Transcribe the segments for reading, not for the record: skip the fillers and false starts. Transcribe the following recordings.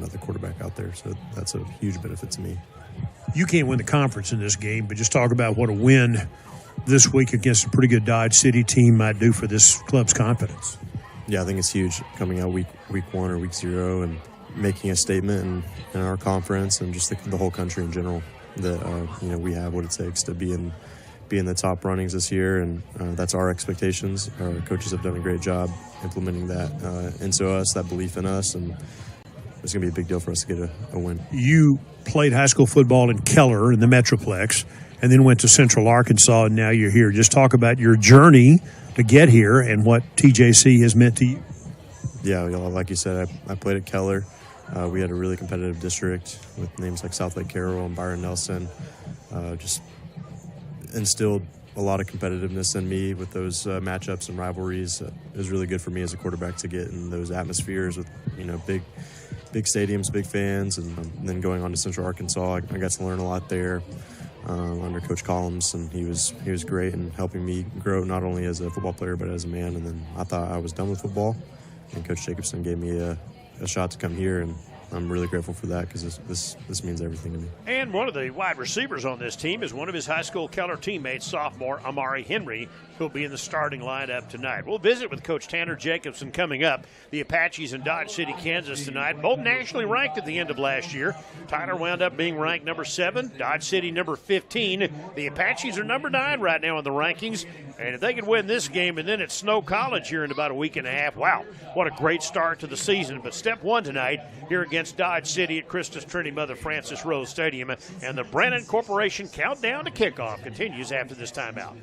another quarterback out there. So that's a huge benefit to me. You can't win the conference in this game, but just talk about what a win this week against a pretty good Dodge City team might do for this club's confidence. Yeah, I think it's huge coming out week 1 or week 0 and making a statement in our conference and just the whole country in general that we have what it takes to be in the top runnings this year, and that's our expectations. Our coaches have done a great job implementing that into us, that belief in us, and it's going to be a big deal for us to get a win. You played high school football in Keller in the Metroplex and then went to Central Arkansas, and now you're here. Just talk about your journey to get here and what TJC has meant to you. Yeah, like you said, I played at Keller. We had a really competitive district with names like South Lake Carroll and Byron Nelson. Just instilled a lot of competitiveness in me with those matchups and rivalries. It was really good for me as a quarterback to get in those atmospheres with big stadiums, big fans, and then going on to Central Arkansas, I got to learn a lot there under Coach Collins, and he was great in helping me grow not only as a football player but as a man. And then I thought I was done with football, and Coach Jacobson gave me a shot to come here, and I'm really grateful for that because this means everything to me. And one of the wide receivers on this team is one of his high school Keller teammates, sophomore Amari Henry, who'll be in the starting lineup tonight. We'll visit with Coach Tanner Jacobson coming up. The Apaches in Dodge City, Kansas tonight, both nationally ranked at the end of last year. Tyler wound up being ranked number 7, Dodge City number 15. The Apaches are number 9 right now in the rankings, and if they could win this game and then at Snow College here in about a week and a half, wow, what a great start to the season. But step 1 tonight here against Dodge City at Christus Trinity Mother Francis Rose Stadium, and the Brennan Corporation countdown to kickoff continues after this timeout.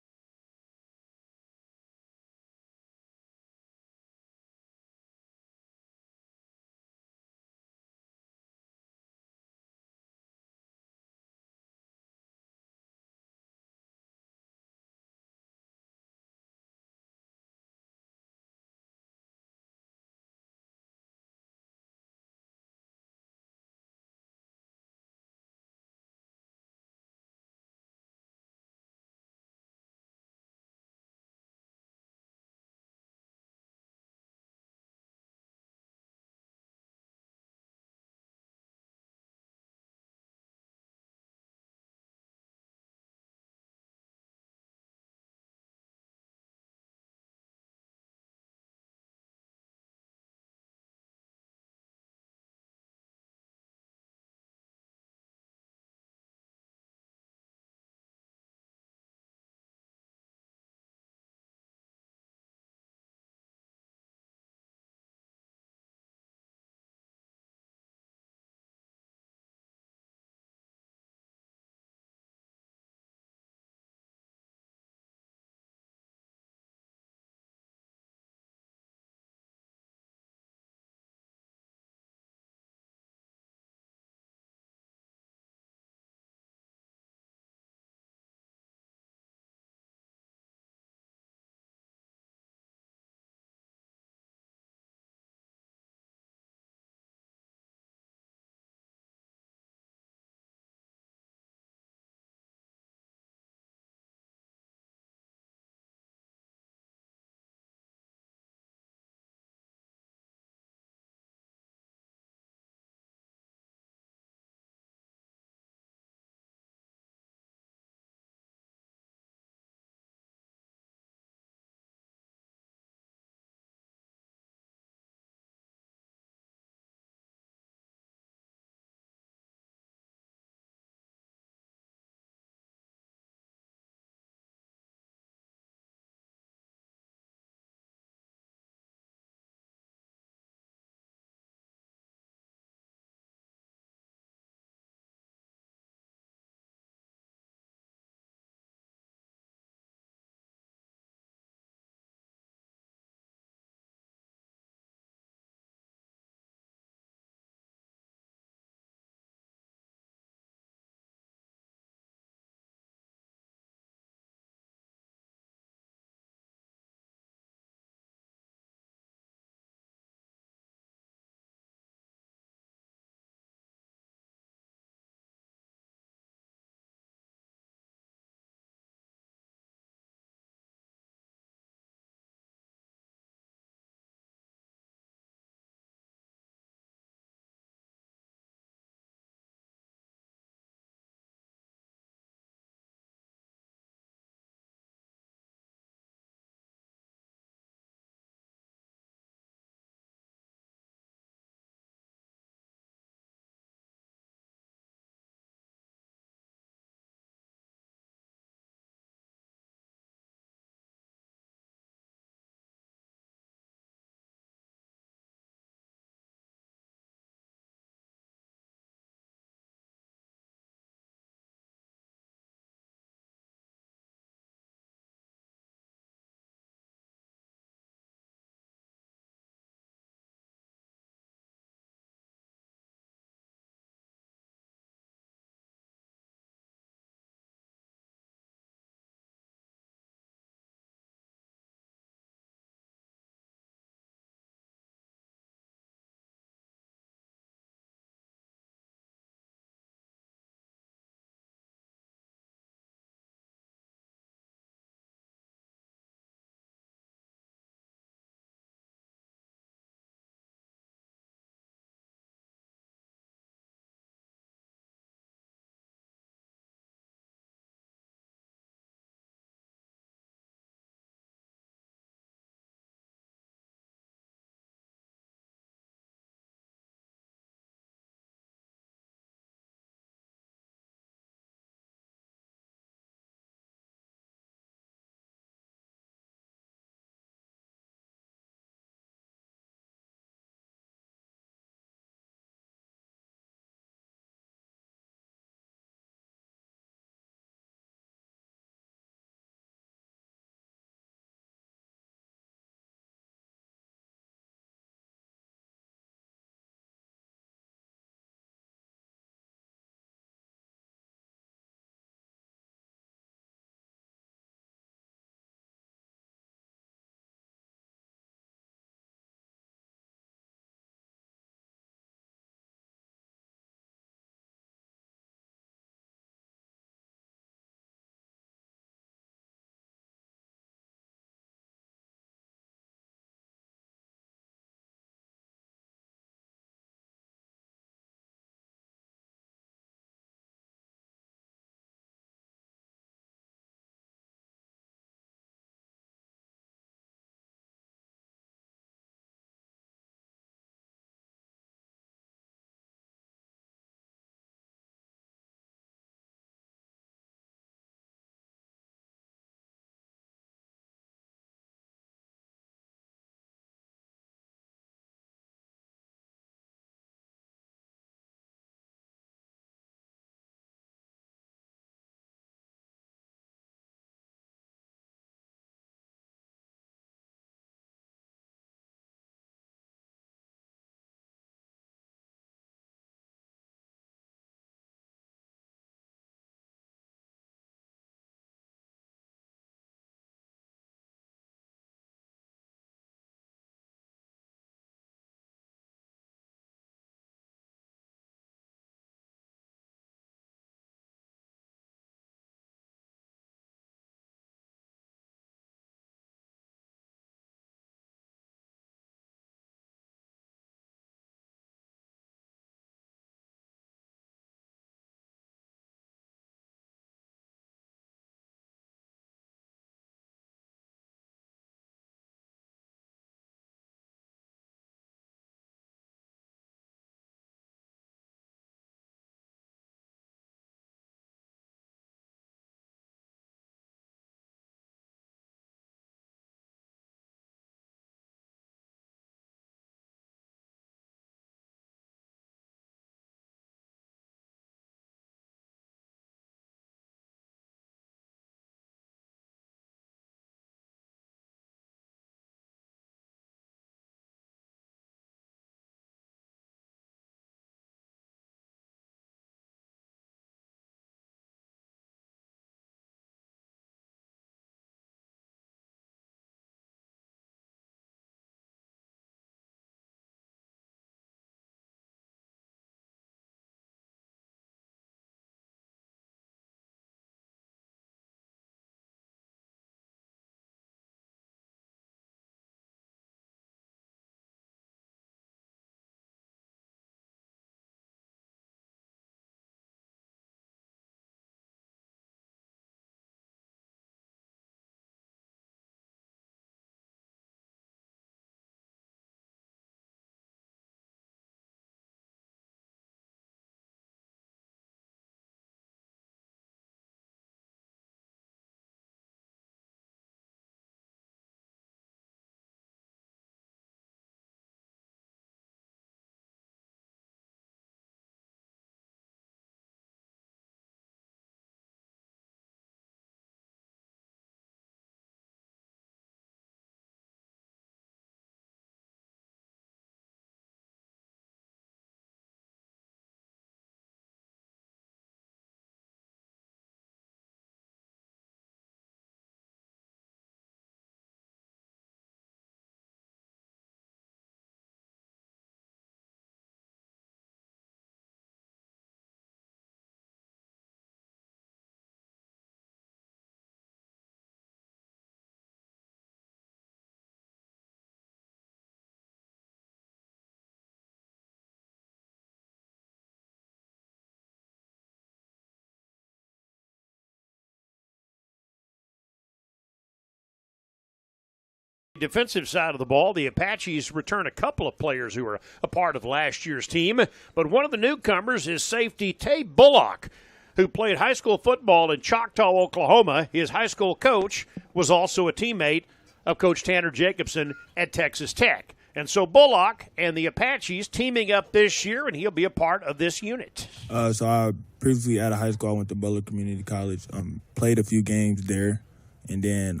defensive side of the ball, the Apaches return a couple of players who were a part of last year's team, but one of the newcomers is safety Tay Bullock, who played high school football in Choctaw, Oklahoma. His high school coach was also a teammate of Coach Tanner Jacobson at Texas Tech. And so Bullock and the Apaches teaming up this year, and he'll be a part of this unit. So I previously out of high school, I went to Butler Community College, played a few games there, and then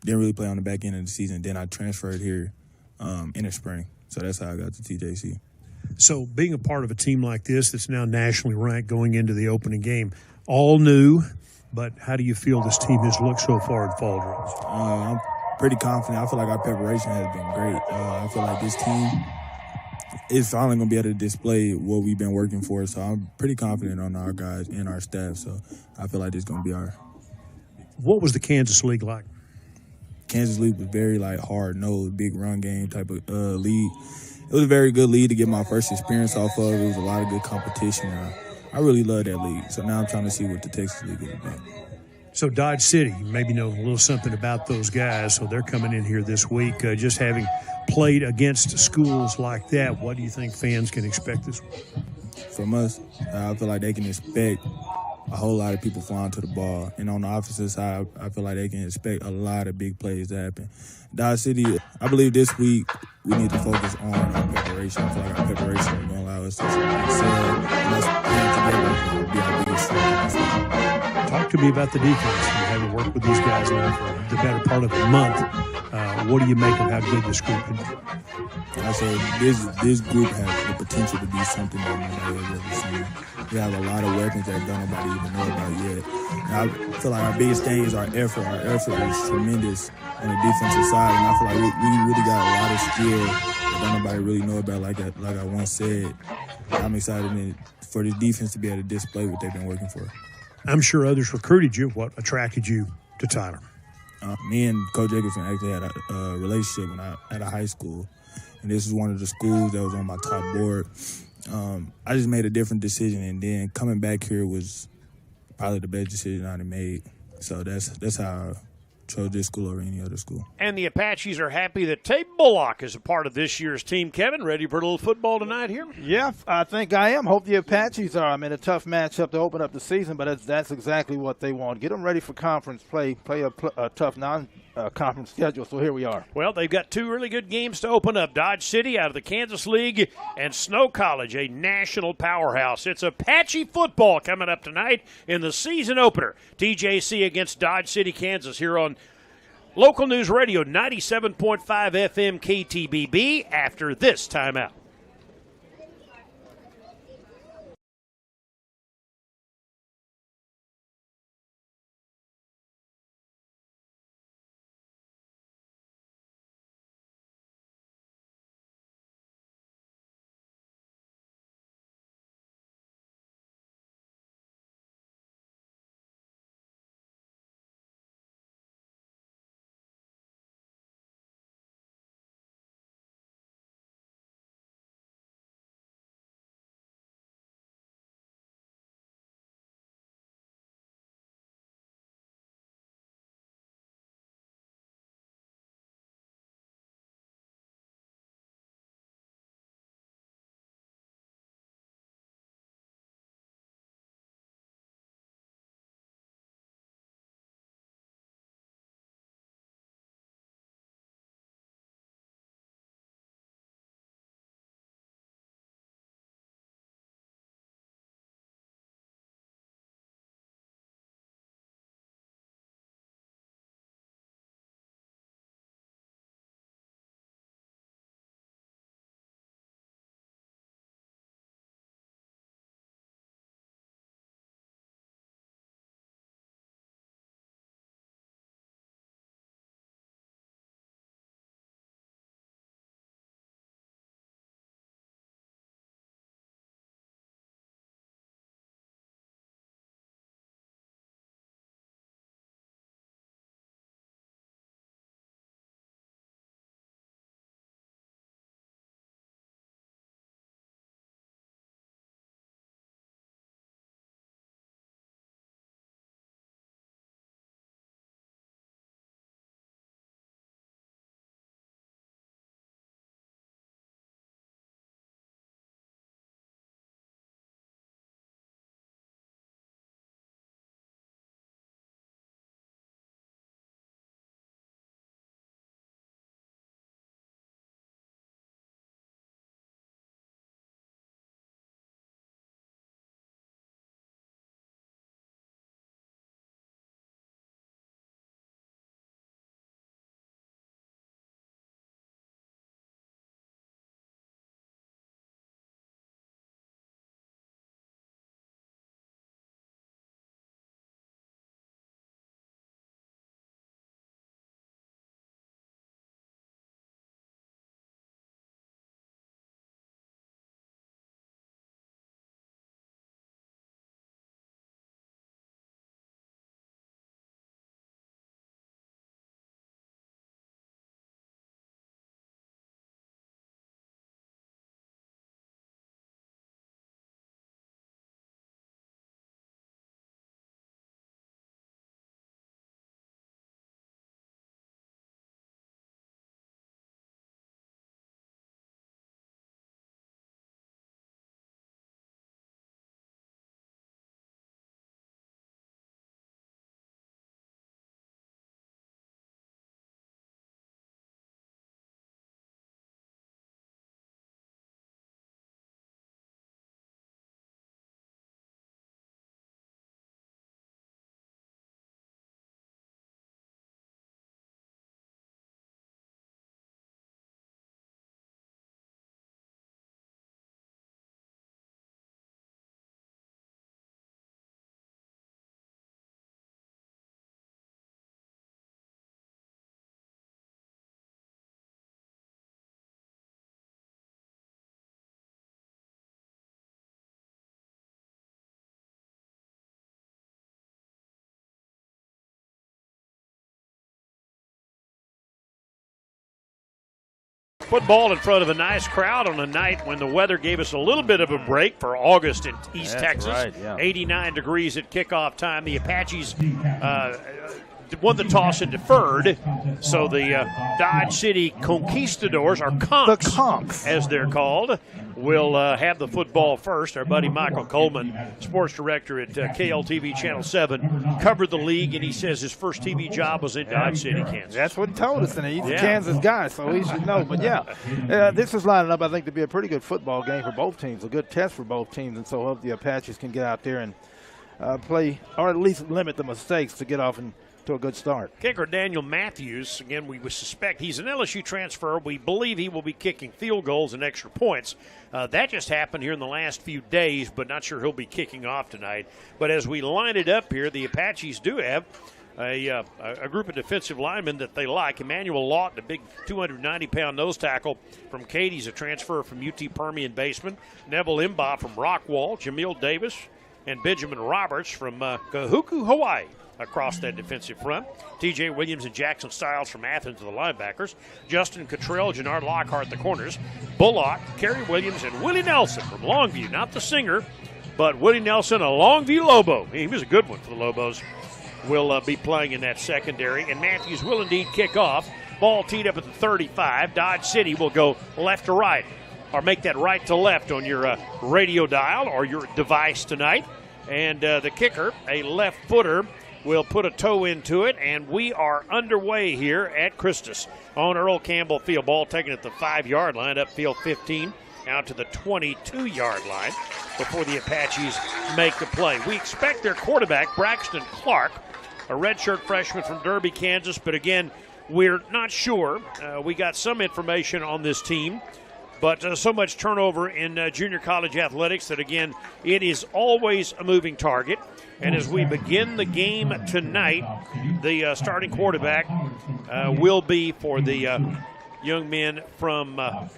didn't really play on the back end of the season. Then I transferred here in the spring. So that's how I got to TJC. So being a part of a team like this that's now nationally ranked going into the opening game, all new, but how do you feel this team has looked so far in fall drills? I'm pretty confident. I feel like our preparation has been great. I feel like this team is finally going to be able to display what we've been working for. So I'm pretty confident on our guys and our staff. So I feel like this is going to be our. What was the Kansas League like? Kansas League was very hard-nosed, big run game type of league. It was a very good league to get my first experience off of. It was a lot of good competition. I really love that league. So now I'm trying to see what the Texas League is about. So Dodge City, you maybe know a little something about those guys. So they're coming in here this week. Just having played against schools like that, what do you think fans can expect this week? From us, I feel like they can expect a whole lot of people flying to the ball. And on the offensive side, I feel like they can expect a lot of big plays to happen. Dodge City, I believe this week we need to focus on our preparation. I feel like our preparation is going to allow us to excel. And us playing together will be our biggest strength. Talk to me about the defense. You haven't worked with these guys now for the better part of a month. What do you make of how good this group can be? I said this group has the potential to be something that nobody has ever seen. We have a lot of weapons that don't nobody even know about yet. And I feel like our biggest thing is our effort. Our effort is tremendous on the defensive side, and I feel like we really got a lot of skill that don't nobody really know about. Like I once said, I'm excited for this defense to be able to display what they've been working for. I'm sure others recruited you. What attracted you to Tyler? Me and Coach Jacobson actually had a relationship when I at a high school, and this is one of the schools that was on my top board. I just made a different decision, and then coming back here was probably the best decision I made. So that's how I chose this school over any other school. And the Apaches are happy that Tay Bullock is a part of this year's team. Kevin, ready for a little football tonight here? Yeah, I think I am. Hope the Apaches are. I mean, a tough matchup to open up the season, but that's exactly what they want. Get them ready for conference play, a tough non-conference schedule, so here we are. Well, they've got two really good games to open up. Dodge City out of the Kansas League and Snow College, a national powerhouse. It's Apache football coming up tonight in the season opener. TJC against Dodge City, Kansas here on Local News Radio 97.5 FM KTBB after this timeout. Football in front of a nice crowd on a night when the weather gave us a little bit of a break for August in East Texas. Right, yeah. 89 degrees at kickoff time. The Apaches won the toss and deferred. So the Dodge City Conquistadors, or Conks, The Conks, as they're called, will have the football first. Our buddy Michael Coleman, sports director at KLTV Channel 7, covered the league, and he says his first TV job was in Dodge City, Kansas. That's what he told us, and he's a Kansas guy, so he should know. But, this is lining up, I think, to be a pretty good football game for both teams, a good test for both teams, and so hope the Apaches can get out there and play, or at least limit the mistakes to get off to a good start. Kicker Daniel Matthews, again, we would suspect he's an LSU transfer. We believe he will be kicking field goals and extra points. That just happened here in the last few days, but not sure he'll be kicking off tonight. But as we line it up here, the Apaches do have a group of defensive linemen that they like. Emmanuel Lawton, a big 290-pound nose tackle from Katie's, a transfer from UT Permian Baseman. Neville Imba from Rockwall, Jamil Davis, and Benjamin Roberts from Kahuku, Hawaii, across that defensive front. T.J. Williams and Jackson Stiles from Athens, the linebackers. Justin Cottrell, Jannard Lockhart, the corners. Bullock, Kerry Williams, and Willie Nelson from Longview. Not the singer, but Willie Nelson, a Longview Lobo. He was a good one for the Lobos. Will be playing in that secondary. And Matthews will indeed kick off. Ball teed up at the 35. Dodge City will go left to right, or make that right to left on your radio dial or your device tonight. And the kicker, a left footer, will put a toe into it, and we are underway here at Christus on Earl Campbell Field. Ball taken at the 5-yard line, upfield 15, out to the 22-yard line before the Apaches make the play. We expect their quarterback, Braxton Clark, a redshirt freshman from Derby, Kansas, but again, we're not sure. We got some information on this team, but so much turnover in junior college athletics that, again, it is always a moving target. And as we begin the game tonight, the starting quarterback will be for the young men from the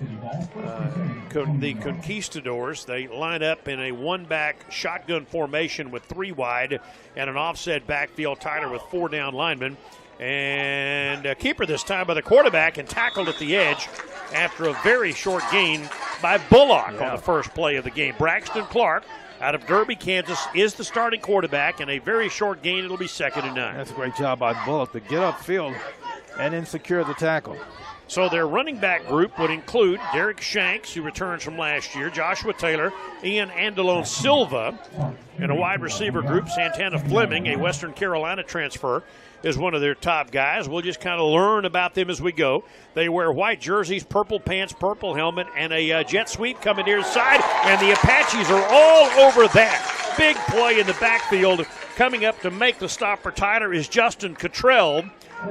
Conquistadors. They line up in a one-back shotgun formation with 3 wide and an offset backfield, Tyler, with 4 down linemen. And a keeper this time by the quarterback, and tackled at the edge after a very short gain by Bullock on the first play of the game. Braxton Clark out of Derby, Kansas, is the starting quarterback, and a very short gain. It'll be 2nd and 9. That's a great job by Bullock to get upfield and then secure the tackle. So their running back group would include Derek Shanks, who returns from last year, Joshua Taylor, Ian Andalone Silva, and a wide receiver group, Santana Fleming, a Western Carolina transfer, is one of their top guys. We'll just kind of learn about them as we go. They wear white jerseys, purple pants, purple helmet, and a jet sweep coming near the side, and the Apaches are all over that. Big play in the backfield. Coming up to make the stop for Tyler is Justin Cottrell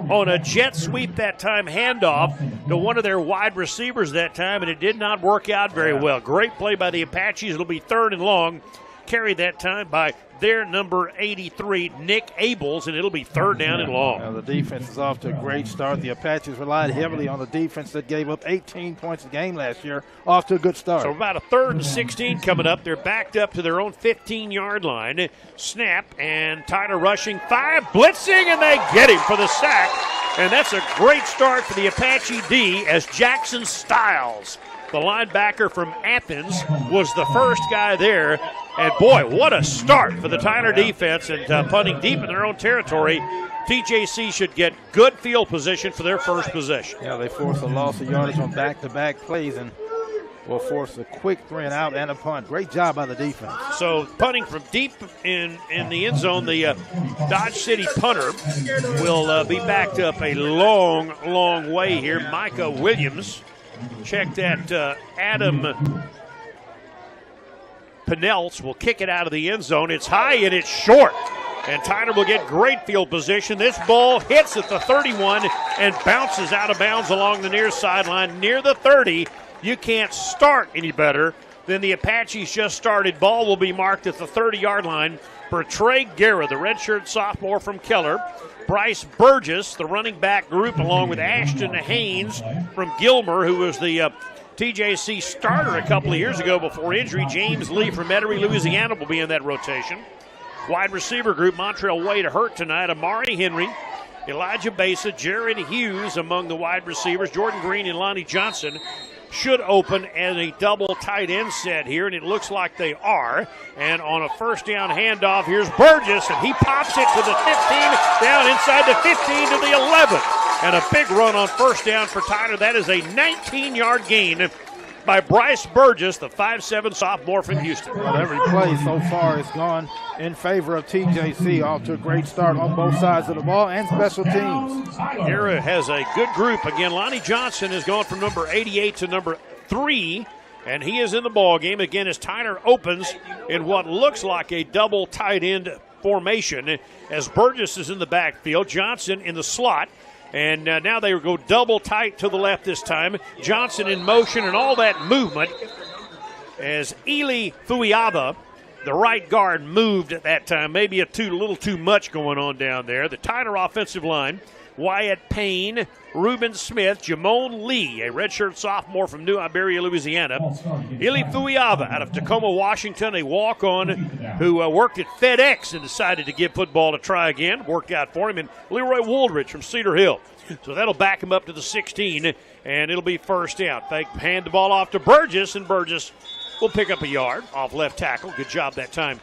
on a jet sweep that time, handoff to one of their wide receivers that time, and it did not work out very well. Great play by the Apaches. It'll be 3rd and long. Carried that time by their number 83, Nick Abels, and it'll be 3rd down and long. Now the defense is off to a great start. The Apaches relied heavily on the defense that gave up 18 points a game last year. Off to a good start. So about a 3rd and 16 coming up. They're backed up to their own 15-yard line. Snap, and Tyler rushing 5, blitzing, and they get him for the sack. And that's a great start for the Apache D, as Jackson Stiles, the linebacker from Athens, was the first guy there. And, boy, what a start for the Tyler defense, and punting deep in their own territory. TJC should get good field position for their first possession. Yeah, they forced a loss of yardage on back-to-back plays and will force a quick 3-and-out and a punt. Great job by the defense. So punting from deep in the end zone, the Dodge City punter will be backed up a long, long way here. Micah Williams. Check that. Adam Pinelts will kick it out of the end zone. It's high and it's short. And Tyler will get great field position. This ball hits at the 31 and bounces out of bounds along the near sideline near the 30. You can't start any better than the Apaches just started. Ball will be marked at the 30-yard line for Trey Guerra, the redshirt sophomore from Keller. Bryce Burgess, the running back group, along with Ashton Haynes from Gilmer, who was the TJC starter a couple of years ago before injury. James Lee from Metairie, Louisiana will be in that rotation. Wide receiver group, Montreal Wade hurt tonight. Amari Henry, Elijah Besa, Jared Hughes among the wide receivers. Jordan Green and Lonnie Johnson should open as a double tight end set here, and it looks like they are. And on a first down handoff, here's Burgess, and he pops it to the 15, down inside the 15 to the 11. And a big run on first down for Tyler. That is a 19-yard gain by Bryce Burgess, the 5'7" sophomore from Houston. Well, every play so far has gone in favor of TJC. Off to a great start on both sides of the ball and special teams. Guerra has a good group. Again, Lonnie Johnson has gone from number 88 to number 3, and he is in the ball game again as Tyler opens in what looks like a double tight end formation as Burgess is in the backfield, Johnson in the slot. And now they go double tight to the left this time. Johnson in motion and all that movement as Eli Fuiaba, the right guard, moved at that time. Maybe a little too much going on down there. The Tyler offensive line, Wyatt Payne, Reuben Smith, Jamone Lee, a redshirt sophomore from New Iberia, Louisiana. Eli Fuiaba out of Tacoma, Washington, a walk-on who worked at FedEx and decided to give football a try again. Worked out for him. And Leroy Wooldridge from Cedar Hill. So that'll back him up to the 16, and it'll be first down. They hand the ball off to Burgess, and Burgess will pick up a yard off left tackle. Good job that time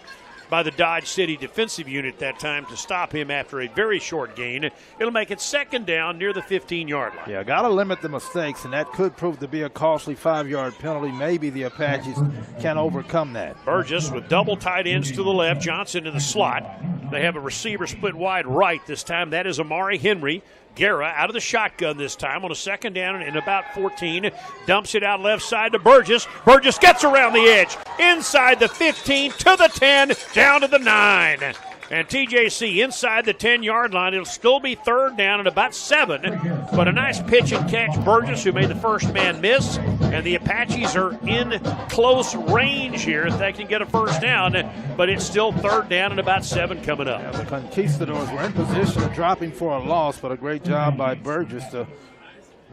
by the Dodge City defensive unit that time to stop him after a very short gain. It'll make it second down near the 15-yard line. Yeah, got to limit the mistakes, and that could prove to be a costly 5-yard penalty. Maybe the Apaches can overcome that. Burgess with double tight ends to the left, Johnson in the slot. They have a receiver split wide right this time. That is Amari Henry. Guerra out of the shotgun this time on a second down and about 14. Dumps it out left side to Burgess. Burgess gets around the edge. Inside the 15 to the 10, down to the 9. And TJC inside the 10-yard line. It'll still be third down and about 7. But a nice pitch and catch. Burgess, who made the first man miss. And the Apaches are in close range here if they can get a first down. But it's still third down and about 7 coming up. Yeah, the Conquistadors were in position of dropping for a loss, but a great job by Burgess to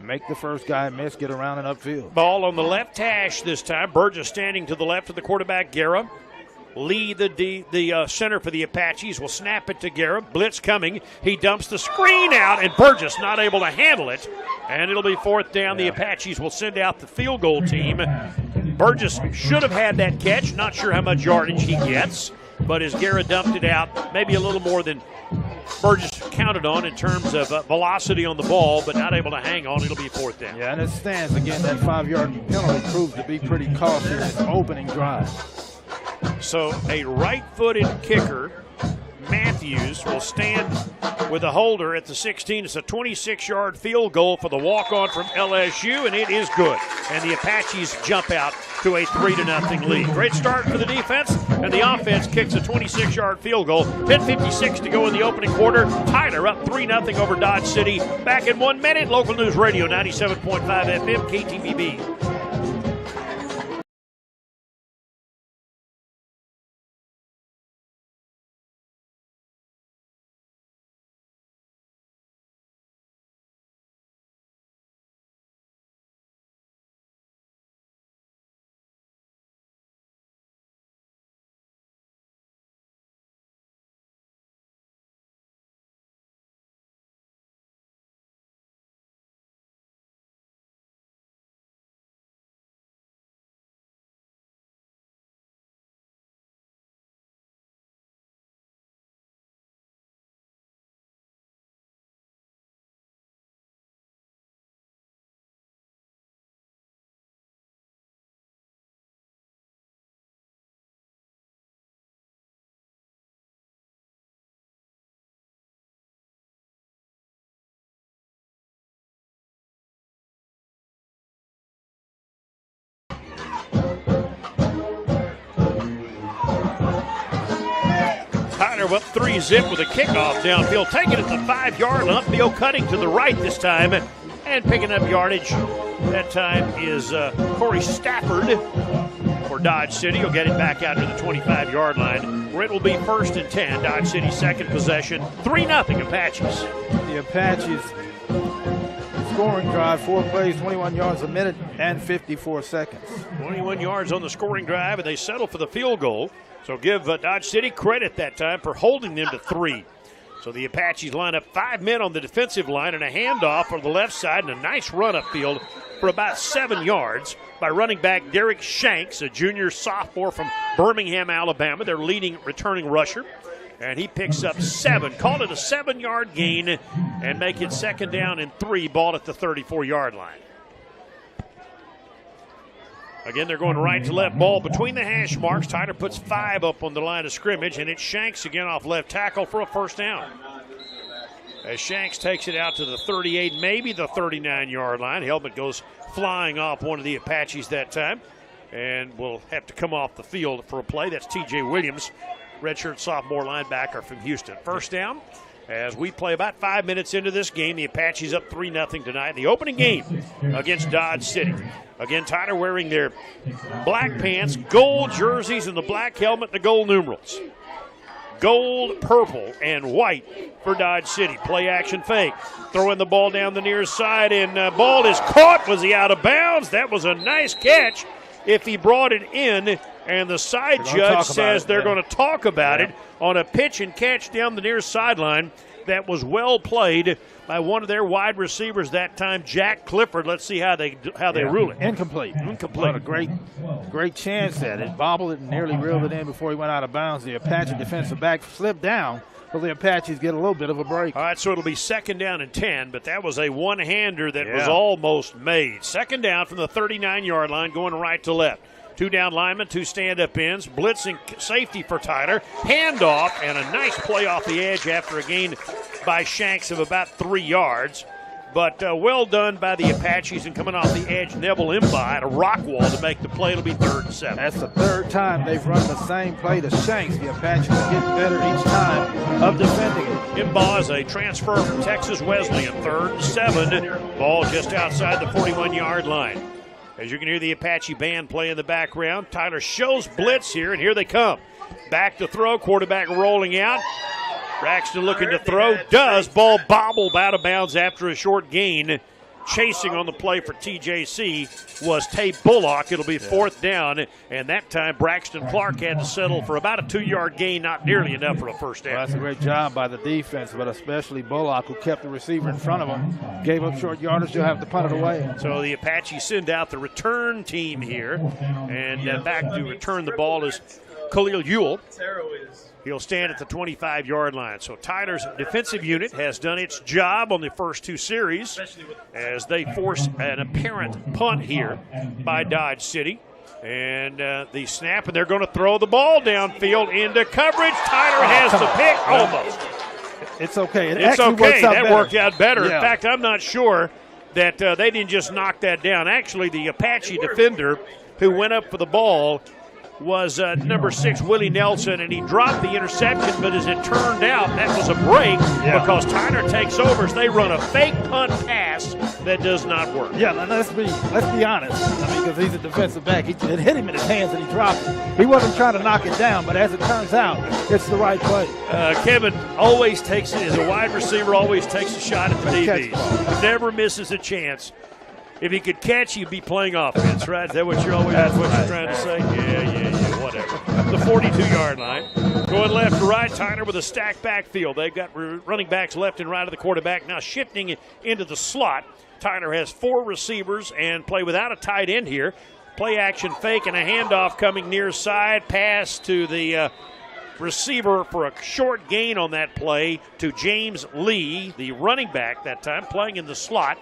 make the first guy miss, get around and upfield. Ball on the left hash this time. Burgess standing to the left of the quarterback, Guerra. Lee, the center for the Apaches, will snap it to Guerra. Blitz coming. He dumps the screen out, and Burgess not able to handle it. And it'll be fourth down. The Apaches will send out the field goal team. Burgess should have had that catch. Not sure how much yardage he gets. But as Guerra dumped it out, maybe a little more than Burgess counted on in terms of velocity on the ball, but not able to hang on. It'll be fourth down. Yeah, and it stands. Again, that 5-yard penalty proved to be pretty costly in its opening drive. So a right-footed kicker, Matthews, will stand with a holder at the 16. It's a 26-yard field goal for the walk-on from LSU, and it is good. And the Apaches jump out to a 3-0 lead. Great start for the defense, and the offense kicks a 26-yard field goal. 10:56 to go in the opening quarter. Tyler up 3-0 over Dodge City. Back in 1 minute. Local News Radio 97.5 FM, KTVB. Tyler up 3-zip with a kickoff downfield, taking it to the 5-yard line. Upfield cutting to the right this time and picking up yardage. That time is Corey Stafford for Dodge City. He'll get it back out to the 25-yard line, where it will be 1st and 10. Dodge City second possession. 3-0 Apaches. The Apaches scoring drive, 4 plays, 21 yards a minute and 54 seconds. 21 yards on the scoring drive, and they settle for the field goal. So give Dodge City credit that time for holding them to 3. So the Apaches line up 5 men on the defensive line and a handoff on the left side and a nice run upfield for about 7 yards by running back Derek Shanks, a junior sophomore from Birmingham, Alabama, their leading returning rusher. And he picks up 7. Call it a 7-yard gain and make it 2nd down and 3, ball at the 34-yard line. Again, they're going right to left, ball between the hash marks. Tyler puts 5 up on the line of scrimmage, and it's Shanks again off left tackle for a 1st down. As Shanks takes it out to the 38, maybe the 39-yard line. Helmet goes flying off one of the Apaches that time and will have to come off the field for a play. That's T.J. Williams, redshirt sophomore linebacker from Houston. 1st down. As we play about 5 minutes into this game, the Apaches up 3-0 tonight. The opening game against Dodge City. Again, Tyler wearing their black pants, gold jerseys, and the black helmet, the gold numerals. Gold, purple, and white for Dodge City. Play action fake. Throwing the ball down the near side, and ball is caught. Was he out of bounds? That was a nice catch if he brought it in. And the side judge says they're going to talk about it on a pitch and catch down the near sideline. That was well played by one of their wide receivers that time, Jack Clifford. Let's see how they rule it. Incomplete. What a great chance at it. Bobbled it and nearly reeled it in before he went out of bounds. The Apache defensive back slipped down, but the Apaches get a little bit of a break. All right, so it'll be 2nd down and 10, but that was a one-hander that was almost made. 2nd down from the 39-yard line, going right to left. 2 down linemen, 2 stand-up ends, blitzing safety for Tyler. Handoff and a nice play off the edge after a gain by Shanks of about 3 yards. But well done by the Apaches, and coming off the edge, Neville Imba at a rock wall to make the play. It'll be 3rd and 7. That's the 3rd time they've run the same play to Shanks. The Apaches are getting better each time of defending it. Imba is a transfer from Texas Wesleyan. 3rd and 7. Ball just outside the 41-yard line. As you can hear the Apache band play in the background, Tyler shows blitz here, and here they come. Back to throw, quarterback rolling out. Braxton looking to throw, does. Ball bobbled out of bounds after a short gain. Chasing on the play for TJC was Tay Bullock. It'll be 4th down, and that time Braxton Clark had to settle for about a 2-yard gain, not nearly enough for a 1st down. Well, that's a great job by the defense, but especially Bullock, who kept the receiver in front of him. Gave up short yardage, he'll have to punt it away. So the Apaches send out the return team here, and back to return the ball is Khalil Ewell. He'll stand at the 25-yard line. So Tyler's defensive unit has done its job on the first 2 series as they force an apparent punt here by Dodge City. And the snap, and they're going to throw the ball downfield into coverage. Tyler has the pick. Almost. It's okay. It's okay. That worked out better. Yeah. In fact, I'm not sure that they didn't just knock that down. Actually, the Apache defender who went up for the ball was number 6, Willie Nelson, and he dropped the interception, but as it turned out, that was a break because Tyler takes over as they run a fake punt pass that does not work. Yeah, and let's be honest. I mean, because he's a defensive back. It hit him in his hands and he dropped it. He wasn't trying to knock it down, but as it turns out, it's the right play. Kevin always takes it, as a wide receiver, always takes a shot at the DBs. Never misses a chance. If he could catch, he'd be playing offense, right? Is that what you're always trying to say? Yeah, whatever. The 42-yard line. Going left to right, Tyler with a stacked backfield. They've got running backs left and right of the quarterback. Now shifting into the slot. Tyler has 4 receivers and play without a tight end here. Play action fake and a handoff coming near side. Pass to the receiver for a short gain on that play to James Lee, the running back that time, playing in the slot.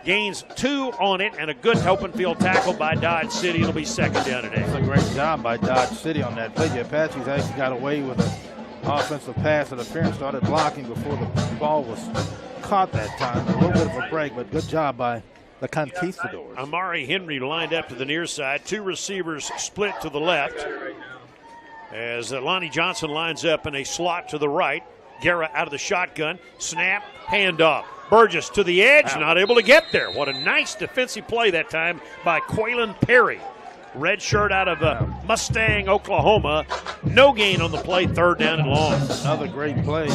Gains 2 on it and a good open field tackle by Dodge City. It'll be 2nd down today. That's a great job by Dodge City on that play. The Apaches actually got away with an offensive pass interference, started blocking before the ball was caught that time. A little bit of a break, but good job by the Conquistadors. Amari Henry lined up to the near side. 2 receivers split to the left. As Lonnie Johnson lines up in a slot to the right. Guerra out of the shotgun. Snap, handoff. Burgess to the edge, not able to get there. What a nice defensive play that time by Quaylen Perry. Red shirt out of Mustang, Oklahoma. No gain on the play, 3rd down and long. Another great play.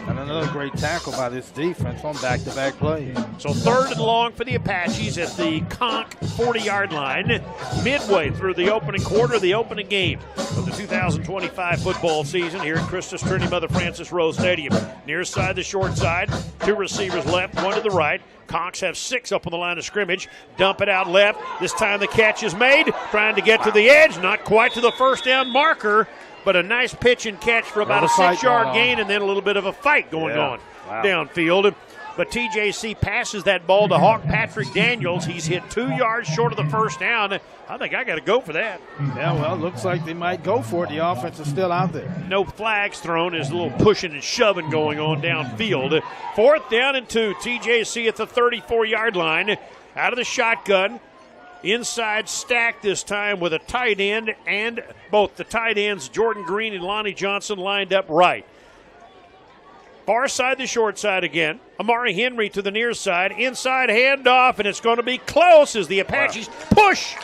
And another great tackle by this defense on back-to-back plays. So 3rd and long for the Apaches at the Conch 40-yard line, midway through the opening quarter, the opening game of the 2025 football season here at Christus Trinity Mother Frances Rose Stadium. Near side, the short side, 2 receivers left, 1 to the right. Conchs have 6 up on the line of scrimmage. Dump it out left. This time the catch is made. Trying to get to the edge. Not quite to the first down marker, but a nice pitch and catch for about a 6-yard gain, and then a little bit of a fight going on downfield. But TJC passes that ball to Hawk Patrick Daniels. He's hit 2 yards short of the first down. I think I got to go for that. Yeah, well, it looks like they might go for it. The offense is still out there. No flags thrown. There's a little pushing and shoving going on downfield. 4th down and 2. TJC at the 34-yard line. Out of the shotgun. Inside stack this time with a tight end, and both the tight ends, Jordan Green and Lonnie Johnson, lined up right. Far side, the short side again. Amari Henry to the near side. Inside handoff, and it's going to be close as the Apaches push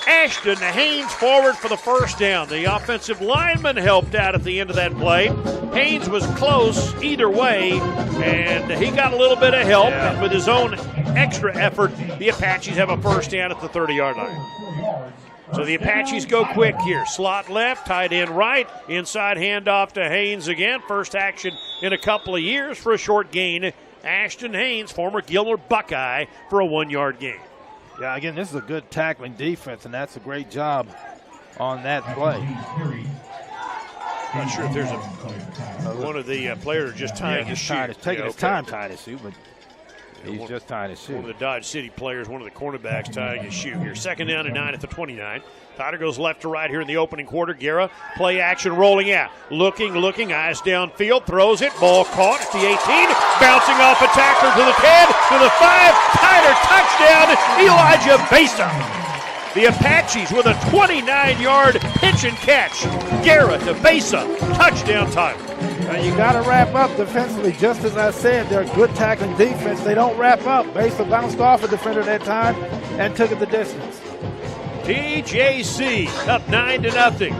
Ashton Haynes forward for the first down. The offensive lineman helped out at the end of that play. Haynes was close either way, and he got a little bit of help. And with his own extra effort, the Apaches have a first down at the 30-yard line. So the Apaches go quick here. Slot left, tight end right. Inside handoff to Haynes again. First action in a couple of years for a short gain. Ashton Haynes, former Gilmer Buckeye, for a 1-yard gain. Yeah, again, this is a good tackling defense, and that's a great job on that play. Not sure if there's one of the players just tying his shoe. Taking his time tying his shoe, but he's just tying his shoe. One of the Dodge City players, one of the cornerbacks tying his shoe here. 2nd down and 9 at the 29. Tyler goes left to right here in the opening quarter. Guerra, play action rolling out. Looking, eyes downfield, throws it. Ball caught at the 18. Bouncing off a tackler to the 10, to the 5. Tyler, touchdown, Elijah Besa. The Apaches with a 29-yard pitch and catch. Guerra to Besa, touchdown Tyler. You got to wrap up defensively. Just as I said, they're a good tackling defense. They don't wrap up. Besa bounced off a defender that time and took it the distance. TJC up 9-0.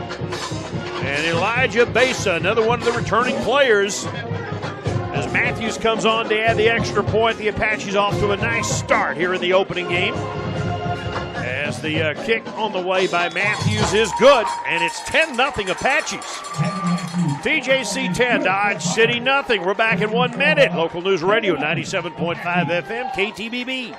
And Elijah Besa, another one of the returning players. As Matthews comes on to add the extra point, the Apaches off to a nice start here in the opening game. As the kick on the way by Matthews is good, and it's 10-0 Apaches. TJC 10, Dodge City nothing. We're back in 1 minute. Local News Radio 97.5 FM, KTBB.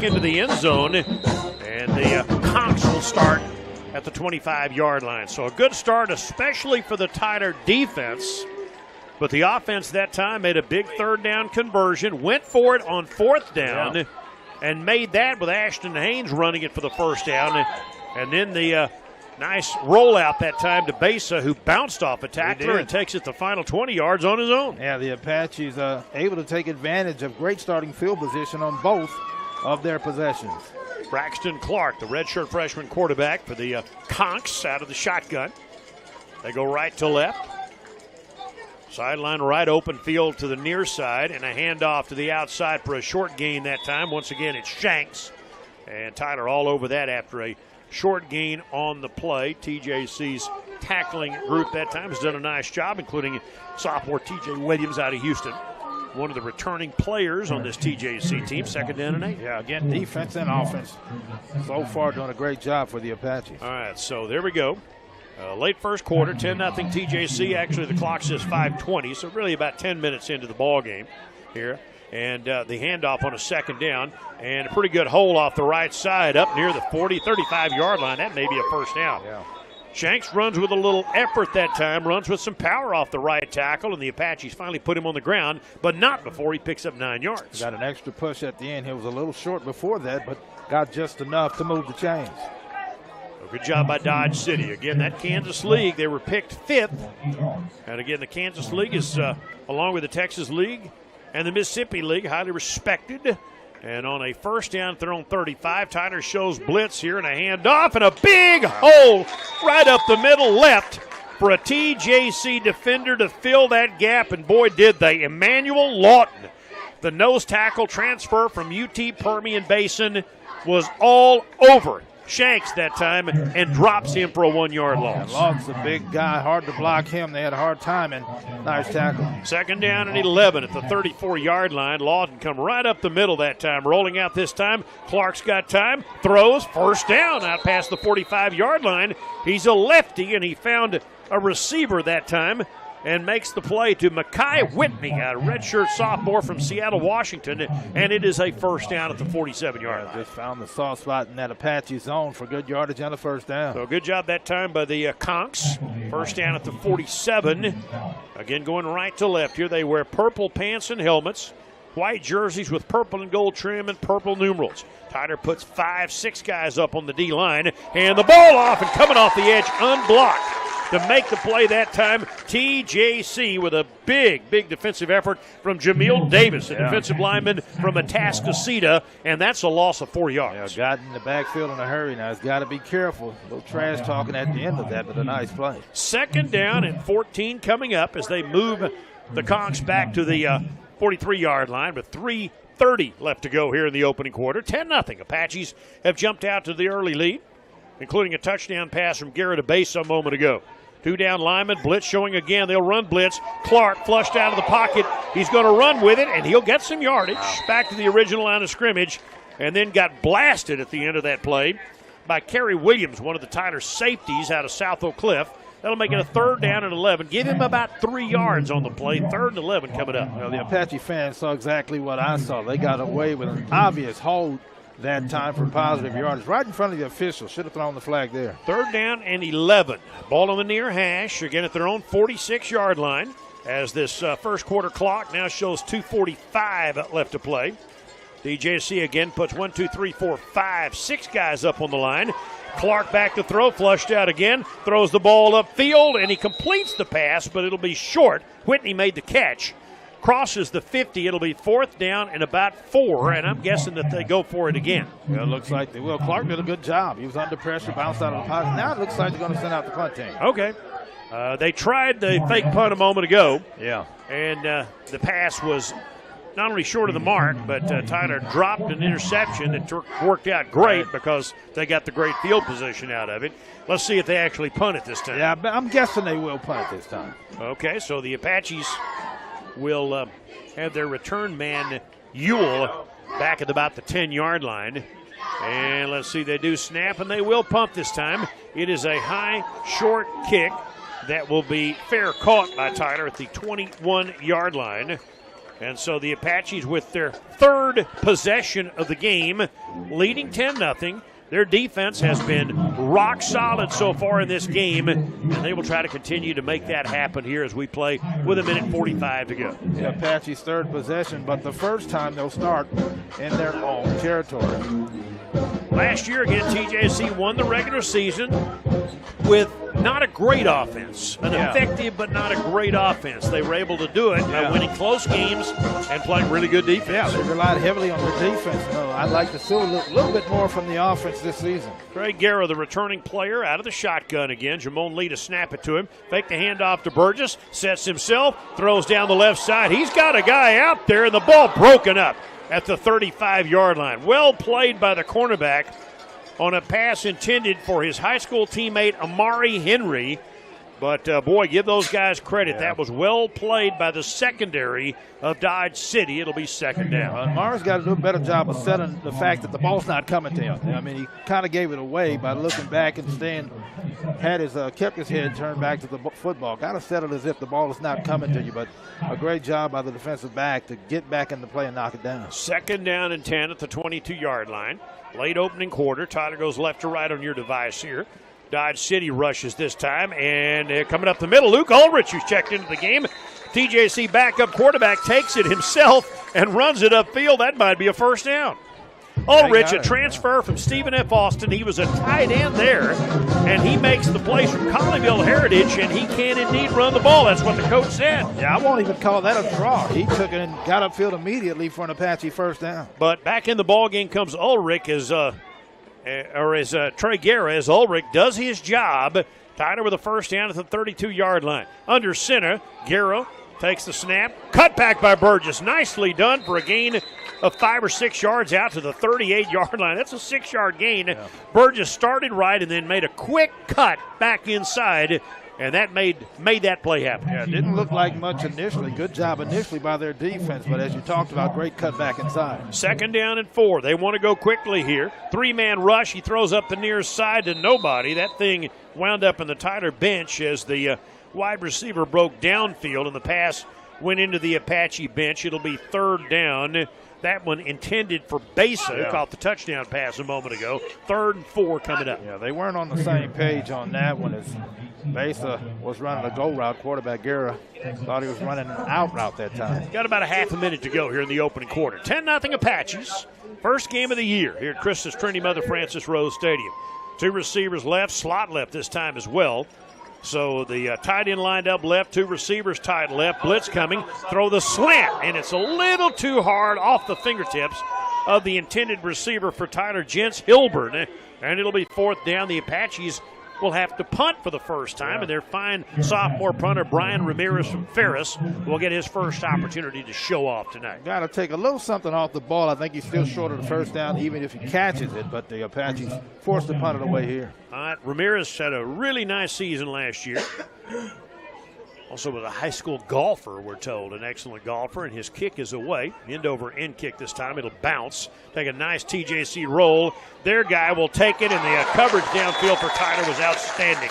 Into the end zone, and the Conchs will start at the 25-yard line. So a good start, especially for the Tyler defense. But the offense that time made a big 3rd down conversion, went for it on 4th down, and made that with Ashton Haynes running it for the first down. And then the nice rollout that time to Besa, who bounced off a tackler and takes it the final 20 yards on his own. Yeah, the Apaches able to take advantage of great starting field position on both of their possessions. Braxton Clark, the redshirt freshman quarterback for the Conchs, out of the shotgun. They go right to left. Sideline right, open field to the near side, and a handoff to the outside for a short gain that time. Once again, it's Shanks. And Tyler all over that after a short gain on the play. TJC's tackling group that time has done a nice job, including sophomore TJ Williams out of Houston. one of the returning players on this TJC team. 2nd down and 8. Yeah, again, defense and offense so far doing a great job for the Apaches. All right, so there we go. Late first quarter, 10-0 TJC. Actually, the clock says 5:20, so really about 10 minutes into the ball game here. And the handoff on a 2nd down, and a pretty good hole off the right side up near the 35-yard line. That may be a first down. Yeah. Shanks runs with a little effort that time, runs with some power off the right tackle, and the Apaches finally put him on the ground, but not before he picks up 9 yards. Got an extra push at the end. He was a little short before that, but got just enough to move the chains. Well, good job by Dodge City. Again, that Kansas League, they were picked 5th. And again, the Kansas League is, along with the Texas League and the Mississippi League, highly respected. And on a first down, they're on 35. Tyler shows blitz here and a handoff and a big hole right up the middle left for a TJC defender to fill that gap. And boy, did they. Emmanuel Lawton, the nose tackle transfer from UT Permian Basin, was all over Shanks that time and drops him for a 1-yard loss. Lawton's a big guy, hard to block him. They had a hard time, and nice tackle. 2nd down and 11 at the 34-yard line. Lawton come right up the middle that time, rolling out this time. Clark's got time, throws, first down out past the 45-yard line. He's a lefty, and he found a receiver that time and makes the play to Mekhi Whitney, a redshirt sophomore from Seattle, Washington, and it is a first down at the 47-yard line. Just found the soft spot in that Apache zone for good yardage on the first down. So good job that time by the Conks. First down at the 47. Again, going right to left here. They wear purple pants and helmets, white jerseys with purple and gold trim and purple numerals. Tyler puts 5-6 guys up on the D-line, and the ball off and coming off the edge unblocked. To make the play that time, TJC with a big defensive effort from Jamil Davis, a defensive lineman from Atascocita, and that's a loss of 4 yards. Got in the backfield in a hurry now. He's got to be careful. A little trash talking at the end of that, but a nice play. 2nd down and 14 coming up as they move the Conks back to the 43-yard line with 3:30 left to go here in the opening quarter. 10-0. Apaches have jumped out to the early lead, including a touchdown pass from Garrett Abase a moment ago. 2 down linemen, blitz showing again. They'll run blitz. Clark flushed out of the pocket. He's going to run with it, and he'll get some yardage back to the original line of scrimmage, and then got blasted at the end of that play by Kerry Williams, one of the Tyler safeties out of South Oak Cliff. That'll make it a 3rd down and 11. Give him about 3 yards on the play. 3rd and 11 coming up. Well, the Apache fans saw exactly what I saw. They got away with an obvious hold that time for positive yardage right in front of the official. Should have thrown the flag there. 3rd down and 11. Ball on the near hash, again at their own 46-yard line, as this first quarter clock now shows 2:45 left to play. DJC again puts 1, 2, 3, 4, 5, 6 guys up on the line. Clark back to throw, flushed out again, throws the ball upfield, and he completes the pass, but it'll be short. Whitney made the catch. Crosses the 50. It'll be 4th down and about 4, and I'm guessing that they go for it again. Well, it looks like they will. Clark did a good job. He was under pressure, bounced out of the pocket. Now it looks like they're going to send out the punt team. Okay. They tried the fake punt a moment ago. Yeah. And the pass was not only short of the mark, but Tyler dropped an interception that worked out great because they got the great field position out of it. Let's see if they actually punt it this time. Yeah, I'm guessing they will punt it this time. Okay, so the Apaches will have their return man, Ewell, back at about the 10-yard line. And let's see, they do snap, and they will punt this time. It is a high, short kick that will be fair caught by Tyler at the 21-yard line. And so the Apaches with their 3rd possession of the game, leading 10-0. Their defense has been rock solid so far in this game, and they will try to continue to make that happen here as we play with 1:45 to go. The Apaches' 3rd possession, but the first time they'll start in their own territory. Last year, again, TJC won the regular season with not a great offense, an effective but not a great offense. They were able to do it by winning close games and playing really good defense. Yeah, they relied heavily on their defense. I'd like to see a little bit more from the offense this season. Craig Guerra, the returning player, out of the shotgun again. Jamon Lee to snap it to him. Fake the handoff to Burgess. Sets himself. Throws down the left side. He's got a guy out there, and the ball broken up at the 35-yard line. Well played by the cornerback on a pass intended for his high school teammate Amari Henry. But, boy, give those guys credit. Yeah. That was well played by the secondary of Dodge City. It'll be second down. Mars got to do a better job of selling the fact that the ball's not coming to him. I mean, he kind of gave it away by looking back and kept his head turned back to the football. Got to settle as if the ball is not coming to you, but a great job by the defensive back to get back in the play and knock it down. Second down and 10 at the 22-yard line. Late opening quarter. Tyler goes left to right on your device here. Dodge City rushes this time, and coming up the middle, Luke Ulrich, who's checked into the game. TJC backup quarterback takes it himself and runs it upfield. That might be a first down. Ulrich, a transfer from Stephen F. Austin. He was a tight end there, and he makes the place from Colleyville Heritage, and he can indeed run the ball. That's what the coach said. Yeah, I won't even call that a draw. He took it and got upfield immediately for an Apache first down. But back in the ball game comes Ulrich as Trey Guerra, as Ulrich does his job. Tyler with a first down at the 32-yard line. Under center, Guerra takes the snap. Cut back by Burgess. Nicely done for a gain of 5 or 6 yards out to the 38-yard line. That's a 6-yard gain. Yeah. Burgess started right and then made a quick cut back inside, and that made that play happen. Yeah, it didn't look like much initially. Good job initially by their defense, but as you talked about, great cut back inside. Second down and 4. They want to go quickly here. 3-man rush. He throws up the near side to nobody. That thing wound up in the Tyler bench as the wide receiver broke downfield, and the pass went into the Apache bench. It'll be third down. That one intended for Besa, who caught the touchdown pass a moment ago. 3rd and 4 coming up. Yeah, they weren't on the same page on that one as Besa was running a go route. Quarterback Guerra thought he was running an out route that time. Got about a half a minute to go here in the opening quarter. 10-0 Apaches. First game of the year here at Christus Trinity Mother Francis Rose Stadium. 2 receivers left, slot left this time as well. So the tight end lined up left, 2 receivers tight left, blitz coming, throw the slant, and it's a little too hard off the fingertips of the intended receiver for Tyler Gents, Hilburn, and it'll be 4th down. The Apaches will have to punt for the first time, and their fine sophomore punter Brian Ramirez from Ferris will get his first opportunity to show off tonight. Got to take a little something off the ball. I think he's still short of the first down, even if he catches it, but the Apaches forced to punt it away here. All right, Ramirez had a really nice season last year. Also was a high school golfer, we're told, an excellent golfer, and his kick is away. End over end kick this time. It'll bounce. Take a nice TJC roll. Their guy will take it, and the coverage downfield for Tyler was outstanding.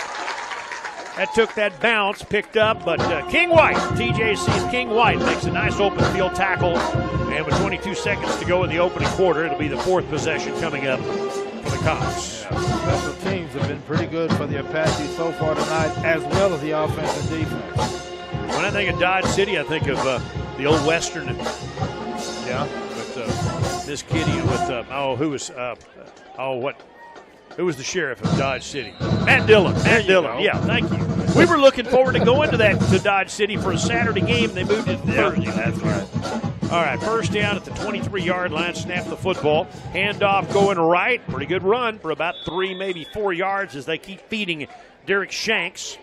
That took that bounce, picked up, but King White, TJC's King White, makes a nice open field tackle. And with 22 seconds to go in the opening quarter, it'll be the 4th possession coming up for the Cops. Yeah, special teams have been pretty good for the Apaches so far tonight, as well as the offense and defense. When I think of Dodge City, I think of the old Western. Yeah. With Miss Kitty, with who was the sheriff of Dodge City? Matt Dillon. Matt Dillon. Yeah, thank you. We were looking forward to going to Dodge City for a Saturday game. They moved it to Thursday. That's right. All right, first down at the 23-yard line. Snap the football. Handoff going right. Pretty good run for about 3, maybe 4 yards as they keep feeding Derek Shanks.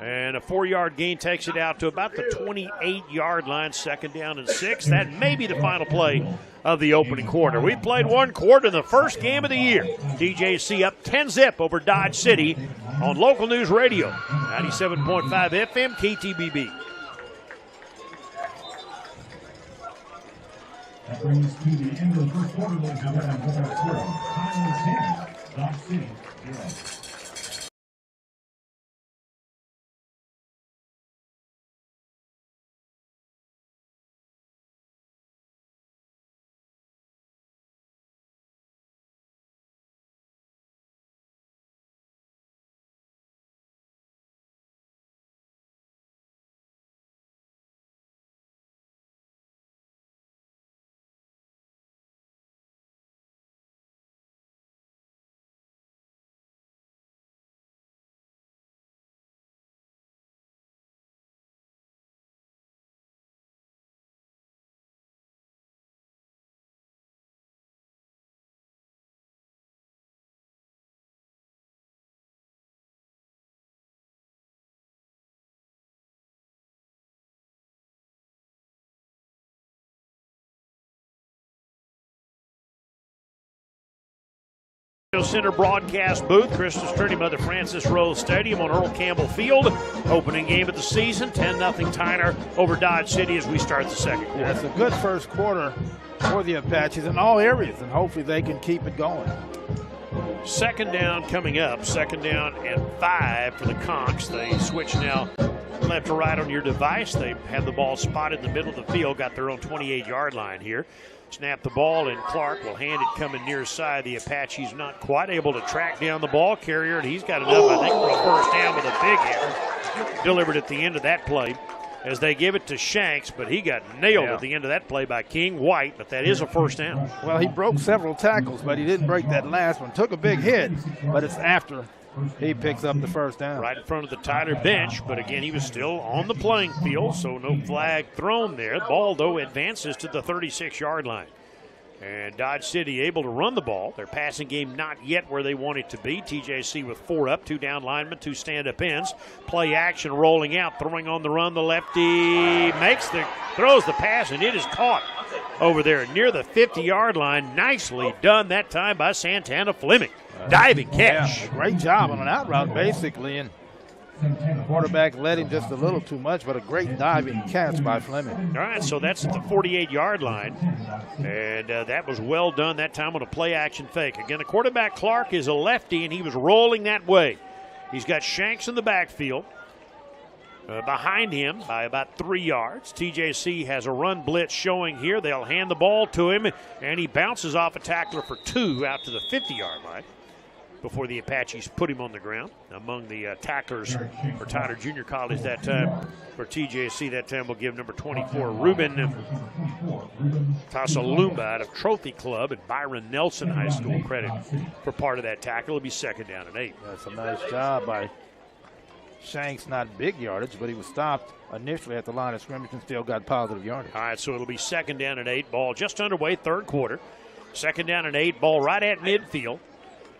And a 4-yard gain takes it out to about the 28-yard line. 2nd down and 6. That may be the final play of the opening quarter. We played 1 quarter in the first game of the year. TJC up 10-0 over Dodge City on local news radio. 97.5 FM KTBB. That brings us to the end of the first quarter, ladies and gentlemen. With our score, final 10, Dodge City 0. Center broadcast booth, Christus Trinity Mother Francis Rose Stadium on Earl Campbell Field. Opening game of the season, 10-0 Tyler over Dodge City as we start the second quarter. Yeah, it's a good first quarter for the Apaches in all areas, and hopefully they can keep it going. Second down coming up, second down and 5 for the Conks. They switch now left to right on your device. They have the ball spotted in the middle of the field, got their own 28-yard line here. Snap the ball, and Clark will hand it coming near side. The Apaches not quite able to track down the ball carrier, and he's got enough, I think, for a first down with a big hit. Delivered at the end of that play as they give it to Shanks, but he got nailed at the end of that play by King White, but that is a first down. Well, he broke several tackles, but he didn't break that last one. Took a big hit, but it's after he picks up the first down. Right in front of the Tyler bench, but again, he was still on the playing field, so no flag thrown there. The ball, though, advances to the 36-yard line. And Dodge City able to run the ball. Their passing game not yet where they want it to be. TJC with 4 up, 2 down linemen, 2 stand-up ends. Play action rolling out, throwing on the run. The lefty throws the pass, and it is caught over there near the 50-yard line. Nicely done that time by Santana Fleming. Diving catch. Yeah, great job on an out route, basically, and the quarterback led him just a little too much, but a great diving catch by Fleming. All right, so that's at the 48-yard line, and that was well done that time on a play-action fake. Again, the quarterback, Clark, is a lefty, and he was rolling that way. He's got Shanks in the backfield. Behind him by about 3 yards. TJC has a run blitz showing here. They'll hand the ball to him, and he bounces off a tackler for 2 out to the 50-yard line before the Apaches put him on the ground. Among the tacklers for Tyler Junior College that time, for TJC that time we'll give number 24, Ruben Tasalumba out of Trophy Club and Byron Nelson High School credit for part of that tackle. It'll be second down and 8. That's a nice job by Shanks, not big yardage, but he was stopped initially at the line of scrimmage and still got positive yardage. All right, so it'll be second down and 8. Ball just underway, third quarter. Second down and 8, ball right at midfield.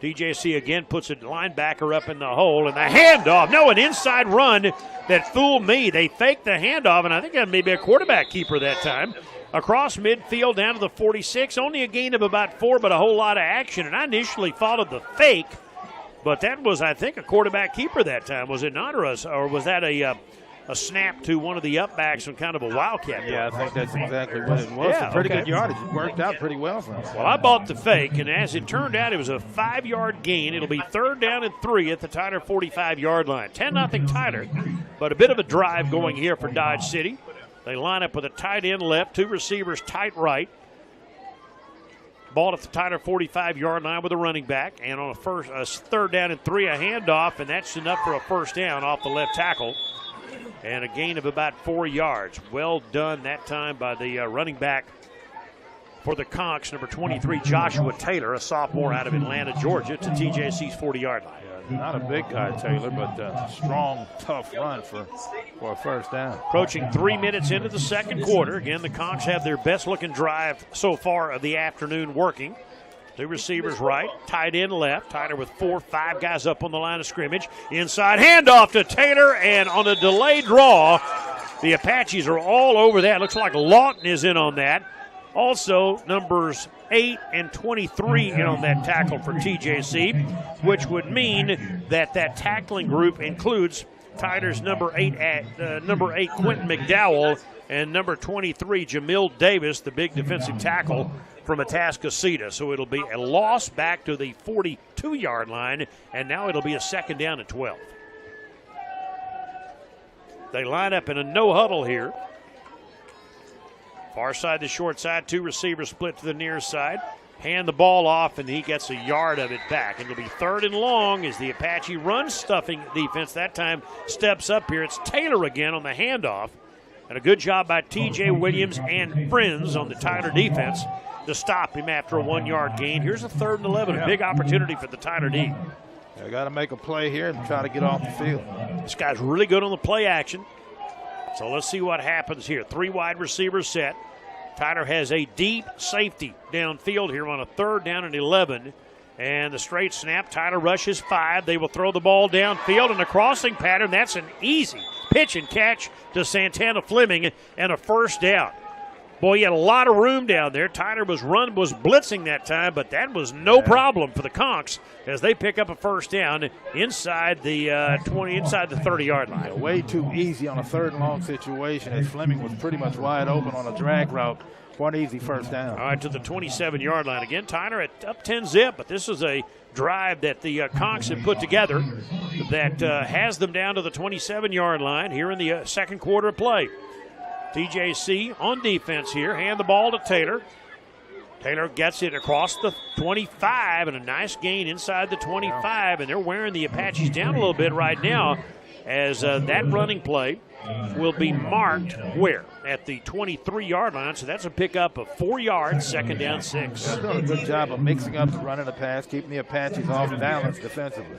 TJC again puts a linebacker up in the hole, and the handoff. No, an inside run that fooled me. They faked the handoff, and I think that may be a quarterback keeper that time. Across midfield down to the 46, only a gain of about 4, but a whole lot of action. And I initially followed the fake, but that was, I think, a quarterback keeper that time. Was it not, or was that a snap to one of the upbacks on kind of a wildcat? Yeah, I think that's exactly what it was. Yeah, pretty good yardage. It worked out pretty well for him. Well, I bought the fake, and as it turned out, it was a 5-yard gain. It'll be third down and 3 at the Tyler 45-yard line. 10-0 Tyler, but a bit of a drive going here for Dodge City. They line up with a tight end left, 2 receivers tight right. Ball at the Tyler 45-yard line with a running back, and on a third down and 3, a handoff, and that's enough for a first down off the left tackle. And a gain of about 4 yards. Well done that time by the running back for the Conks, number 23, Joshua Taylor, a sophomore out of Atlanta, Georgia, to TJC's 40-yard line. Yeah, not a big guy, Taylor, but a strong, tough run for a first down. Approaching 3 minutes into the second quarter. Again, the Conks have their best-looking drive so far of the afternoon working. 2 receivers right, tight end left. Tyler with 4, 5 guys up on the line of scrimmage. Inside handoff to Taylor, and on a delayed draw, the Apaches are all over that. Looks like Lawton is in on that. Also, numbers 8 and 23 in on that tackle for TJC, which would mean that tackling group includes Tyler's number 8 Quentin McDowell and number 23 Jamil Davis, the big defensive tackle from Atascocita. So it'll be a loss back to the 42-yard line, and now it'll be a second down and 12. They line up in a no huddle here. Far side to short side, 2 receivers split to the near side. Hand the ball off, and he gets a yard of it back. And it'll be third and long as the Apache run-stuffing defense that time steps up here. It's Taylor again on the handoff. And a good job by T.J. Williams and friends on the Tyler defense to stop him after a 1-yard gain. Here's a 3rd and 11, a big opportunity for the Tyler D. They got to make a play here and try to get off the field. This guy's really good on the play action. So let's see what happens here. 3 wide receivers set. Tyler has a deep safety downfield here on a 3rd down and 11. And the straight snap, Tyler rushes 5. They will throw the ball downfield in a crossing pattern. That's an easy pitch and catch to Santana Fleming and a first down. Boy, he had a lot of room down there. Tyler was blitzing that time, but that was no problem for the Conks as they pick up a first down inside the 30-yard line. Way too easy on a 3rd and long situation as Fleming was pretty much wide open on a drag route. One easy first down. All right, to the 27-yard line again. Tyler at up 10-zip, but this is a drive that the Conks have put together that has them down to the 27-yard line here in the second quarter of play. TJC on defense here. Hand the ball to Taylor. Taylor gets it across the 25 and a nice gain inside the 25, and they're wearing the Apaches down a little bit right now as that running play will be marked where? At the 23-yard line, so that's a pickup of 4 yards, second down 6. They're doing a good job of mixing up the run and the pass, keeping the Apaches off balance defensively.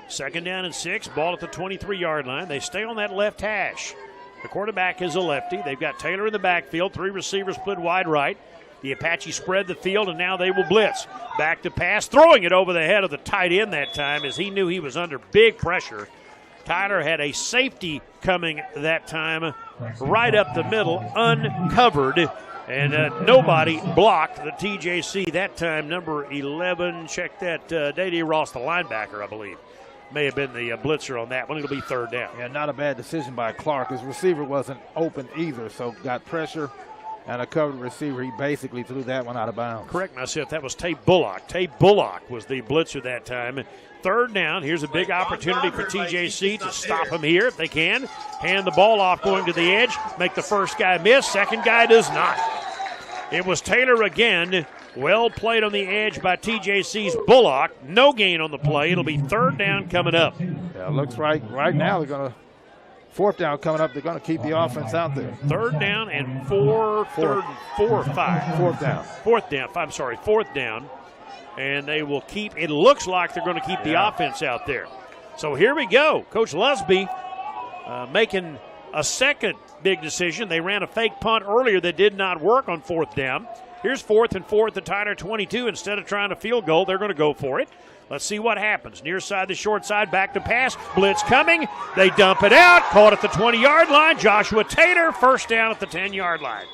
Second down and 6, ball at the 23-yard line. They stay on that left hash. The quarterback is a lefty. They've got Taylor in the backfield, 3 receivers split wide right. The Apaches spread the field, and now they will blitz. Back to pass, throwing it over the head of the tight end that time as he knew he was under big pressure. Tyler had a safety coming that time right up the middle, uncovered, and nobody blocked the TJC that time. Number 11, check that, Dede Ross, the linebacker, I believe. May have been the blitzer on that one. It'll be third down. Yeah, not a bad decision by Clark. His receiver wasn't open either, so got pressure and a covered receiver. He basically threw that one out of bounds. Correct myself. That was Tay Bullock. Tay Bullock was the blitzer that time. Third down. Here's a big opportunity for TJC to stop him here if they can. Hand the ball off going to the edge. Make the first guy miss. Second guy does not. It was Taylor again. Well played on the edge by TJC's Bullock. No gain on the play. It'll be third down coming up. Yeah, looks right now they're going to, fourth down coming up, they're going to keep the offense out there. Third down and fourth down. Fourth down. And they will keep, it looks like they're going to keep the offense out there. So here we go. Coach Lusby making a second big decision. They ran a fake punt earlier that did not work on fourth down. Here's 4th and 4 at the Tyler 22. Instead of trying a field goal, they're going to go for it. Let's see what happens. Near side, the short side, back to pass. Blitz coming. They dump it out. Caught at the 20-yard line. Joshua Taylor, first down at the 10-yard line.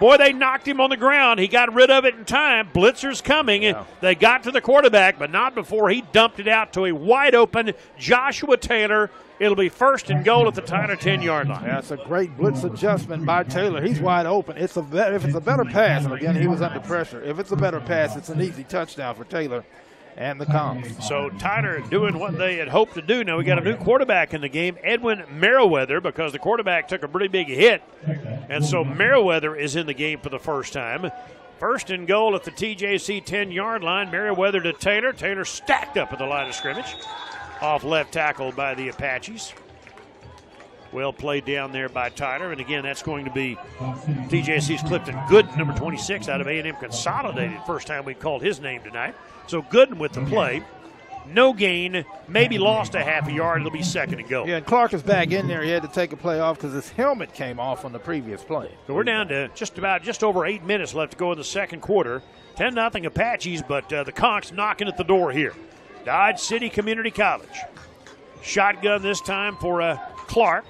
Boy, they knocked him on the ground. He got rid of it in time. Blitzer's coming. Yeah. They got to the quarterback, but not before he dumped it out to a wide-open Joshua Taylor. It'll be first and goal at the Tyler 10-yard line. That's a great blitz adjustment by Taylor. He's wide open. If it's a better pass, and again, he was under pressure. If it's a better pass, it's an easy touchdown for Taylor and the Conks. So Tyler doing what they had hoped to do. Now we got a new quarterback in the game, Edwin Merriweather, because the quarterback took a pretty big hit. And so Merriweather is in the game for the first time. First and goal at the TJC 10-yard line. Merriweather to Taylor. Taylor stacked up at the line of scrimmage. Off left tackle by the Apaches. Well played down there by Tyler. And again, that's going to be TJC's Clifton Gooden, number 26 out of A&M Consolidated. First time we called his name tonight. So Gooden with the play. No gain, maybe lost a half a yard. It'll be second and goal. Yeah, and Clark is back in there. He had to take a play off because his helmet came off on the previous play. So we're down to just over 8 minutes left to go in the second quarter. 10-0 Apaches, but the Conks knocking at the door here. Dodge City Community College. Shotgun this time for Clark.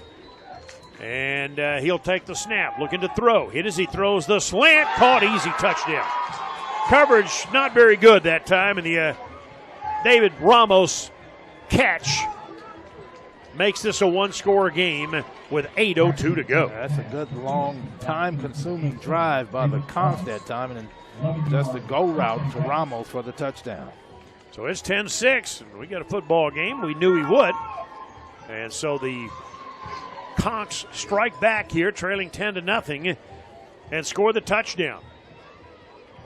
And he'll take the snap, looking to throw. Hit as he throws the slant. Caught, easy touchdown. Coverage not very good that time, and the David Ramos catch makes this a one-score game with 8:02 to go. That's a good, long, time-consuming drive by the Conks that time, and then just a go route to Ramos for the touchdown. So it's 10-6, and we got a football game. We knew he would. And so the Conks strike back here, trailing 10-0, and score the touchdown.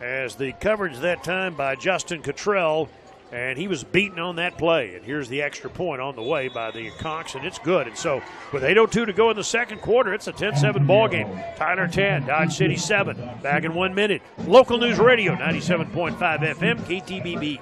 As the coverage that time by Justin Cottrell, and he was beaten on that play. And here's the extra point on the way by the Conks, and it's good. And so with 8:02 to go in the second quarter, it's a 10-7 ball game. Tyler 10, Dodge City 7. Back in 1 minute. Local News Radio, 97.5 FM, KTBB.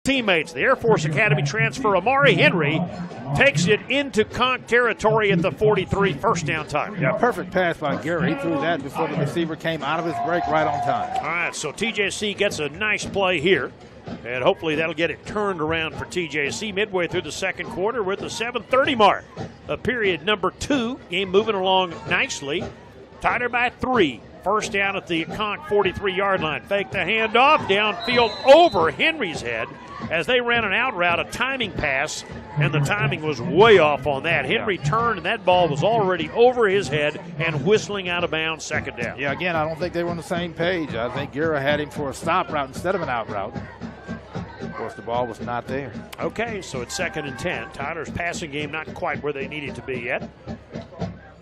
teammates. The Air Force Academy transfer Amari Henry takes it into Conk territory at the 43, first down time. Yeah, perfect pass by Gary. He threw that before the receiver came out of his break right on time. All right, so TJC gets a nice play here, and hopefully that'll get it turned around for TJC midway through the second quarter. We're at the 7:30 mark of period number 2. Game moving along nicely. Tighter by 3. First down at the Conk 43-yard line. Fake the handoff, downfield over Henry's head as they ran an out route, a timing pass, and the timing was way off on that. Henry turned, and that ball was already over his head and whistling out of bounds, second down. Yeah, again, I don't think they were on the same page. I think Guerra had him for a stop route instead of an out route. Of course, the ball was not there. Okay, so it's 2nd and 10. Tyler's passing game not quite where they need it to be yet.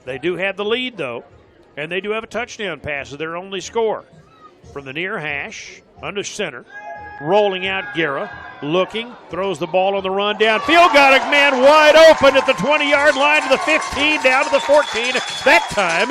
They do have the lead, though, and they do have a touchdown pass as their only score. From the near hash, under center, rolling out Guerra, looking, throws the ball on the run downfield, got a man wide open at the 20-yard line to the 15, down to the 14. That time,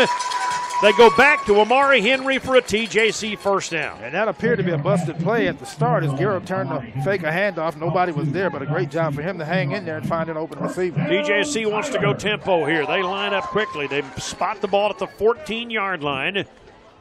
they go back to Amari Henry for a TJC first down. And that appeared to be a busted play at the start as Guerra turned to fake a handoff. Nobody was there, but a great job for him to hang in there and find an open receiver. TJC wants to go tempo here. They line up quickly. They spot the ball at the 14-yard line.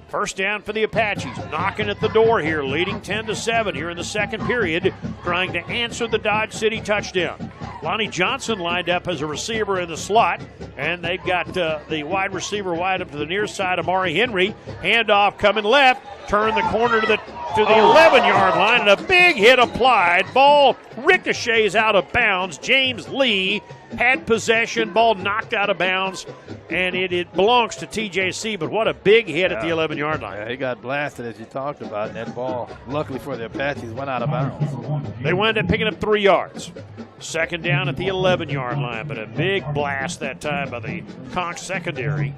First down for the Apaches, knocking at the door here, leading 10-7 here in the second period, trying to answer the Dodge City touchdown. Lonnie Johnson lined up as a receiver in the slot, and they've got the wide receiver wide up to the near side, Amari Henry. Handoff coming left, turn the corner to the 11-yard line, and a big hit applied. Ball ricochets out of bounds. James Lee had possession, ball knocked out of bounds, and it belongs to TJC, but what a big hit at the 11-yard line. Yeah, he got blasted, as you talked about, and that ball, luckily for the Apaches, went out of bounds. They wound up picking up 3 yards. Second down at the 11-yard line, but a big blast that time by the Conch secondary.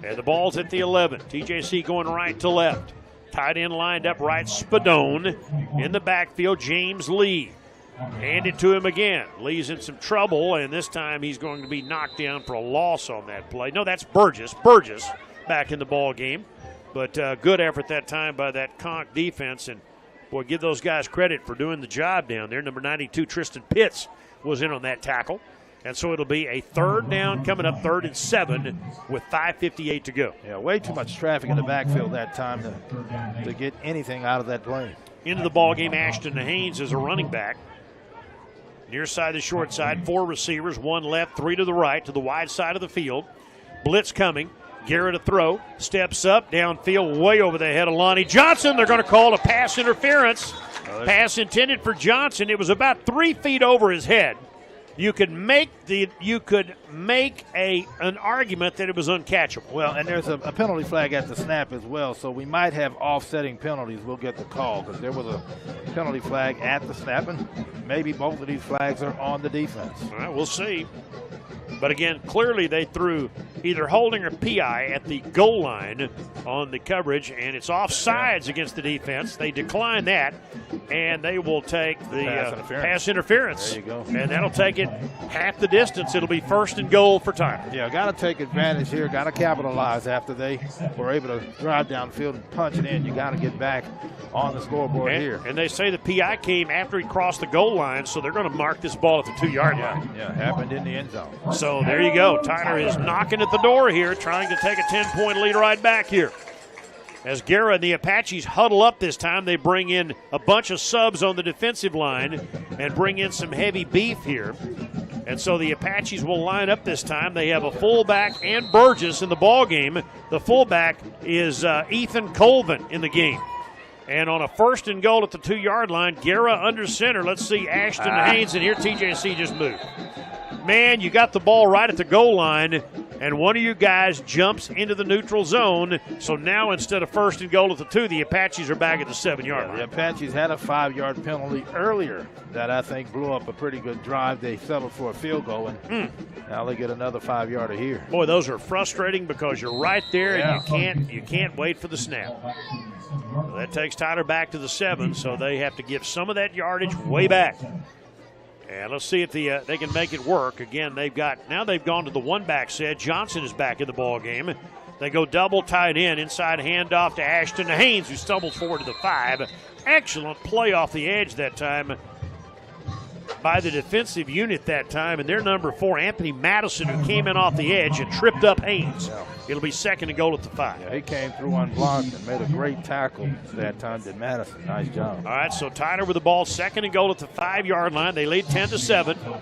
And the ball's at the 11. TJC going right to left. Tight end lined up right, Spadone. In the backfield, James Lee. Hand it to him again. Lee's in some trouble, and this time he's going to be knocked down for a loss on that play. No, that's Burgess. Burgess back in the ball game. But good effort that time by that Conch defense. And, boy, give those guys credit for doing the job down there. Number 92, Tristan Pitts, was in on that tackle. And so it'll be a third down coming up, 3rd and 7 with 5:58 to go. Yeah, way too much traffic in the backfield that time to get anything out of that play. Into the ball game, Ashton Haynes is a running back. Near side, the short side, 4 receivers, 1 left, 3 to the right, to the wide side of the field. Blitz coming. Garrett to throw. Steps up, downfield, way over the head of Lonnie Johnson. They're going to call a pass interference. Pass intended for Johnson. It was about 3 feet over his head. You could make an argument that it was uncatchable. Well, and there's a penalty flag at the snap as well, so we might have offsetting penalties. We'll get the call because there was a penalty flag at the snap, and maybe both of these flags are on the defense. All right, we'll see. But again, clearly they threw either holding or PI at the goal line on the coverage, and it's offsides against the defense. They decline that, and they will take the pass interference. There you go. And that'll take it half the distance. It'll be 1st and goal for Tyler. Yeah, got to take advantage here. Got to capitalize after they were able to drive downfield and punch it in. You got to get back on the scoreboard here. And they say the PI came after he crossed the goal line, so they're going to mark this ball at the 2-yard line. Yeah, happened in the end zone. So there you go. Tyler is knocking at the door here, trying to take a 10-point lead right back here. As Guerra and the Apaches huddle up this time, they bring in a bunch of subs on the defensive line and bring in some heavy beef here. And so the Apaches will line up this time. They have a fullback and Burgess in the ball game. The fullback is Ethan Colvin in the game. And on a 1st and goal at the 2-yard line, Guerra under center. Let's see Ashton Haynes, and here TJC just moved. Man, you got the ball right at the goal line, and one of you guys jumps into the neutral zone. So now instead of 1st and goal at the 2, the Apaches are back at the 7-yard line. The Apaches had a 5-yard penalty earlier that I think blew up a pretty good drive. They settled for a field goal, and now they get another 5-yarder here. Boy, those are frustrating because you're right there, and you can't wait for the snap. So that takes Tyler back to the 7, so they have to give some of that yardage way back. And let's see if they can make it work. Again, they've gone to the 1-back set. Johnson is back in the ball game. They go double tight end, inside handoff to Ashton Haynes, who stumbles forward to the 5. Excellent play off the edge that time by the defensive unit that time, and their number 4, Anthony Madison, who came in off the edge and tripped up Haynes. It'll be 2nd and goal at the 5. Yeah, he came through unblocked and made a great tackle that time, did Madison. Nice job. All right, so Tyler with the ball, 2nd and goal at the 5-yard line. They lead 10-7.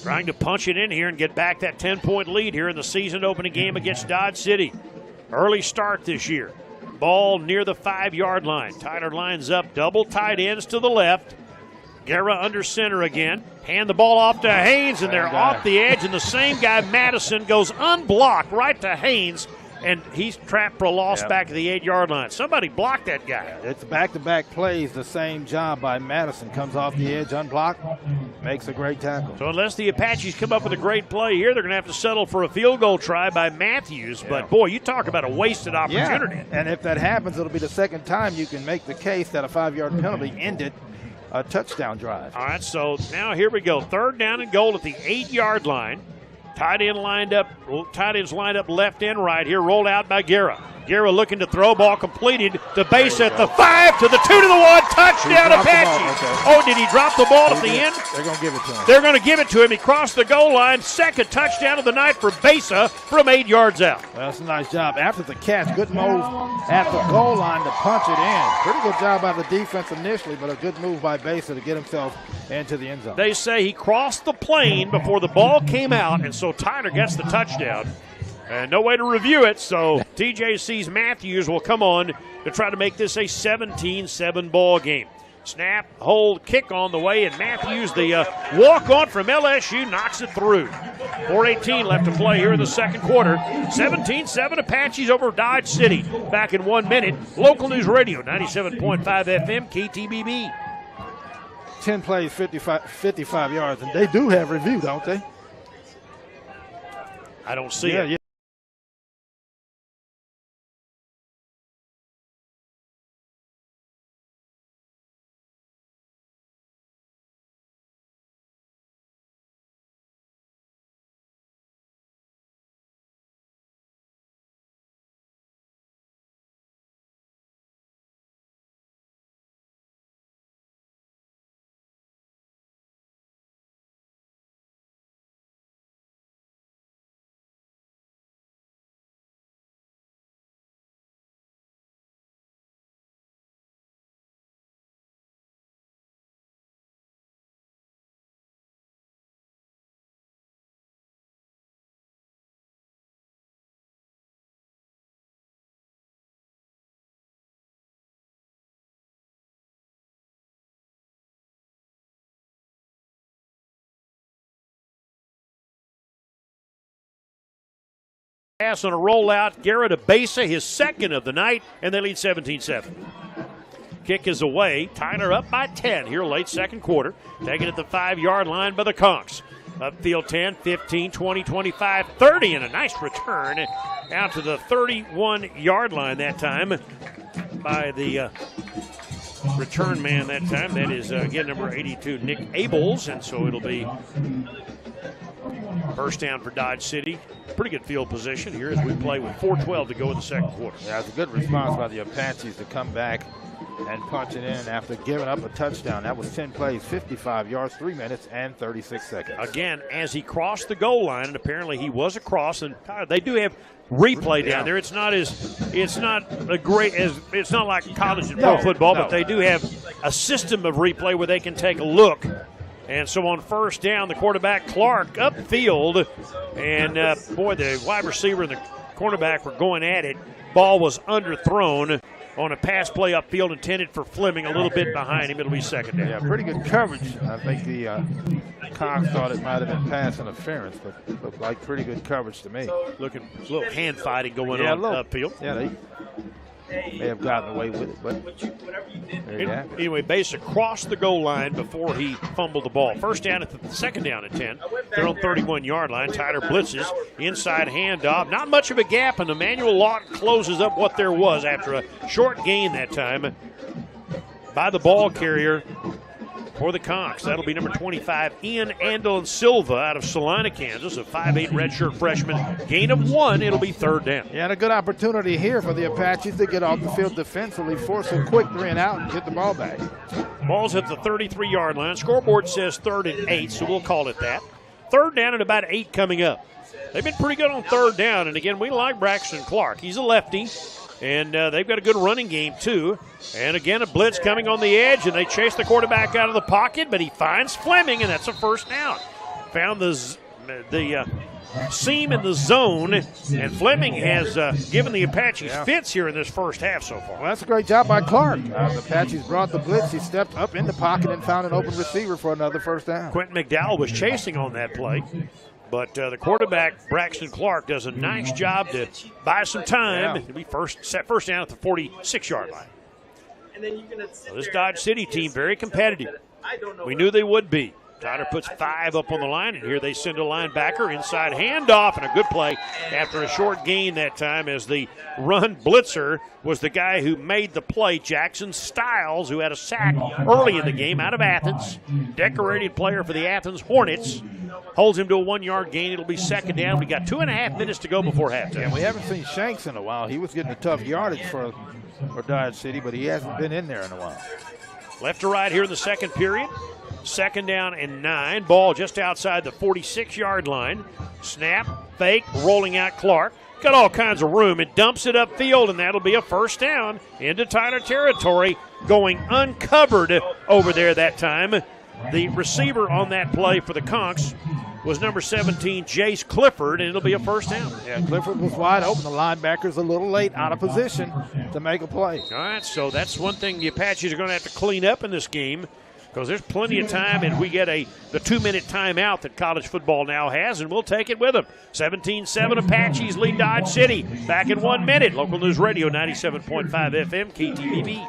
Trying to punch it in here and get back that 10-point lead here in the season opening game against Dodge City. Early start this year. Ball near the 5-yard line. Tyler lines up, double tight ends to the left. Guerra under center again. Hand the ball off to Haynes, and they're off the edge, and the same guy, Madison, goes unblocked right to Haynes, and he's trapped for a loss back to the 8-yard line. Somebody blocked that guy. It's back-to-back plays, the same job by Madison. Comes off the edge, unblocked, makes a great tackle. So unless the Apaches come up with a great play here, they're going to have to settle for a field goal try by Matthews. But, boy, you talk about a wasted opportunity. Yeah. And if that happens, it'll be the second time you can make the case that a 5-yard penalty ended a touchdown drive. All right, so now here we go. 3rd down and goal at the 8-yard line. Tight ends lined up left and right here, rolled out by Guerra. Guerra looking to throw, ball completed. The base at the 5 to the 2 to the 1, touchdown Apache. Oh, did he drop the ball at the end? They're going to give it to him. They're going to give it to him. He crossed the goal line. 2nd touchdown of the night for Besa from 8 yards out. Well, that's a nice job. After the catch, good move at the goal line to punch it in. Pretty good job by the defense initially, but a good move by Besa to get himself into the end zone. They say he crossed the plane before the ball came out, and so Tyler gets the touchdown. And no way to review it, so TJC's Matthews will come on to try to make this a 17-7 ball game. Snap, hold, kick on the way, and Matthews, the walk-on from LSU, knocks it through. 4:18 left to play here in the second quarter. 17-7 Apaches over Dodge City. Back in 1 minute. Local News Radio, 97.5 FM, KTBB. 10 plays, 55 yards, and they do have review, don't they? I don't see it. Yeah. Pass on a rollout. Guerra to Besa, his 2nd of the night, and they lead 17-7. Kick is away. Tyler up by 10 here late second quarter. Taken at the 5-yard line by the Conks. Upfield 10, 15, 20, 25, 30, and a nice return out to the 31-yard line that time by the return man that time. That is, again, number 82, Nick Abels, and so it'll be first down for Dodge City. Pretty good field position here as we play with 4:12 to go in the second quarter. Yeah, it's a good response by the Apaches to come back and punch it in after giving up a touchdown. That was 10 plays, 55 yards, 3 minutes, and 36 seconds. Again, as he crossed the goal line, and apparently he was across, and they do have replay down there. It's not like college and pro football, but they do have a system of replay where they can take a look. And so on first down, the quarterback, Clark, upfield. And, boy, the wide receiver and the cornerback were going at it. Ball was underthrown on a pass play upfield intended for Fleming, a little bit behind him. It'll be second down. Yeah, pretty good coverage. I think the Cox thought it might have been pass interference, but looked like pretty good coverage to me. Looking a little hand fighting going on upfield. Yeah, they may have gotten away with it, but anyway, Base across the goal line before he fumbled the ball. First down at the second down at 10. They're on 31-yard line. Tyler blitzes, inside handoff. Not much of a gap, and Emmanuel Lawton closes up what there was after a short gain that time by the ball carrier, for the Conks. That'll be number 25, Ian Andel Silva out of Salina, Kansas, a 5'8 redshirt freshman. Gain of 1, it'll be third down. Yeah, and a good opportunity here for the Apaches to get off the field defensively, force a quick 3 and out, and get the ball back. Ball's at the 33-yard line. Scoreboard says 3rd and 8, so we'll call it that. Third down and about 8 coming up. They've been pretty good on third down, and again, we like Braxton Clark. He's a lefty, and they've got a good running game too. And again, a blitz coming on the edge, and they chase the quarterback out of the pocket, but he finds Fleming, and that's a first down. Found the seam in the zone, and Fleming has given the Apaches fits here in this first half so far. Well, that's a great job by Clark. The Apaches brought the blitz. He stepped up in the pocket and found an open receiver for another first down. Quentin McDowell was chasing on that play. But the quarterback, Braxton Clark, does a nice job to buy some time. It'll be first down at the 46-yard line. So this Dodge City team, very competitive. We knew they would be. Tyler puts 5 up on the line, and here they send a linebacker, inside handoff, and a good play after a short gain that time as the run blitzer was the guy who made the play, Jackson Stiles, who had a sack early in the game out of Athens. Decorated player for the Athens Hornets. Holds him to a 1-yard gain. It'll be second down. We got 2.5 minutes to go before halftime. And we haven't seen Shanks in a while. He was getting a tough yardage for Dodge City, but he hasn't been in there in a while. Left to right here in the second period. Second down and 9. Ball just outside the 46-yard line. Snap, fake, rolling out Clark. Got all kinds of room. It dumps it upfield, and that'll be a first down into Tyler territory. Going uncovered over there that time. The receiver on that play for the Conks was number 17, Jace Clifford, and it'll be a first down. Yeah, Clifford was wide open. The linebacker's a little late, out of position to make a play. All right, so that's one thing the Apaches are going to have to clean up in this game, because there's plenty of time, and we get the 2-minute timeout that college football now has, and we'll take it with them. 17-7 Apaches lead Dodge City. Back in 1 minute. Local News Radio 97.5 FM, KTVB.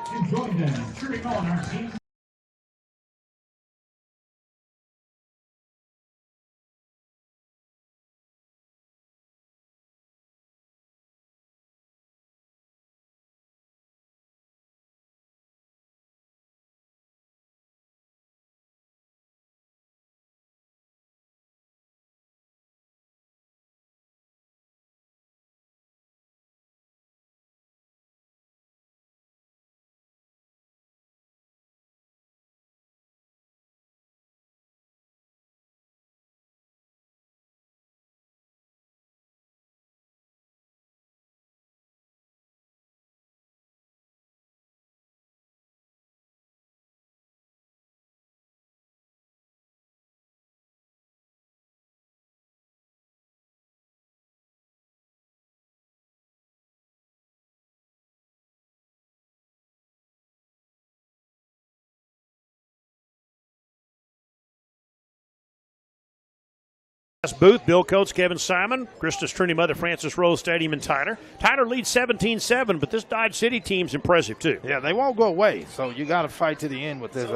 Booth, Bill Coates, Kevin Simon, Christus Trinity Mother Francis Rose Stadium in Tyler. Tyler leads 17-7, but this Dodge City team's impressive too. Yeah, they won't go away, so you got to fight to the end with this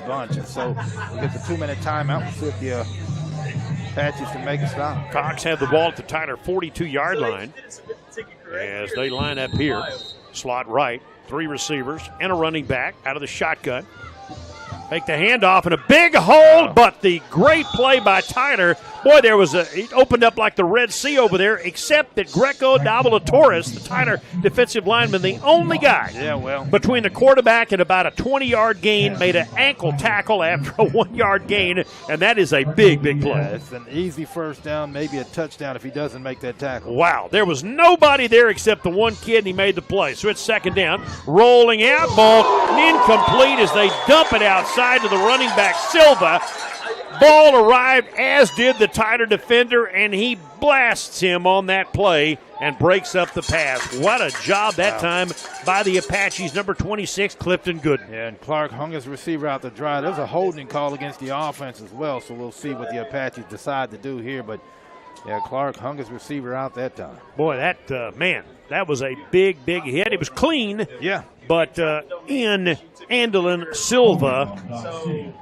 bunch. And so we get the 2-minute timeout. We'll see if the Apaches can make a stop. Cox have the ball at the Tyler 42-yard line as they line up here. Slot right, 3 receivers and a running back out of the shotgun. Make the handoff and a big hold, but the great play by Tyler. Boy, it opened up like the Red Sea over there, except that Greco Davalatoris, the Tyler defensive lineman, the only guy between the quarterback and about a 20-yard gain, made an ankle tackle after a 1-yard gain, and that is a big, big play. Yeah, it's an easy first down, maybe a touchdown if he doesn't make that tackle. Wow, there was nobody there except the one kid, and he made the play. So it's second down, rolling out, ball incomplete as they dump it outside to the running back, Silva. Ball arrived, as did the Tyler defender, and he blasts him on that play and breaks up the pass. What a job that time by the Apaches, number 26, Clifton Gooden. Yeah, and Clark hung his receiver out to dry. There's a holding call against the offense as well, so we'll see what the Apaches decide to do here. But, yeah, Clark hung his receiver out that time. Boy, that was a big, big hit. It was clean. Yeah. But in Andelin Silva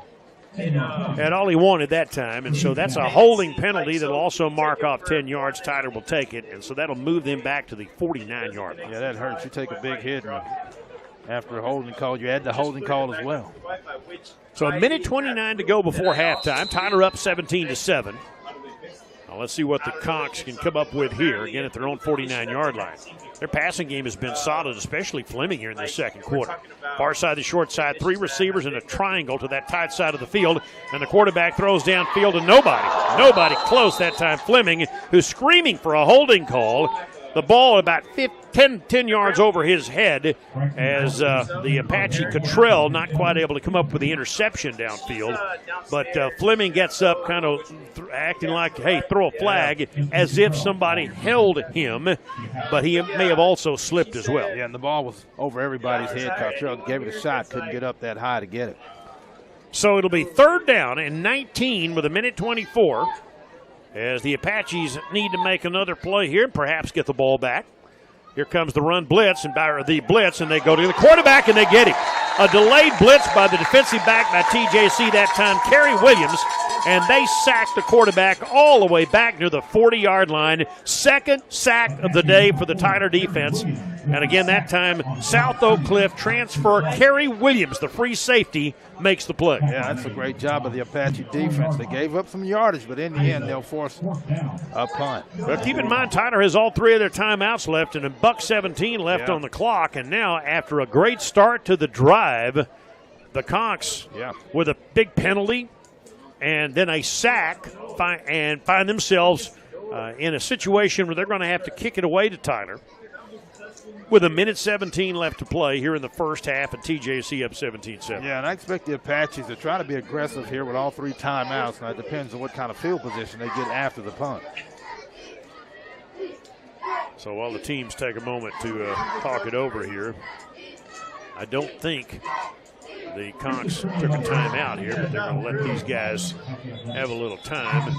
had all he wanted that time, and so that's a holding penalty that'll also mark off 10 yards. Tyler will take it, and so that'll move them back to the 49-yard line. Yeah, that hurts. You take a big hit and after a holding call. You add the holding call as well. So a minute 29 to go before halftime. Tyler up 17-7. Now let's see what the Conks can come up with here, again at their own 49-yard line. Their passing game has been solid, especially Fleming here in the second quarter. Far side, the short side, 3 receivers in a triangle to that tight side of the field, and the quarterback throws downfield to nobody close that time. Fleming, who's screaming for a holding call. The ball about 10 yards over his head as the Apache Cottrell not quite able to come up with the interception downfield. But Fleming gets up kind of acting like, hey, throw a flag, as if somebody held him. But he may have also slipped as well. Yeah, and the ball was over everybody's head. Cottrell gave it a shot, couldn't get up that high to get it. So it'll be 3rd down and 19 with a minute 24. As the Apaches need to make another play here and perhaps get the ball back. Here comes the run blitz, and they go to the quarterback and they get him. A delayed blitz by the defensive back by TJC that time, Kerry Williams, and they sacked the quarterback all the way back near the 40-yard line. Second sack of the day for the Tyler defense. And again, that time, South Oak Cliff transfer Kerry Williams, the free safety, makes the play. Yeah, that's a great job of the Apache defense. They gave up some yardage, but in the end, they'll force a punt. But keep in mind, Tyler has all 3 of their timeouts left and a $1:17 left on the clock. And now, after a great start to the drive, the Conks with a big penalty and then a sack find themselves in a situation where they're going to have to kick it away to Tyler with a minute 17 left to play here in the first half, and TJC up 17-7. Yeah, and I expect the Apaches to try to be aggressive here with all 3 timeouts. Now, it depends on what kind of field position they get after the punt. So while the teams take a moment to talk it over here, I don't think the Conks took a timeout here, but they're going to let these guys have a little time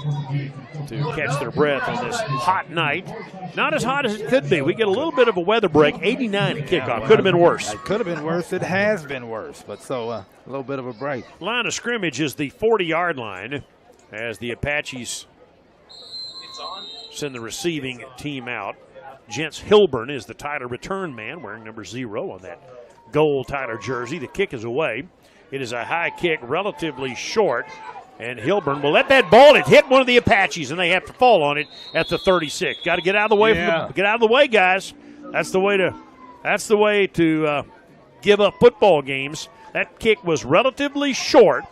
to catch their breath on this hot night. Not as hot as it could be. We get a little bit of a weather break, 89 at kickoff. Could have been worse. It could have been worse. It has been worse, but so a little bit of a break. Line of scrimmage is the 40-yard line as the Apaches send the receiving team out. Gents Hilburn is the Tyler return man, wearing number 0 on that gold Tyler jersey. The kick is away. It is a high kick, relatively short, and Hilburn will let that ball. It hit one of the Apaches, and they have to fall on it at the 36. Got to get out of the way. Get out of the way, guys. That's the way to give up football games. That kick was relatively short,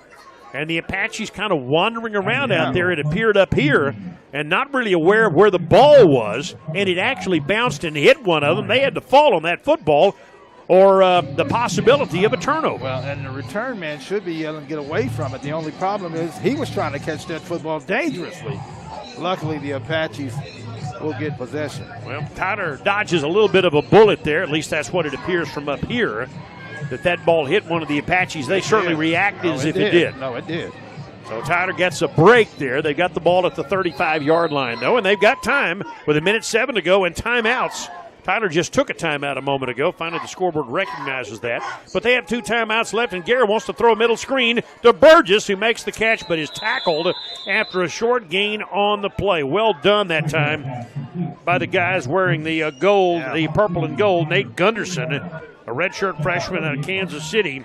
and the Apaches kind of wandering around out there. It appeared up here and not really aware of where the ball was, and it actually bounced and hit one of them. They had to fall on that football, or the possibility of a turnover. Well, and the return man should be yelling, get away from it. The only problem is he was trying to catch that football dangerously. Luckily, the Apaches will get possession. Well, Tyler dodges a little bit of a bullet there. At least that's what it appears from up here, that ball hit one of the Apaches. They certainly reacted as if it did. No, it did. So Tyler gets a break there. They got the ball at the 35-yard line, though, and they've got time with a minute 7 to go and timeouts. Tyler just took a timeout a moment ago. Finally, the scoreboard recognizes that. But they have 2 timeouts left, and Garrett wants to throw a middle screen to Burgess, who makes the catch but is tackled after a short gain on the play. Well done that time by the guys wearing the gold, the purple and gold. Nate Gunderson, a redshirt freshman out of Kansas City,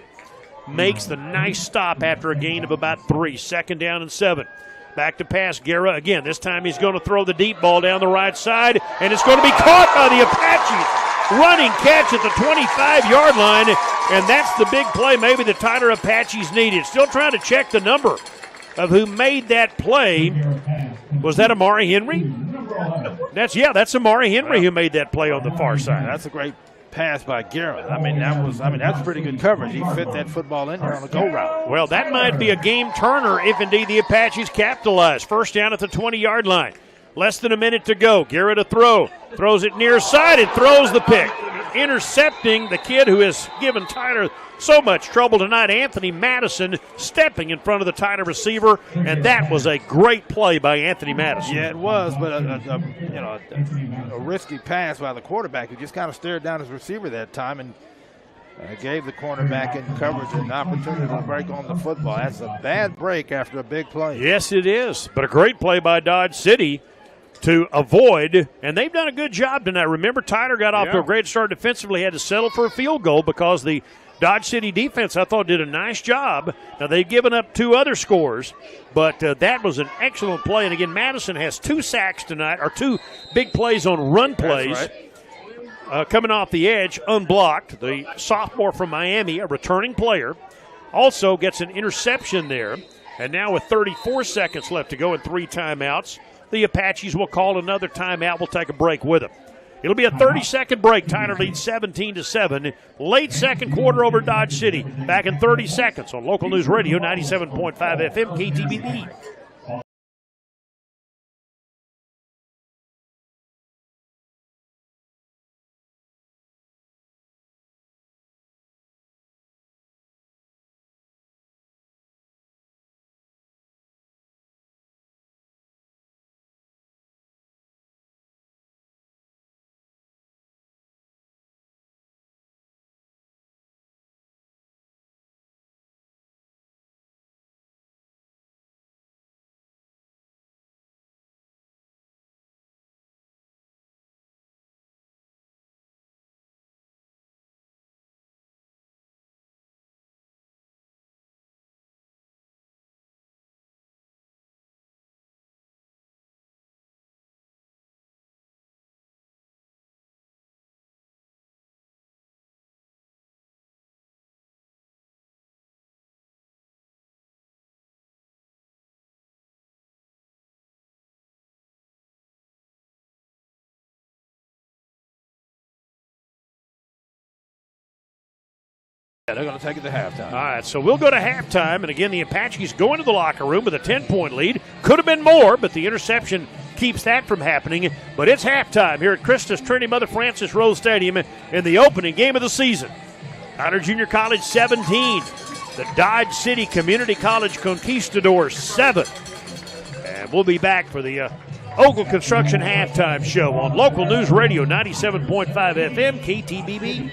makes the nice stop after a gain of about 3. 2nd down and 7. Back to pass, Guerra again. This time he's going to throw the deep ball down the right side, and it's going to be caught by the Apaches. Running catch at the 25-yard line, and that's the big play maybe the Tyler Apaches needed. Still trying to check the number of who made that play. Was that Amari Henry? That's Amari Henry who made that play on the far side. That's a great pass by Garrett. That's pretty good coverage. He fit that football in there on a go route. Well, that might be a game turner if indeed the Apaches capitalize. 1st down at the 20-yard line. Less than a minute to go. Garrett a throw. Throws it near side and throws the pick. Intercepting the kid who has given Tyler so much trouble tonight, Anthony Madison, stepping in front of the Tyler receiver, and that was a great play by Anthony Madison. Yeah, it was, but a risky pass by the quarterback who just kind of stared down his receiver that time and gave the cornerback in coverage an opportunity to break on the football. That's a bad break after a big play. Yes, it is, but a great play by Dodge City. to avoid, and they've done a good job tonight. Remember, Tyler got off to a great start defensively, had to settle for a field goal because the Dodge City defense, I thought, did a nice job. Now, they've given up 2 other scores, but that was an excellent play. And, again, Madison has 2 sacks tonight, or 2 big plays on run plays. That's right. Coming off the edge, unblocked. The sophomore from Miami, a returning player, also gets an interception there. And now with 34 seconds left to go and 3 timeouts, the Apaches will call another timeout. We'll take a break with them. It'll be a 30-second break. Tyler leads 17-7. Late second quarter over Dodge City. Back in 30 seconds on Local News Radio, 97.5 FM, KTBB. Yeah, they're going to take it to halftime. All right, so we'll go to halftime. And again, the Apaches go into the locker room with a 10-point lead. Could have been more, but the interception keeps that from happening. But it's halftime here at Christus Trinity Mother Frances Rose Stadium in the opening game of the season. Tyler Junior College 17, the Dodge City Community College Conquistadors 7. And we'll be back for the Ogle Construction halftime show on Local News Radio 97.5 FM KTBB.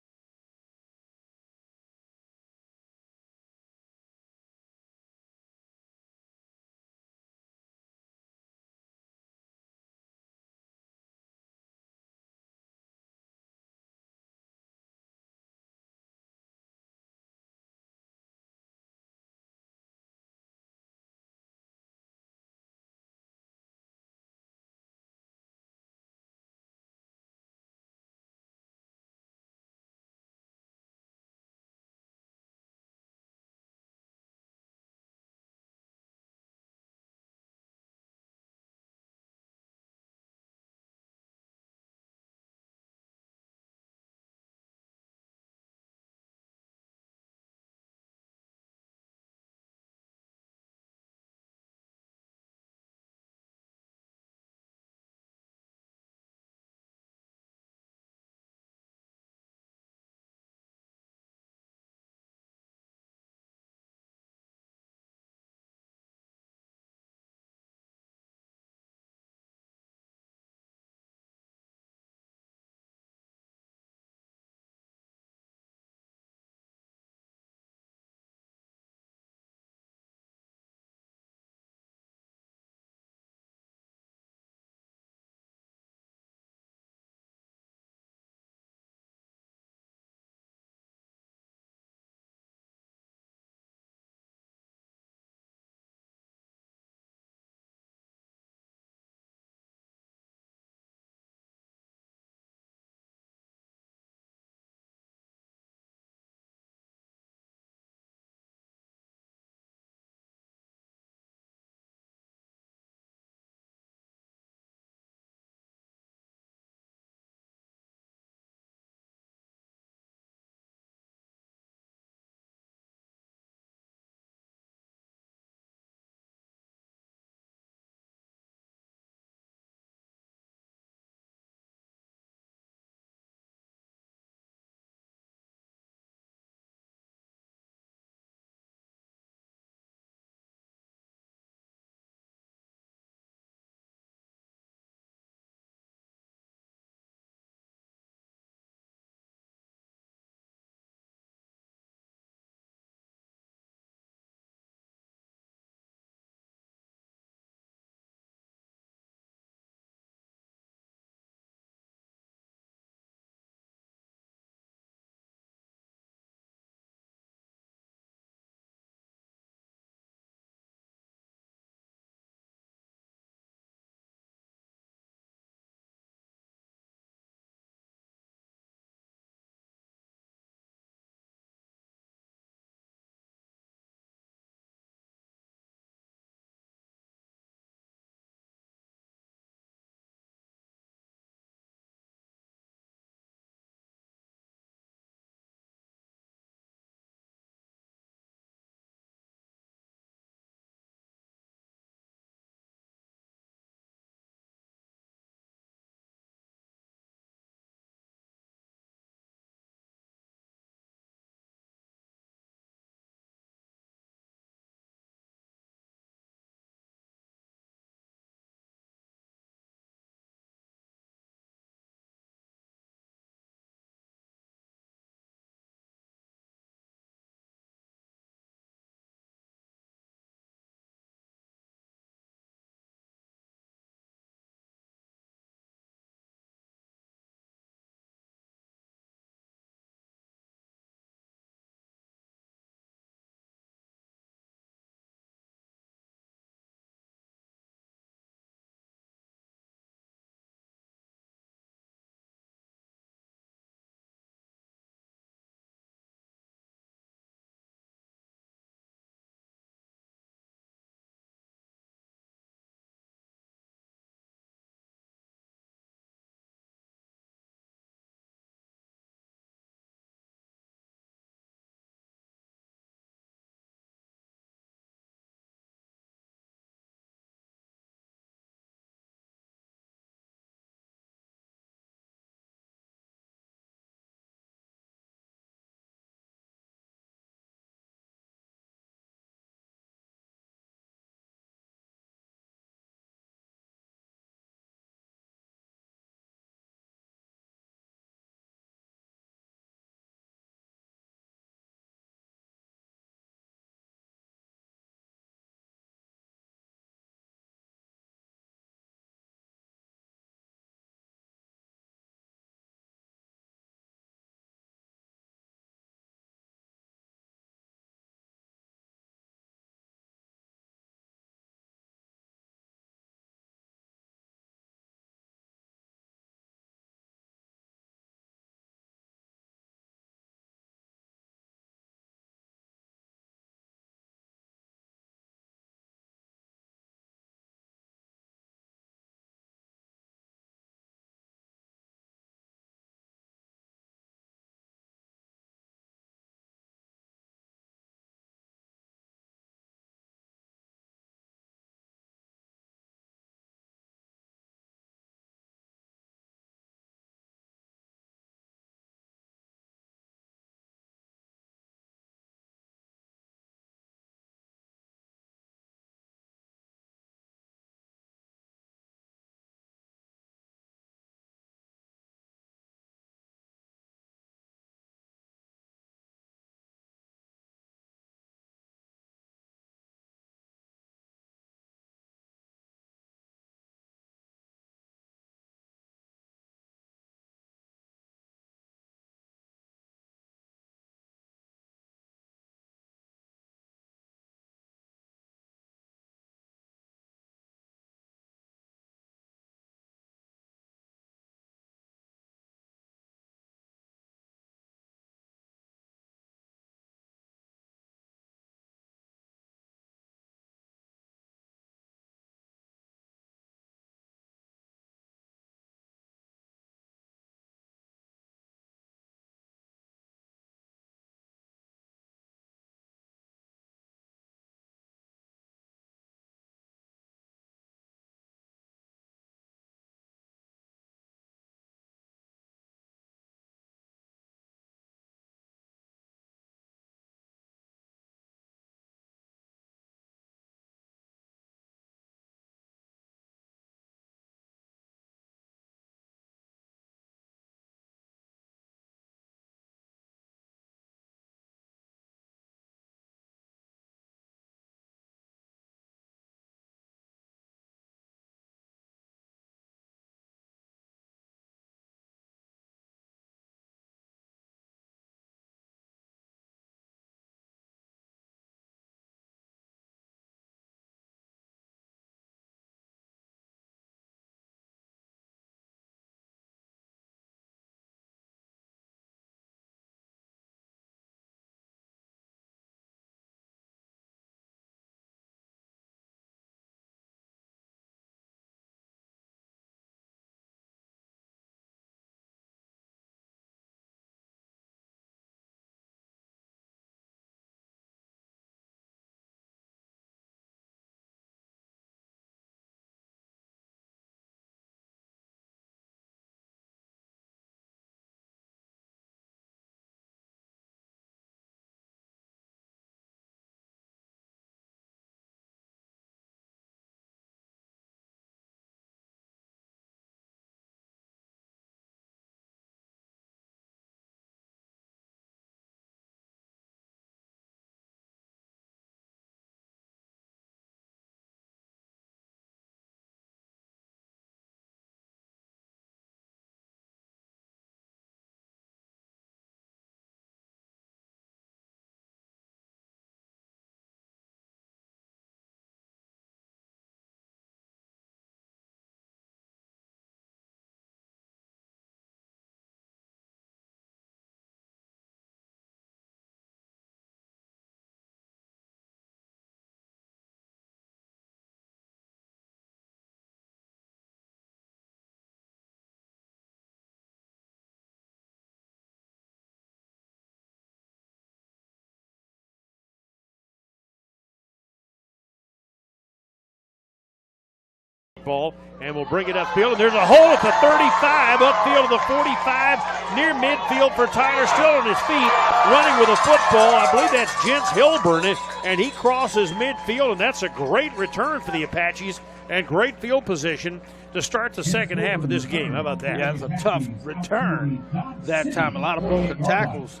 football and will bring it upfield. And there's a hole at the 35, upfield to the 45, near midfield for Tyler, still on his feet, running with a football. I believe that's Jens Hilburn, and he crosses midfield, and that's a great return for the Apaches and great field position to start the second half of this game. How about that? Yeah, it was a tough return that time. A lot of broken tackles.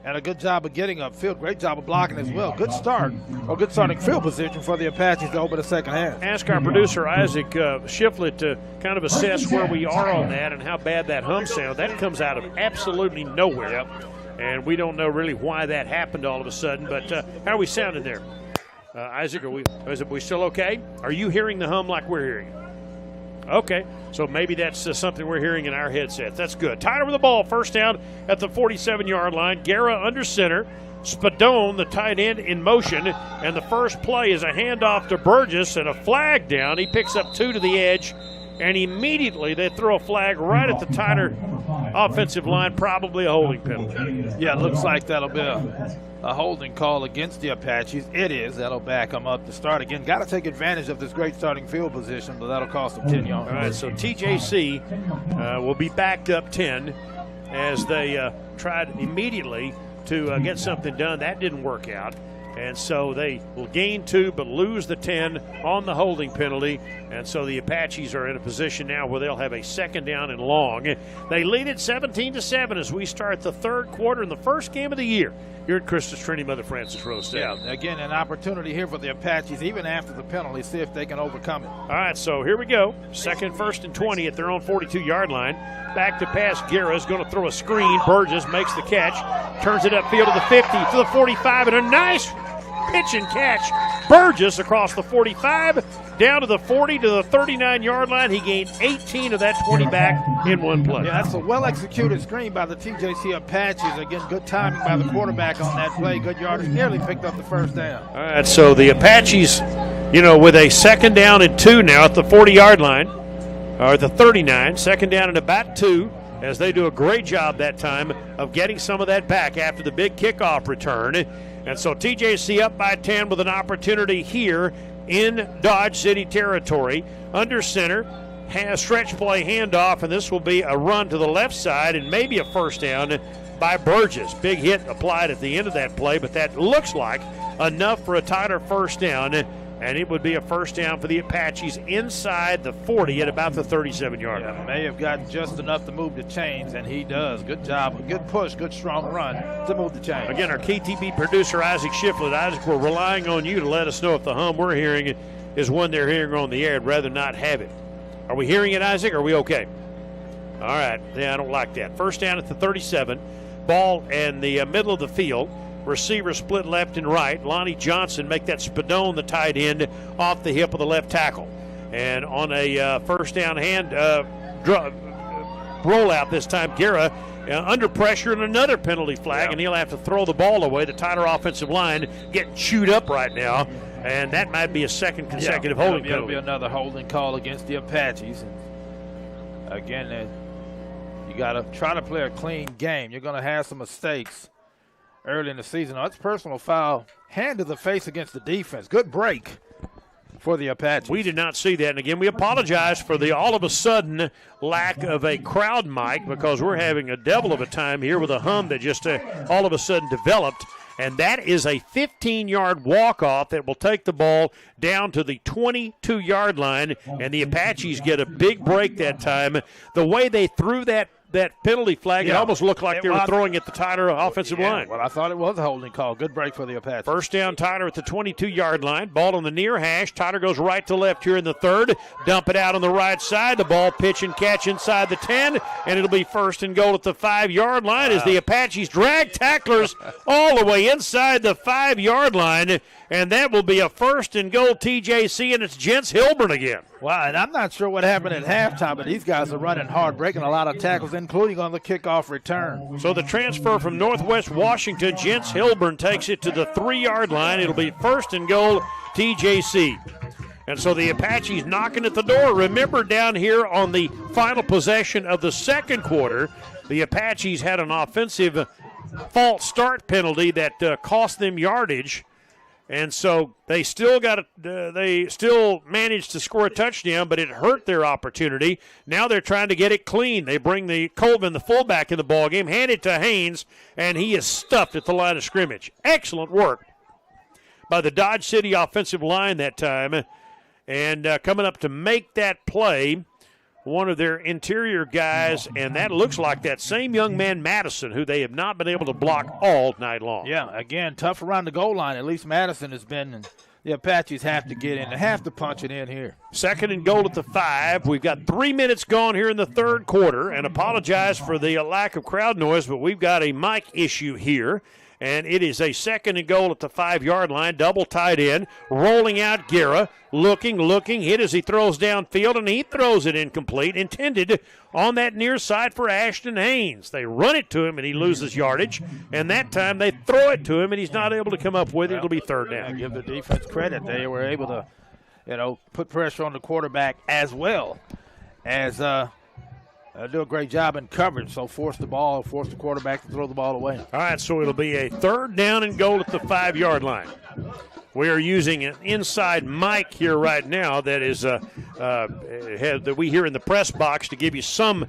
And a good job of getting upfield. Great job of blocking as well. Good start, or good starting field position for the Apaches to open the second half. Ask our producer, Isaac Shiflett, to kind of assess where we are on that and how bad that hum sound. That comes out of absolutely nowhere. Yep. And we don't know really why that happened all of a sudden. But how are we sounding there? Isaac, are we still okay? Are you hearing the hum like we're hearing it? Okay, so maybe that's something we're hearing in our headsets. That's good. Tyler with the ball, first down at the 47-yard line. Guerra under center. Spadone, the tight end, in motion. And the first play is a handoff to Burgess and a flag down. He picks up 2 to the edge, and immediately they throw a flag right at the Tyler offensive line, probably a holding penalty. Yeah, it looks like that'll be a holding call against the Apaches. It is. That'll back them up to start again. Got to take advantage of this great starting field position, but that'll cost them 10 yards. All right, so TJC will be backed up 10 as they tried immediately to get something done. That didn't work out. And so they will gain 2 but lose the 10 on the holding penalty. And so the Apaches are in a position now where they'll have a second down and long. They lead it 17-7 as we start the third quarter in the first game of the year here at Christus Trinity Mother Francis Rose Stadium. Yeah, again, an opportunity here for the Apaches, even after the penalty, see if they can overcome it. All right, so here we go. Second, first, and 20 at their own 42-yard line. Back to pass. Guerra is going to throw a screen. Burgess makes the catch, turns it upfield to the 50, to the 45, and a nice pitch and catch. Burgess across the 45, down to the 40 to the 39-yard line. He gained 18 of that 20 back in one play. Yeah, that's a well-executed screen by the TJC Apaches. Again, good timing by the quarterback on that play. Good yardage. Nearly picked up the first down. All right, so the Apaches, with a second down and 2 now at the 40-yard line, or the 39, second down and about 2, as they do a great job that time of getting some of that back after the big kickoff return. And so TJC up by 10 with an opportunity here in Dodge City territory. Under center, stretch play handoff, and this will be a run to the left side and maybe a first down by Burgess. Big hit applied at the end of that play, but that looks like enough for a Tyler first down, and it would be a first down for the Apaches inside the 40 at about the 37-yard line. May have gotten just enough to move the chains, and he does. Good job. Good push, good strong run to move the chains. Again, our KTB producer, Isaac Shiflett. Isaac, we're relying on you to let us know if the hum we're hearing is one they're hearing on the air. I'd rather not have it. Are we hearing it, Isaac? Are we okay? All right. Yeah, I don't like that. First down at the 37. Ball in the middle of the field. Receiver split left and right. Lonnie Johnson make that Spadone, the tight end, off the hip of the left tackle. And on a first down hand rollout this time, Guerra under pressure and another penalty flag, and he'll have to throw the ball away. The Tyler offensive line getting chewed up right now, and that might be a second consecutive holding penalty. It'll be another holding call against the Apaches. Again, you got to try to play a clean game. You're going to have some mistakes early in the season. That's personal foul. Hand to the face against the defense. Good break for the Apaches. We did not see that. And again, we apologize for the all of a sudden lack of a crowd mic, because we're having a devil of a time here with a hum that just all of a sudden developed. And that is a 15-yard walk-off that will take the ball down to the 22-yard line. And the Apaches get a big break that time. The way they threw that penalty flag, it almost looked like they were throwing at the Tyler offensive line. Well, I thought it was a holding call. Good break for the Apaches. First down, Tyler at the 22-yard line. Ball on the near hash. Tyler goes right to left here in the third. Dump it out on the right side. The ball pitch and catch inside the 10, and it'll be first and goal at the 5-yard line as the Apaches drag tacklers all the way inside the 5-yard line, and that will be a first and goal TJC, and it's Jens Hilburn again. Wow, and I'm not sure what happened at halftime, but these guys are running hard, breaking a lot of tackles, including on the kickoff return. So the transfer from Northwest Washington, Jens Hilburn, takes it to the 3-yard line. It'll be first and goal TJC. And so the Apaches knocking at the door. Remember, down here on the final possession of the second quarter, the Apaches had an offensive false start penalty that cost them yardage. And so they still managed to score a touchdown, but it hurt their opportunity. Now they're trying to get it clean. They bring Colvin, the fullback, in the ballgame, hand it to Haynes, and he is stuffed at the line of scrimmage. Excellent work by the Dodge City offensive line that time. And coming up to make that play, one of their interior guys, and that looks like that same young man, Madison, who they have not been able to block all night long. Yeah, again, tough around the goal line. At least Madison has been, and the Apaches have to get in. They have to punch it in here. 2nd and goal at the 5. We've got 3 minutes gone here in the third quarter, and apologize for the lack of crowd noise, but we've got a mic issue here. And it is a 2nd and goal at the 5-yard line, double tight end, rolling out Guerra, looking, hit as he throws downfield, and he throws it incomplete, intended on that near side for Ashton Haynes. They run it to him, and he loses yardage, and that time they throw it to him, and he's not able to come up with it. It'll be 3rd down. I give the defense credit. They were able to, put pressure on the quarterback as well as do a great job in coverage, so force the quarterback to throw the ball away. All right, so it'll be a 3rd down and goal at the 5-yard line. We are using an inside mic here right now that is that we hear in the press box to give you some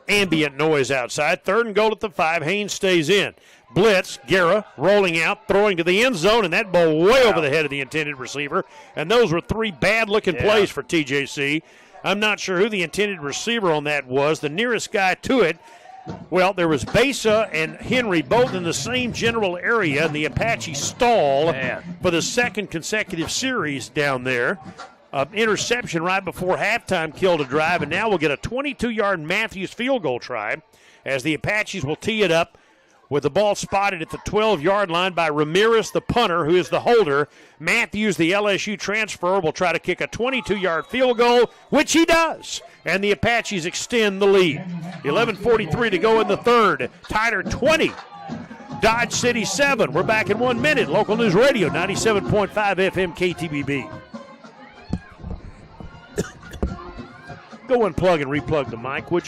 ambient noise outside. 3rd and goal at the 5. Haynes stays in. Blitz, Guerra rolling out, throwing to the end zone, and that ball way over the head of the intended receiver. And those were 3 bad-looking plays for TJC. I'm not sure who the intended receiver on that was. The nearest guy to it, well, there was Besa and Henry both in the same general area, and the Apache stall for the 2nd consecutive series down there. Interception right before halftime killed a drive, and now we'll get a 22-yard Matthews field goal try as the Apaches will tee it up with the ball spotted at the 12-yard line by Ramirez, the punter, who is the holder. Matthews, the LSU transfer, will try to kick a 22-yard field goal, which he does. And the Apaches extend the lead. 11:43 to go in the third. Tyler 20. Dodge City 7. We're back in 1 minute. Local News Radio, 97.5 FM KTBB. Go unplug and replug the mic, would you?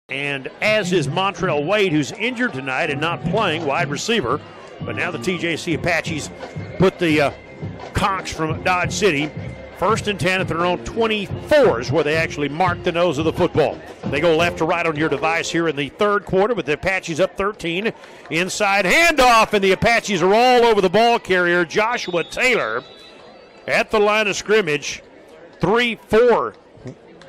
And as is Montrell Wade, who's injured tonight and not playing, wide receiver. But now the TJC Apaches put the Conks from Dodge City 1st and 10 at their own 24s, where they actually mark the nose of the football. They go left to right on your device here in the third quarter, with the Apaches up 13. Inside handoff, and the Apaches are all over the ball carrier, Joshua Taylor, at the line of scrimmage. 3-4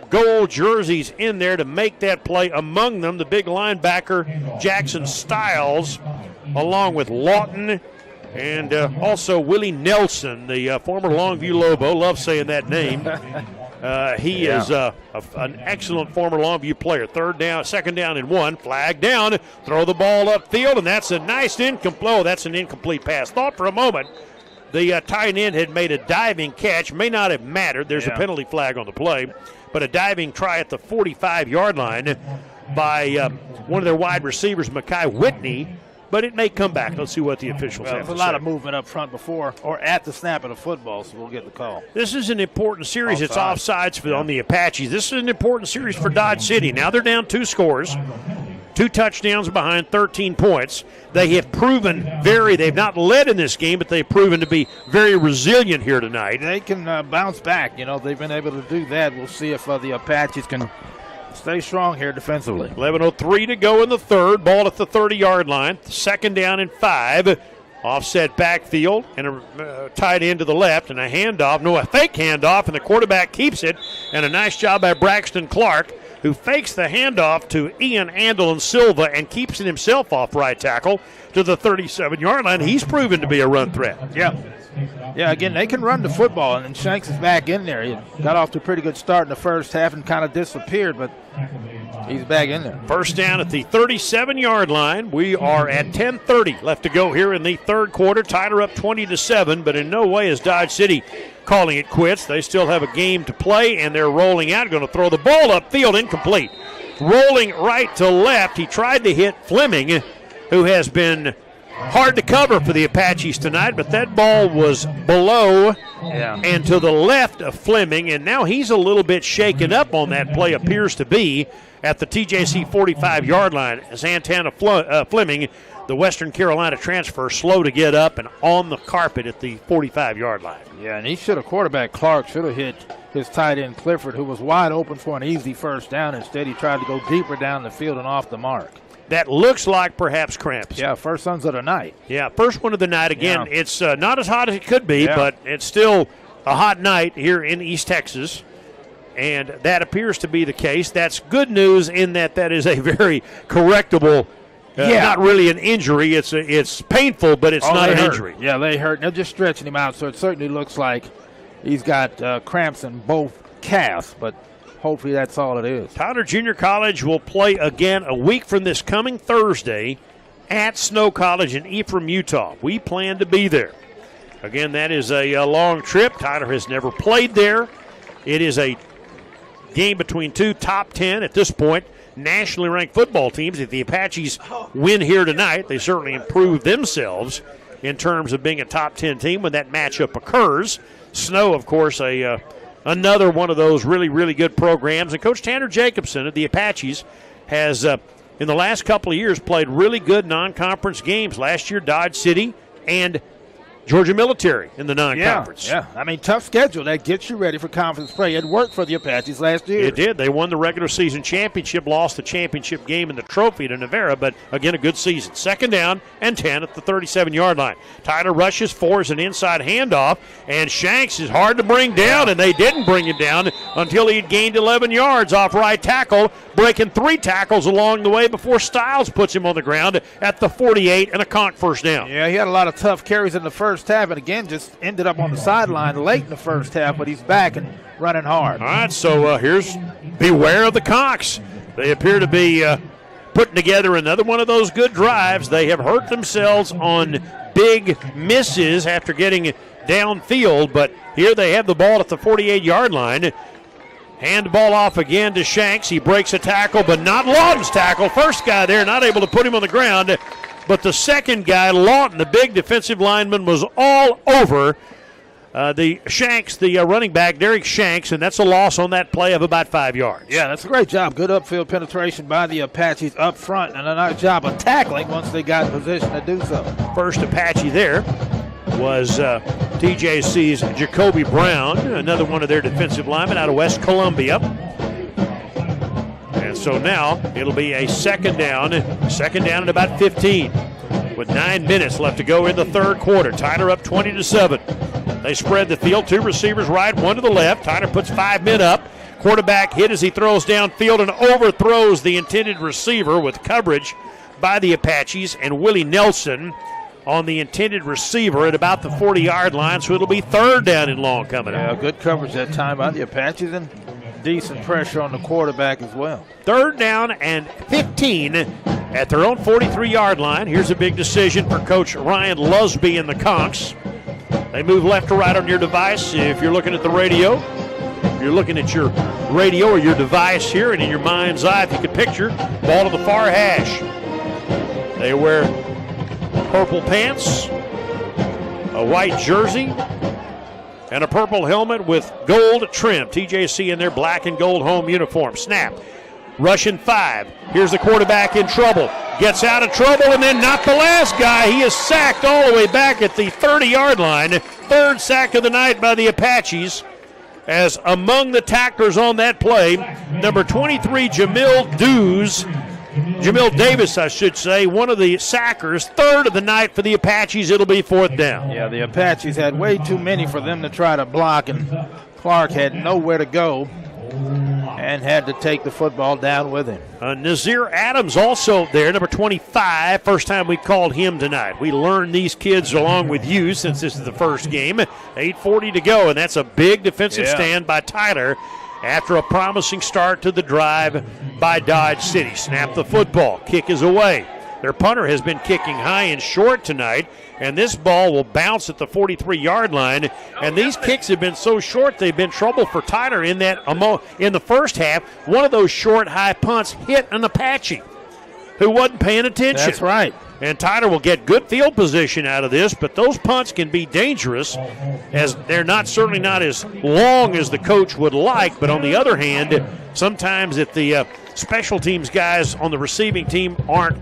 gold jerseys in there to make that play. Among them, the big linebacker, Jackson Stiles, along with Lawton and also Willie Nelson, the former Longview Lobo. Love saying that name. He is an excellent former Longview player. 2nd down and 1. Flag down. Throw the ball upfield, and that's a nice incomplete. Oh, that's an incomplete pass. Thought for a moment the tight end had made a diving catch. May not have mattered. There's a penalty flag on the play. But a diving try at the 45-yard line by one of their wide receivers, Mekhi Whitney, but it may come back. Let's see what the officials have There's to a lot say. of movement up front before or at the snap of the football, so we'll get the call. This is an important series. It's Offsides. offsides on the Apaches. This is an important series for Dodge City. Now they're down 2 scores, 2 touchdowns behind, 13 points. They have proven they've not led in this game, but they've proven to be very resilient here tonight. They can bounce back. They've been able to do that. We'll see if the Apaches can stay strong here defensively. 11:03 to go in the third. Ball at the 30-yard line. 2nd down and 5. Offset backfield and a tight end to the left and a fake handoff, and the quarterback keeps it. And a nice job by Braxton Clark, who fakes the handoff to Ian Andelin Silva and keeps it himself off right tackle to the 37-yard line. He's proven to be a run threat. Yeah, again, they can run the football, and Shanks is back in there. He got off to a pretty good start in the first half and kind of disappeared, but he's back in there. First down at the 37-yard line. We are at 10:30 left to go here in the third quarter. Tyler up 20-7, but in no way is Dodge City calling it quits. They still have a game to play, and they're rolling out. Going to throw the ball upfield, incomplete. Rolling right to left. He tried to hit Fleming, who has been hard to cover for the Apaches tonight, but that ball was below and to the left of Fleming, and now he's a little bit shaken up on that play, appears to be, at the TJC 45-yard line. Santana Fleming, the Western Carolina transfer, slow to get up and on the carpet at the 45-yard line. Yeah, and quarterback Clark should have hit his tight end Clifford, who was wide open for an easy first down. Instead, he tried to go deeper down the field and off the mark. That looks like perhaps cramps. Yeah, first ones of the night. Yeah, first one of the night. Again, it's not as hot as it could be, but it's still a hot night here in East Texas, and that appears to be the case. That's good news in that is a very correctable, not really an injury. It's painful, but it's not an injury. Yeah, they hurt. They're just stretching him out, so it certainly looks like he's got cramps in both calves, but hopefully that's all it is. Tyler Junior College will play again a week from this coming Thursday at Snow College in Ephraim, Utah. We plan to be there. Again, that is a long trip. Tyler has never played there. It is a game between 2 top 10 at this point nationally ranked football teams. If the Apaches win here tonight, they certainly improve themselves in terms of being a top 10 team when that matchup occurs. Snow, of course, another one of those really, really good programs. And Coach Tanner Jacobson of the Apaches has, in the last couple of years, played really good non-conference games. Last year, Dodge City and Georgia Military in the non-conference. Yeah, I mean, tough schedule. That gets you ready for conference play. It worked for the Apaches last year. It did. They won the regular season championship, lost the championship game in the trophy to Navarra, but again, a good season. 2nd down and 10 at the 37-yard line. Tyler rushes for an inside handoff, and Shanks is hard to bring down, and they didn't bring him down until he had gained 11 yards off right tackle, breaking 3 tackles along the way before Stiles puts him on the ground at the 48 and a conk first down. Yeah, he had a lot of tough carries in the first half, and again just ended up on the sideline late in the first half, but he's back and running hard. All right, so here's beware of the Conks. They appear to be putting together another one of those good drives. They have hurt themselves on big misses after getting downfield, but here they have the ball at the 48-yard line. Hand the ball off again to Shanks. He breaks a tackle, but not Lawton's tackle. First guy there, not able to put him on the ground. But the second guy, Lawton, the big defensive lineman, was all over the Shanks, the running back, Derek Shanks, and that's a loss on that play of about 5 yards. Yeah, that's a great job. Good upfield penetration by the Apaches up front, and a nice job of tackling once they got in position to do so. First Apache there was TJC's Jacoby Brown, another one of their defensive linemen out of West Columbia. And so now it'll be a second down at about 15 with 9 minutes left to go in the third quarter. Tyler up 20-7. They spread the field, 2 receivers right, 1 to the left. Tyler puts 5 men up. Quarterback hit as he throws downfield and overthrows the intended receiver with coverage by the Apaches and Willie Nelson on the intended receiver at about the 40-yard line, so it'll be 3rd down and long coming up. Good coverage that time by the Apaches and decent pressure on the quarterback as well. 3rd down and 15 at their own 43-yard line. Here's a big decision for Coach Ryan Lusby and the Conks. They move left to right on your device. If you're looking at the radio, you're looking at your radio or your device here, and in your mind's eye, if you could picture, ball to the far hash. They wear purple pants, a white jersey, and a purple helmet with gold trim. TJC in their black and gold home uniform. Snap. Russian 5. Here's the quarterback in trouble. Gets out of trouble and then not the last guy. He is sacked all the way back at the 30-yard line. Third sack of the night by the Apaches. As among the tacklers on that play, number 23, Jamil Davis, I should say, one of the sackers, third of the night for the Apaches. It'll be fourth down. Yeah, the Apaches had way too many for them to try to block, and Clark had nowhere to go and had to take the football down with him. Nazir Adams also there, number 25. First time we called him tonight. We learned these kids along with you since this is the first game. 8:40 to go, and that's a big defensive stand by Tyler after a promising start to the drive by Dodge City. Snap the football. Kick is away. Their punter has been kicking high and short tonight, and this ball will bounce at the 43-yard line. And these kicks have been so short, they've been trouble for Tyler in the first half. One of those short, high punts hit an Apache who wasn't paying attention. That's right. And Tyler will get good field position out of this, but those punts can be dangerous as they're certainly not as long as the coach would like. But on the other hand, sometimes if the special teams guys on the receiving team aren't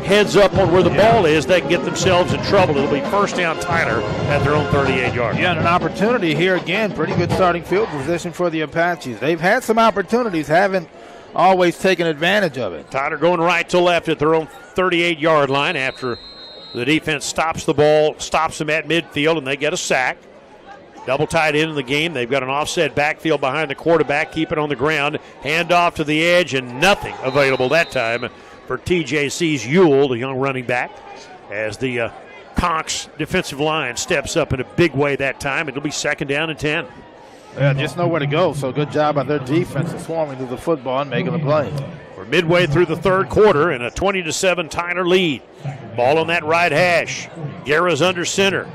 heads up on where the ball is, they can get themselves in trouble. It'll be first down Tyler at their own 38-yard. Yeah, and an opportunity here again. Pretty good starting field position for the Apaches. They've had some opportunities, haven't always taken advantage of it. Tyler going right to left at their own 38-yard line after the defense stops the ball, stops them at midfield, and they get a sack. Double tight end in the game. They've got an offset backfield behind the quarterback. Keep it on the ground. Hand off to the edge, and nothing available that time for TJC's Ewell, the young running back, as the Conks defensive line steps up in a big way that time. It'll be second down and 10. Yeah, just nowhere to go. So good job by their defense of swarming to the football and making the play. We're midway through the third quarter and a 20-7 Tyler lead. Ball on that right hash. Guerra's under center.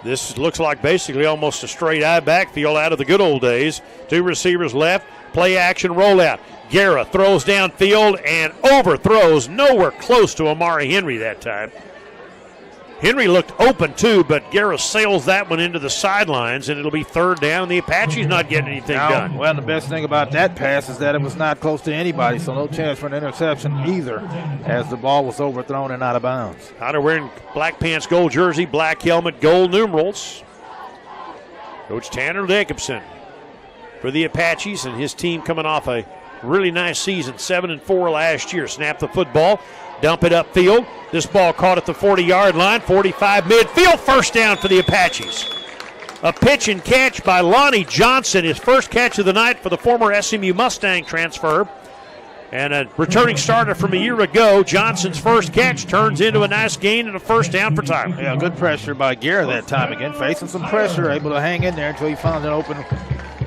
This looks like basically almost a straight eye backfield out of the good old days. Two receivers left. Play action rollout. Guerra throws downfield and overthrows, nowhere close to Amari Henry that time. Henry looked open too, but Guerra sails that one into the sidelines, and it'll be third down. The Apaches not getting anything done. Well, the best thing about that pass is that it was not close to anybody, so no chance for an interception either, as the ball was overthrown and out of bounds. Tyler wearing black pants, gold jersey, black helmet, gold numerals. Coach Tanner Jacobson for the Apaches, and his team coming off a really nice season, 7-4 last year. Snap the football, dump it upfield. This ball caught at the 40-yard line, 45 midfield, first down for the Apaches. A pitch and catch by Lonnie Johnson, his first catch of the night for the former SMU Mustang transfer. And a returning starter from a year ago, Johnson's first catch turns into a nice gain and a first down for Tyler. Yeah, good pressure by Guerra that time again, facing some pressure, able to hang in there until he found an open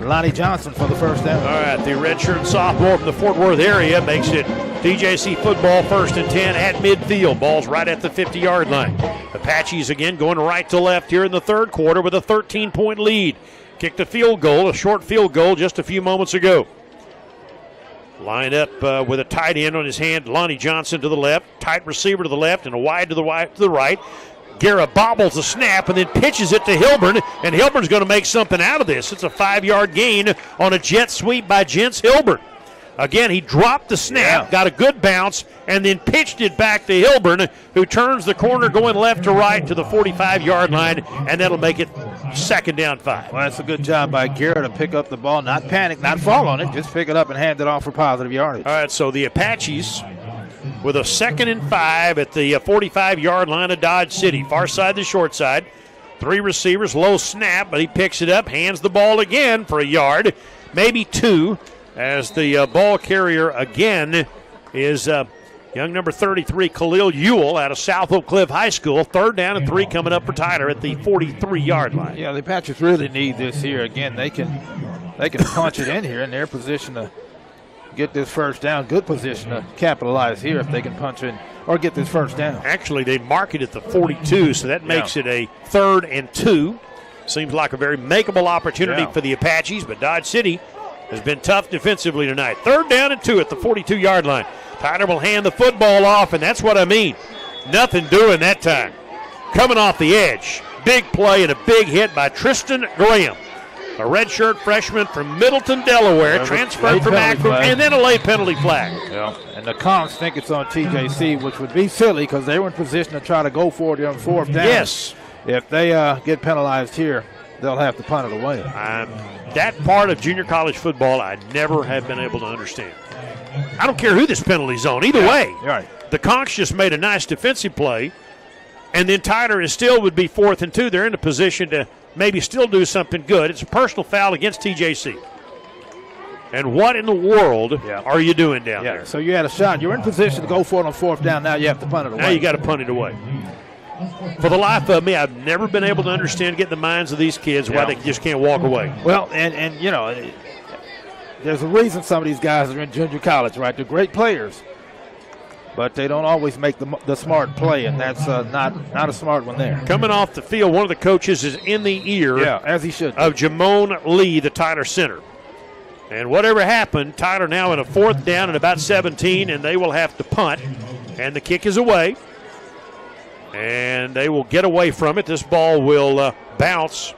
Lonnie Johnson for the first down. All right, the redshirt sophomore from the Fort Worth area makes it TJC football, first and 10 at midfield. Ball's right at the 50-yard line. Apaches again going right to left here in the third quarter with a 13-point lead. Kicked a field goal, a short field goal just a few moments ago. Line up with a tight end on his hand, Lonnie Johnson to the left, tight receiver to the left, and a wide to the right. Guerra bobbles the snap and then pitches it to Hilburn, and Hilburn's going to make something out of this. It's a 5-yard gain on a jet sweep by Jens Hilburn. Again, he dropped the snap, got a good bounce, and then pitched it back to Hilburn, who turns the corner going left to right to the 45-yard line, and that'll make it second down 5. Well, that's a good job by Guerra to pick up the ball, not panic, not fall on it, just pick it up and hand it off for positive yardage. All right, so the Apaches with a 2nd and 5 at the 45-yard line of Dodge City. Far side to short side. 3 receivers, low snap, but he picks it up, hands the ball again for a yard, maybe 2, as the ball carrier again is young number 33, Khalil Ewell out of South Oak Cliff High School. 3rd down and 3 coming up for Tyler at the 43-yard line. Yeah, the Apaches really need this here. Again, they can punch it in here in their position to get this first down. Good position to capitalize here if they can punch in or get this first down. Actually, they mark it at the 42, so that makes it a 3rd and 2. Seems like a very makeable opportunity for the Apaches, but Dodge City has been tough defensively tonight. 3rd down and 2 at the 42-yard line. Tyler will hand the football off, and that's what I mean. Nothing doing that time. Coming off the edge. Big play and a big hit by Tristan Graham. A redshirt freshman from Middleton, Delaware, transferred from Akron, and then a late penalty flag. Yeah. And the Conks think it's on TJC, which would be silly because they were in position to try to go for it on fourth down. Yes. If they get penalized here, they'll have to punt it away. That part of junior college football I never have been able to understand. I don't care who this penalty's on. Either way, right. The Conks just made a nice defensive play, and then Tyler is still would be 4th and 2. They're in a position to maybe still do something good. It's a personal foul against TJC. And what in the world are you doing down there? So you had a shot. You're in position to go for it on fourth down. Now you have to punt it away. Now you got to punt it away. For the life of me, I've never been able to understand, get the minds of these kids, why they just can't walk away. Well, and you know, there's a reason some of these guys are in junior college, right? They're great players, but they don't always make the smart play, and that's not a smart one there. Coming off the field, one of the coaches is in the ear as he should of Jamone Lee, the Tyler center. And whatever happened, Tyler now in a 4th down at about 17, and they will have to punt. And the kick is away. And they will get away from it. This ball will bounce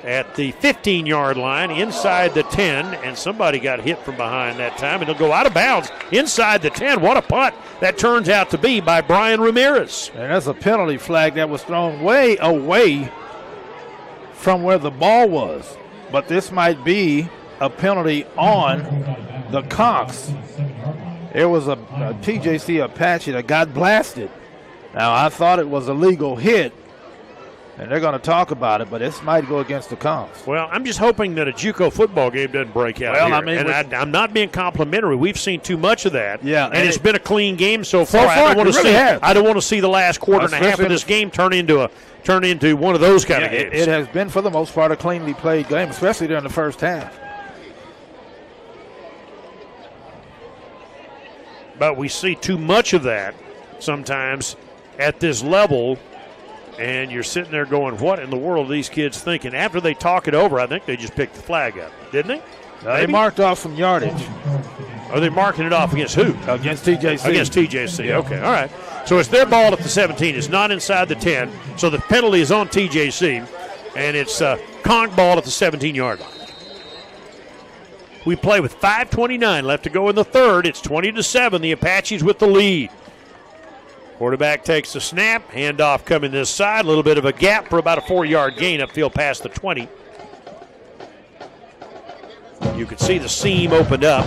at the 15-yard line inside the 10, and somebody got hit from behind that time, and it'll go out of bounds inside the 10. What a punt that turns out to be by Brian Ramirez. And that's a penalty flag that was thrown way away from where the ball was. But this might be a penalty on the Conks. There was a TJC Apache that got blasted. Now, I thought it was a legal hit, and they're going to talk about it, but this might go against the Conks. Well, I'm just hoping that a JUCO football game doesn't break out here. I mean, I'm not being complimentary. We've seen too much of that. Yeah, and it's been a clean game so far. I don't want to see the last quarter and a half of this game turn into one of those kind of games. It has been, for the most part, a cleanly played game, especially during the first half. But we see too much of that sometimes at this level, and you're sitting there going, what in the world are these kids thinking? After they talk it over, I think they just picked the flag up, didn't they? They marked off some yardage. Are they marking it off against who? Against TJC. Against TJC, okay, all right. So it's their ball at the 17. It's not inside the 10, so the penalty is on TJC, and it's Conk ball at the 17-yard line. We play with 5:29 left to go in the third. It's 20-7, the Apaches with the lead. Quarterback takes the snap, handoff coming this side, a little bit of a gap for about a 4-yard gain upfield past the 20. You can see the seam opened up.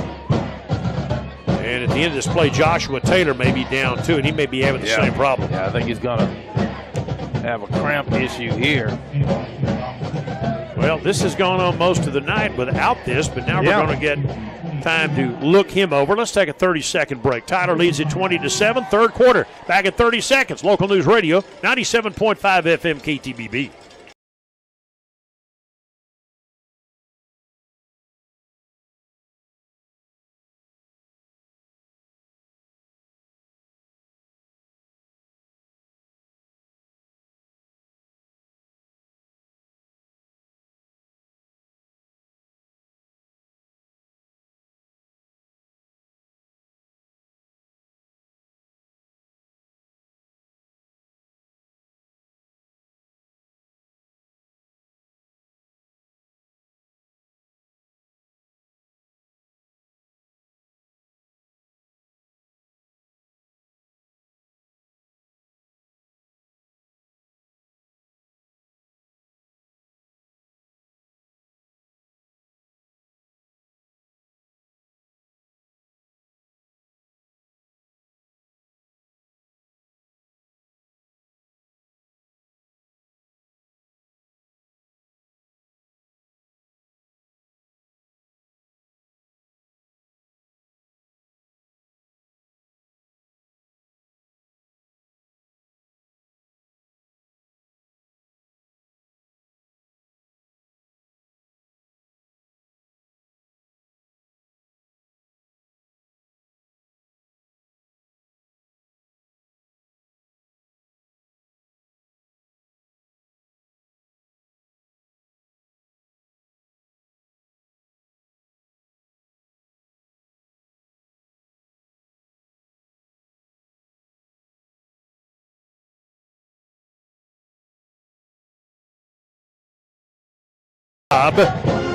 And at the end of this play, Joshua Taylor may be down too, and he may be having the same problem. Yeah, I think he's going to have a cramp issue here. Well, this has gone on most of the night without this, but now we're going to get time to look him over. Let's take a 30-second break. Tyler leads it 20-7, third quarter. Back at 30 seconds. Local News Radio, 97.5 FM KTBB.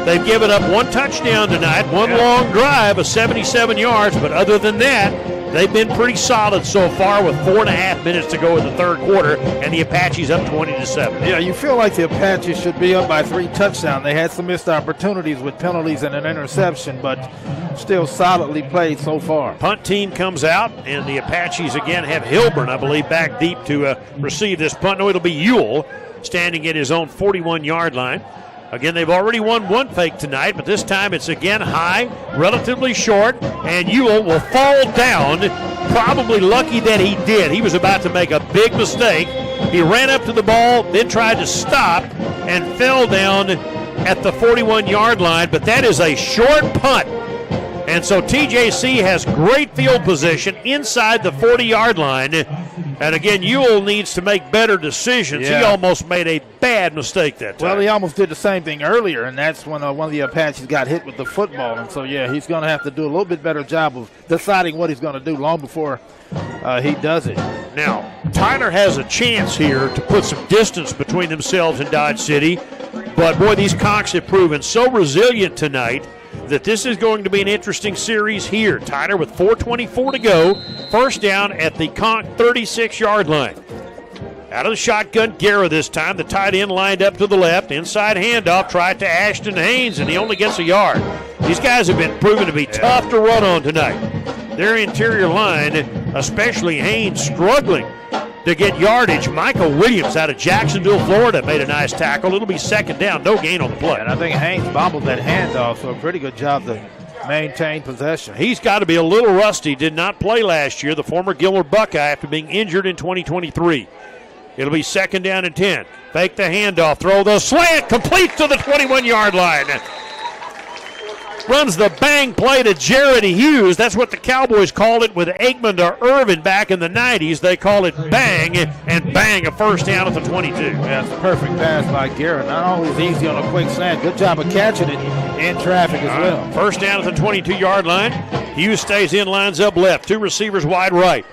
They've given up one touchdown tonight, one long drive of 77 yards, but other than that, they've been pretty solid so far with 4.5 minutes to go in the third quarter, and the Apaches up 20-7. Yeah, you feel like the Apaches should be up by 3 touchdowns. They had some missed opportunities with penalties and an interception, but still solidly played so far. Punt team comes out, and the Apaches again have Hilburn, I believe, back deep to receive this punt. No, it'll be Ewell standing at his own 41-yard line. Again, they've already won one fake tonight, but this time it's again high, relatively short, and Ewell will fall down. Probably lucky that he did. He was about to make a big mistake. He ran up to the ball, then tried to stop, and fell down at the 41-yard line, but that is a short punt. And so TJC has great field position inside the 40-yard line. And again, Ewell needs to make better decisions. Yeah. He almost made a bad mistake that time. Well, he almost did the same thing earlier, and that's when one of the Apaches got hit with the football. And so, yeah, he's going to have to do a little bit better job of deciding what he's going to do long before he does it. Now, Tyler has a chance here to put some distance between themselves and Dodge City. But, boy, these Conchs have proven so resilient tonight that this is going to be an interesting series here. Tyler with 4:24 to go. First down at the Conch 36-yard line. Out of the shotgun, Guerra this time. The tight end lined up to the left. Inside handoff, tried to Ashton Haynes, and he only gets a yard. These guys have been proven to be tough to run on tonight. Their interior line, especially Haynes, struggling to get yardage. Michael Williams out of Jacksonville, Florida, made a nice tackle. It'll be second down, no gain on the play. And I think Haynes bobbled that handoff, so a pretty good job to maintain possession. He's got to be a little rusty. Did not play last year, the former Gilmer Buckeye, after being injured in 2023. It'll be second down and 10. Fake the handoff, throw the slant, complete to the 21-yard line. Runs the bang play to Jared Hughes. That's what the Cowboys called it with Aikman to Irvin back in the 90s. They call it bang, and bang, a first down at the 22. Yeah, it's a perfect pass by Garrett. Not always easy on a quick slant. Good job of catching it in traffic as well. First down at the 22-yard line. Hughes stays in, lines up left. 2 receivers wide right.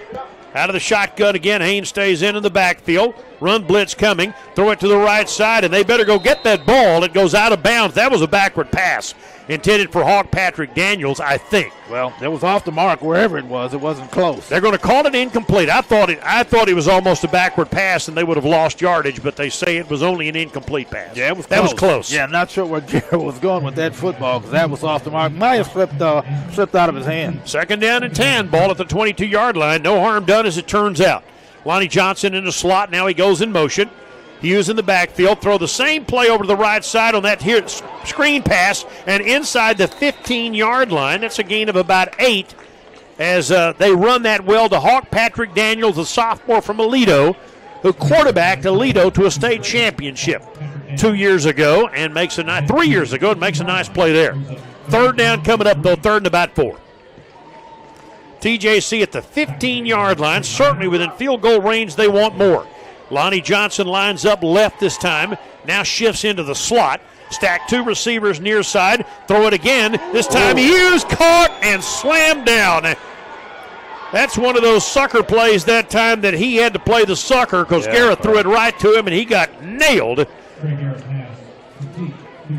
Out of the shotgun again, Haynes stays in the backfield. Run blitz coming. Throw it to the right side, and they better go get that ball. It goes out of bounds. That was a backward pass intended for Hawk Patrick Daniels, I think. Well, it was off the mark wherever it was. It wasn't close. They're going to call it incomplete. I thought it was almost a backward pass, and they would have lost yardage, but they say it was only an incomplete pass. Yeah, it was that close. was close. Yeah, I'm not sure where Garrett was going with that football because that was off the mark. Might have slipped out of his hand. Second down and 10. Ball at the 22-yard line. No harm done as it turns out. Lonnie Johnson in the slot. Now he goes in motion. Hughes in the backfield. Throw the same play over to the right side on that here screen pass and inside the 15-yard line. That's a gain of about 8 as they run that well to Hawk Patrick Daniels, a sophomore from Aledo, who quarterbacked Aledo to a state championship 2 years ago and 3 years ago and makes a nice play there. Third down coming up, though, third and about 4. TJC at the 15-yard line, certainly within field goal range. They want more. Lonnie Johnson lines up left this time, now shifts into the slot. Stack 2 receivers near side, throw it again. This time Hughes caught and slammed down. That's one of those sucker plays that time that he had to play the sucker because Garrett threw it right to him and he got nailed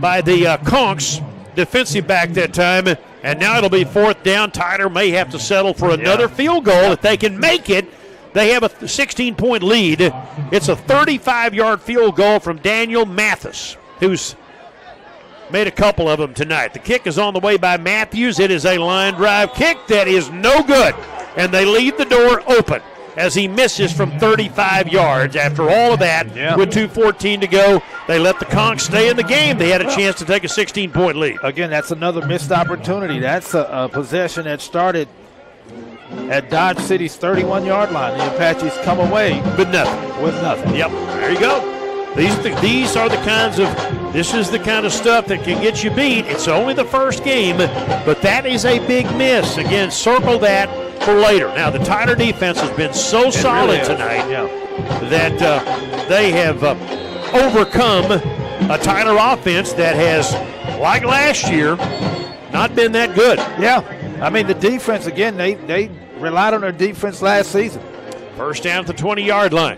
by the Conchs defensive back that time. And now it'll be fourth down. Tyler may have to settle for another field goal if they can make it. They have a 16-point lead. It's a 35-yard field goal from Daniel Mathis, who's made a couple of them tonight. The kick is on the way by Matthews. It is a line drive kick that is no good, and they leave the door open as he misses from 35 yards. After all of that, with 2:14 to go, they let the Conchs stay in the game. They had a chance to take a 16-point lead. Again, that's another missed opportunity. That's a possession that started at Dodge City's 31-yard line. The Apaches come away with nothing. Yep, there you go. These are the kinds of, this is the kind of stuff that can get you beat. It's only the first game, but that is a big miss. Again, circle that for later. Now, the Tyler defense has been so solid tonight that they have overcome a Tyler offense that has, like last year, not been that good. Yeah. I mean, the defense, again, they relied on their defense last season. First down at the 20-yard line.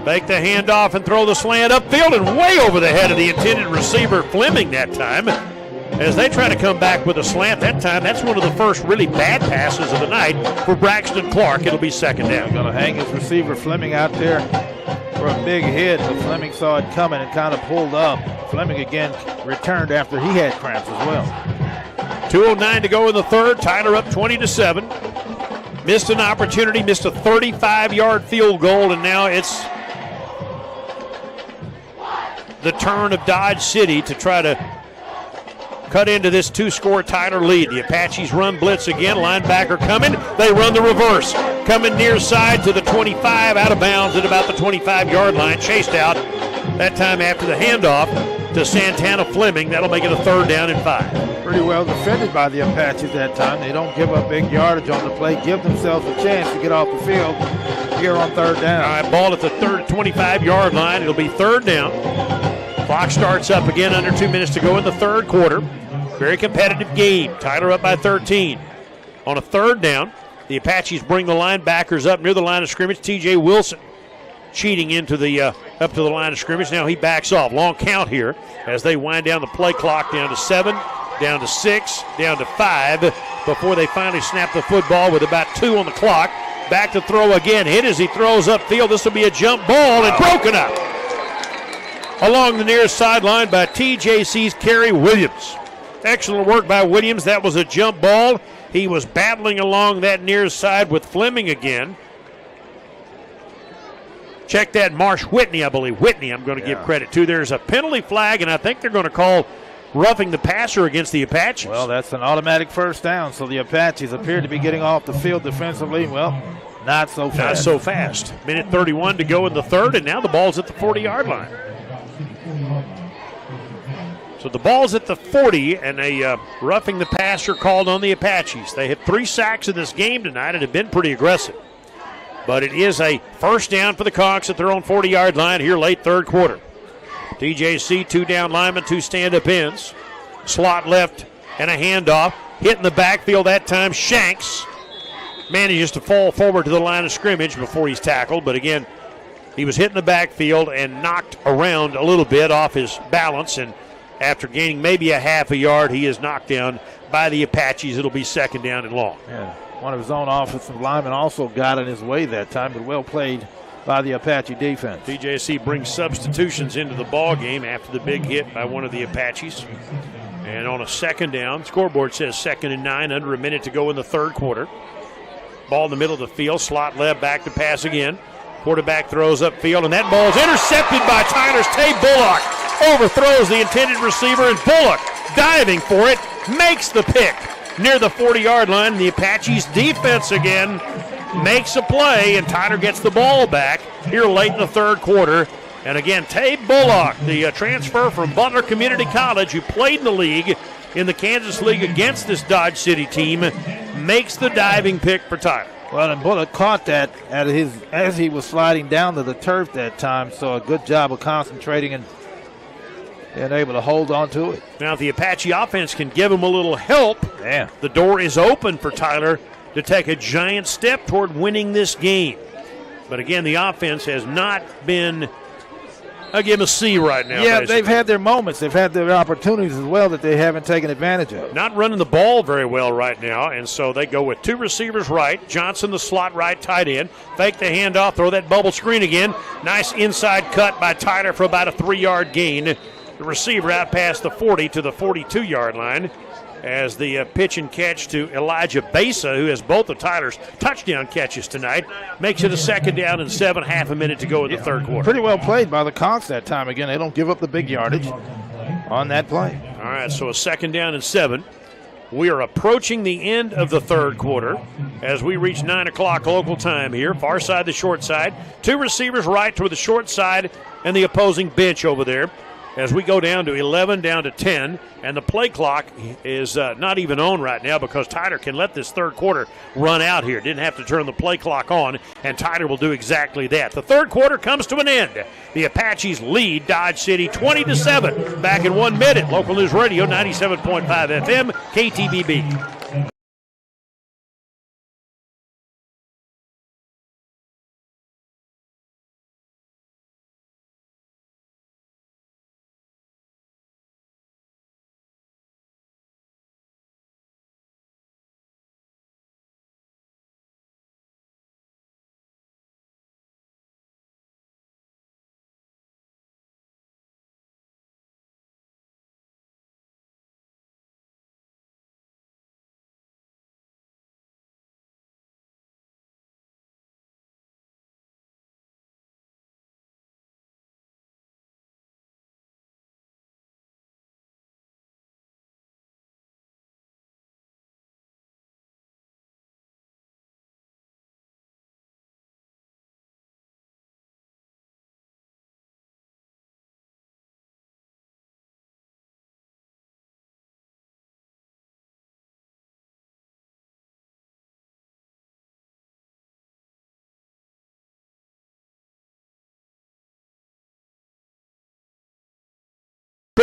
Fake the handoff and throw the slant upfield and way over the head of the intended receiver, Fleming, that time. As they try to come back with a slant that time, that's one of the first really bad passes of the night for Braxton Clark. It'll be second down. Going to hang his receiver Fleming out there for a big hit, but Fleming saw it coming and kind of pulled up. Fleming again returned after he had cramps as well. 2:09 to go in the third. Tyler up 20-7. Missed an opportunity, missed a 35-yard field goal, and now it's the turn of Dodge City to try to cut into this two-score Tyler lead. The Apaches run blitz again. Linebacker coming. They run the reverse. Coming near side to the 25, out of bounds at about the 25-yard line. Chased out that time after the handoff to Santana Fleming. That'll make it a third down and 5. Pretty well defended by the Apaches that time. They don't give up big yardage on the play, give themselves a chance to get off the field here on third down. All right, ball at the 25-yard line. It'll be third down. Clock starts up again, under 2 minutes to go in the third quarter. Very competitive game. Tyler up by 13. On a third down, the Apaches bring the linebackers up near the line of scrimmage. T.J. Wilson cheating into the up to the line of scrimmage. Now he backs off. Long count here as they wind down the play clock down to 7, down to 6, down to 5 before they finally snap the football with about 2 on the clock. Back to throw again. Hit as he throws upfield. This will be a jump ball and broken up along the near sideline by TJC's Kerry Williams. Excellent work by Williams. That was a jump ball. He was battling along that near side with Fleming again. Check that, Marsh Whitney, I believe. Whitney, I'm going to give credit to. There's a penalty flag, and I think they're going to call roughing the passer against the Apaches. Well, that's an automatic first down, so the Apaches appear to be getting off the field defensively. Well, not so fast. Not so fast. Minute 31 to go in the third, and now the ball's at the 40-yard line. So the ball's at the 40, and a roughing the passer called on the Apaches. They had 3 sacks in this game tonight and have been pretty aggressive. But it is a first down for the Cogs at their own 40-yard line here late third quarter. TJC, 2 down linemen, 2 stand-up ends. Slot left and a handoff. Hit in the backfield that time. Shanks manages to fall forward to the line of scrimmage before he's tackled. But again, he was hit in the backfield and knocked around a little bit off his balance. And after gaining maybe a half a yard, he is knocked down by the Apaches. It'll be second down and long. Yeah. One of his own offensive linemen also got in his way that time, but well played by the Apache defense. TJC brings substitutions into the ball game after the big hit by one of the Apaches. And on a second down, scoreboard says 2nd and 9, under a minute to go in the third quarter. Ball in the middle of the field, slot left, back to pass again. Quarterback throws upfield, and that ball is intercepted by Tyler's Tay Bullock. Overthrows the intended receiver, and Bullock, diving for it, makes the pick near the 40-yard line. The Apaches defense again makes a play, and Tyler gets the ball back here late in the third quarter. And again, Tay Bullock, the transfer from Butler Community College, who played in the league, in the Kansas League against this Dodge City team, makes the diving pick for Tyler. Well, and Bullock caught that as he was sliding down to the turf that time, so a good job of concentrating and able to hold on to it. Now, if the Apache offense can give him a little help, yeah, the door is open for Tyler to take a giant step toward winning this game. But again, the offense has not been, I'll give them a C right now. Yeah, basically. they've had their moments. They've had their opportunities as well that they haven't taken advantage of. Not running the ball very well right now, and so they go with 2 receivers right. Johnson, the slot right tight end. Fake the handoff, throw that bubble screen again. Nice inside cut by Tyler for about a 3-yard gain. The receiver out past the 40 to the 42-yard line as the pitch and catch to Elijah Besa, who has both of Tyler's touchdown catches tonight, makes it a 2nd down and 7, half a minute to go in the third quarter. Pretty well played by the Cogs that time. Again, they don't give up the big yardage on that play. All right, so a 2nd down and 7. We are approaching the end of the third quarter as we reach 9 o'clock local time here. Far side, the short side. 2 receivers right toward the short side and the opposing bench over there. As we go down to 11, down to 10, and the play clock is not even on right now because Tyler can let this third quarter run out here. Didn't have to turn the play clock on, and Tyler will do exactly that. The third quarter comes to an end. The Apaches lead Dodge City 20-7. Back in 1 minute. Local News Radio 97.5 FM, KTBB.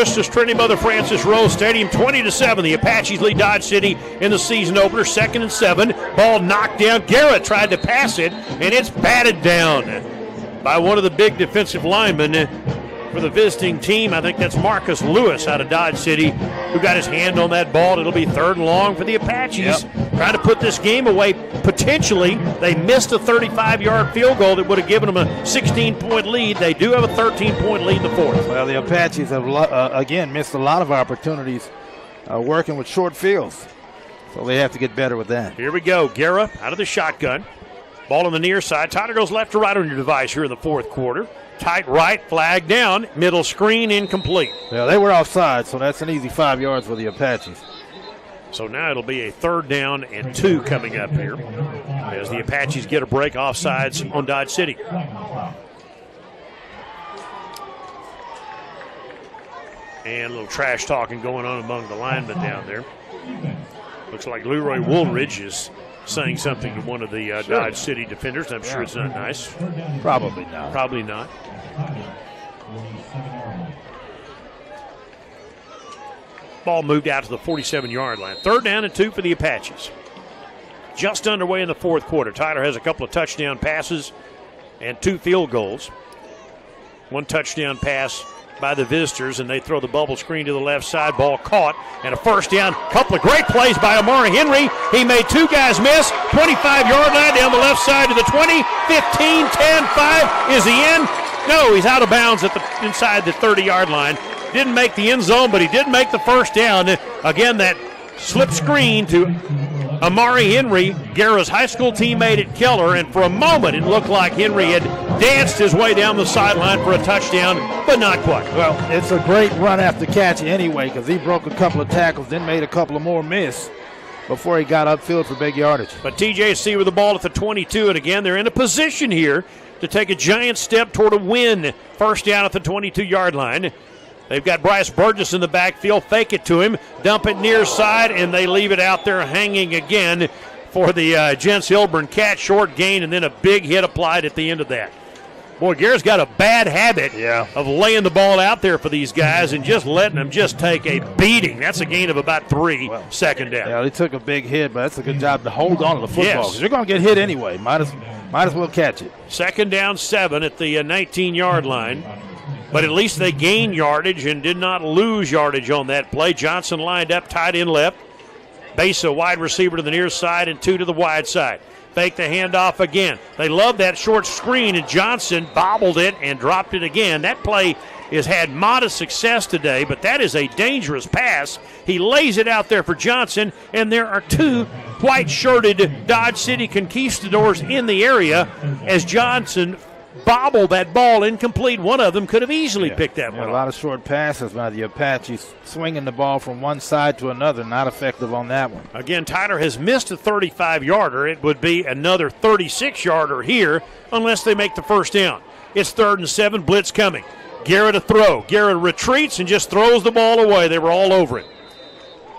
Christus Trinity Mother Francis Rose Stadium, 20-7. The Apaches lead Dodge City in the season opener, 2nd and 7. Ball knocked down. Garrett tried to pass it, and it's batted down by one of the big defensive linemen for the visiting team. I think that's Marcus Lewis out of Dodge City, who got his hand on that ball. It'll be 3rd and long for the Apaches. Trying to put this game away potentially. They missed a 35-yard field goal that would have given them a 16-point lead. They do have a 13-point lead in the 4th. Well, the Apaches have, again, missed a lot of opportunities working with short fields. So they have to get better with that. Here we go. Guerra out of the shotgun. Ball on the near side. Tyler goes left to right on your device here in the 4th quarter. Tight right, flag down, middle screen, incomplete. Yeah, they were offside, so that's an easy 5 yards for the Apaches. So now it'll be a 3rd down and 2 coming up here as the Apaches get a break offsides on Dodge City. And a little trash talking going on among the linemen down there. Looks like Leroy Woolridge is saying something to one of the Dodge City defenders. I'm sure it's not nice. Probably not. Probably not. Ball moved out to the 47-yard line. 3rd down and 2 for the Apaches. Just underway in the 4th quarter. Tyler has a couple of touchdown passes and 2 field goals. 1 touchdown pass by the visitors, and they throw the bubble screen to the left side. Ball caught, and a 1st down. Couple of great plays by Amari Henry. He made 2 guys miss. 25-yard line down the left side to the 20, 15, 10, 5. Is he in? No, he's out of bounds at the inside the 30-yard line. Didn't make the end zone, but he did make the 1st down. Again, that slip screen to Amari Henry, Guerra's high school teammate at Keller, and for a moment it looked like Henry had danced his way down the sideline for a touchdown, but not quite. Well, it's a great run after catch anyway, because he broke a couple of tackles, then made a couple of more miss before he got upfield for big yardage. But TJC with the ball at the 22, and again, they're in a position here to take a giant step toward a win. 1st down at the 22-yard line. They've got Bryce Burgess in the backfield. Fake it to him, dump it near side, and they leave it out there hanging again for the Jens Hilburn catch. Short gain, and then a big hit applied at the end of that. Boy, Garrett's got a bad habit of laying the ball out there for these guys and just letting them just take a beating. That's a gain of about 3, 2nd down. Yeah, they took a big hit, but that's a good job to hold on to the football. Yes. They're going to get hit anyway. Might as well catch it. 2nd down, 7 at the 19-yard line. But at least they gained yardage and did not lose yardage on that play. Johnson lined up, tight end left. Besa, wide receiver to the near side, and 2 to the wide side. Fake the handoff again. They love that short screen, and Johnson bobbled it and dropped it again. That play has had modest success today, but that is a dangerous pass. He lays it out there for Johnson, and there are 2 white-shirted Dodge City conquistadors in the area as Johnson bobbled that ball incomplete. One of them could have easily picked that one A lot of short passes by the Apaches, swinging the ball from one side to another, not effective on that one. Again, Tyler has missed a 35-yarder. It would be another 36-yarder here unless they make the 1st down. It's 3rd and 7, blitz coming. Garrett a throw. Garrett retreats and just throws the ball away. They were all over it.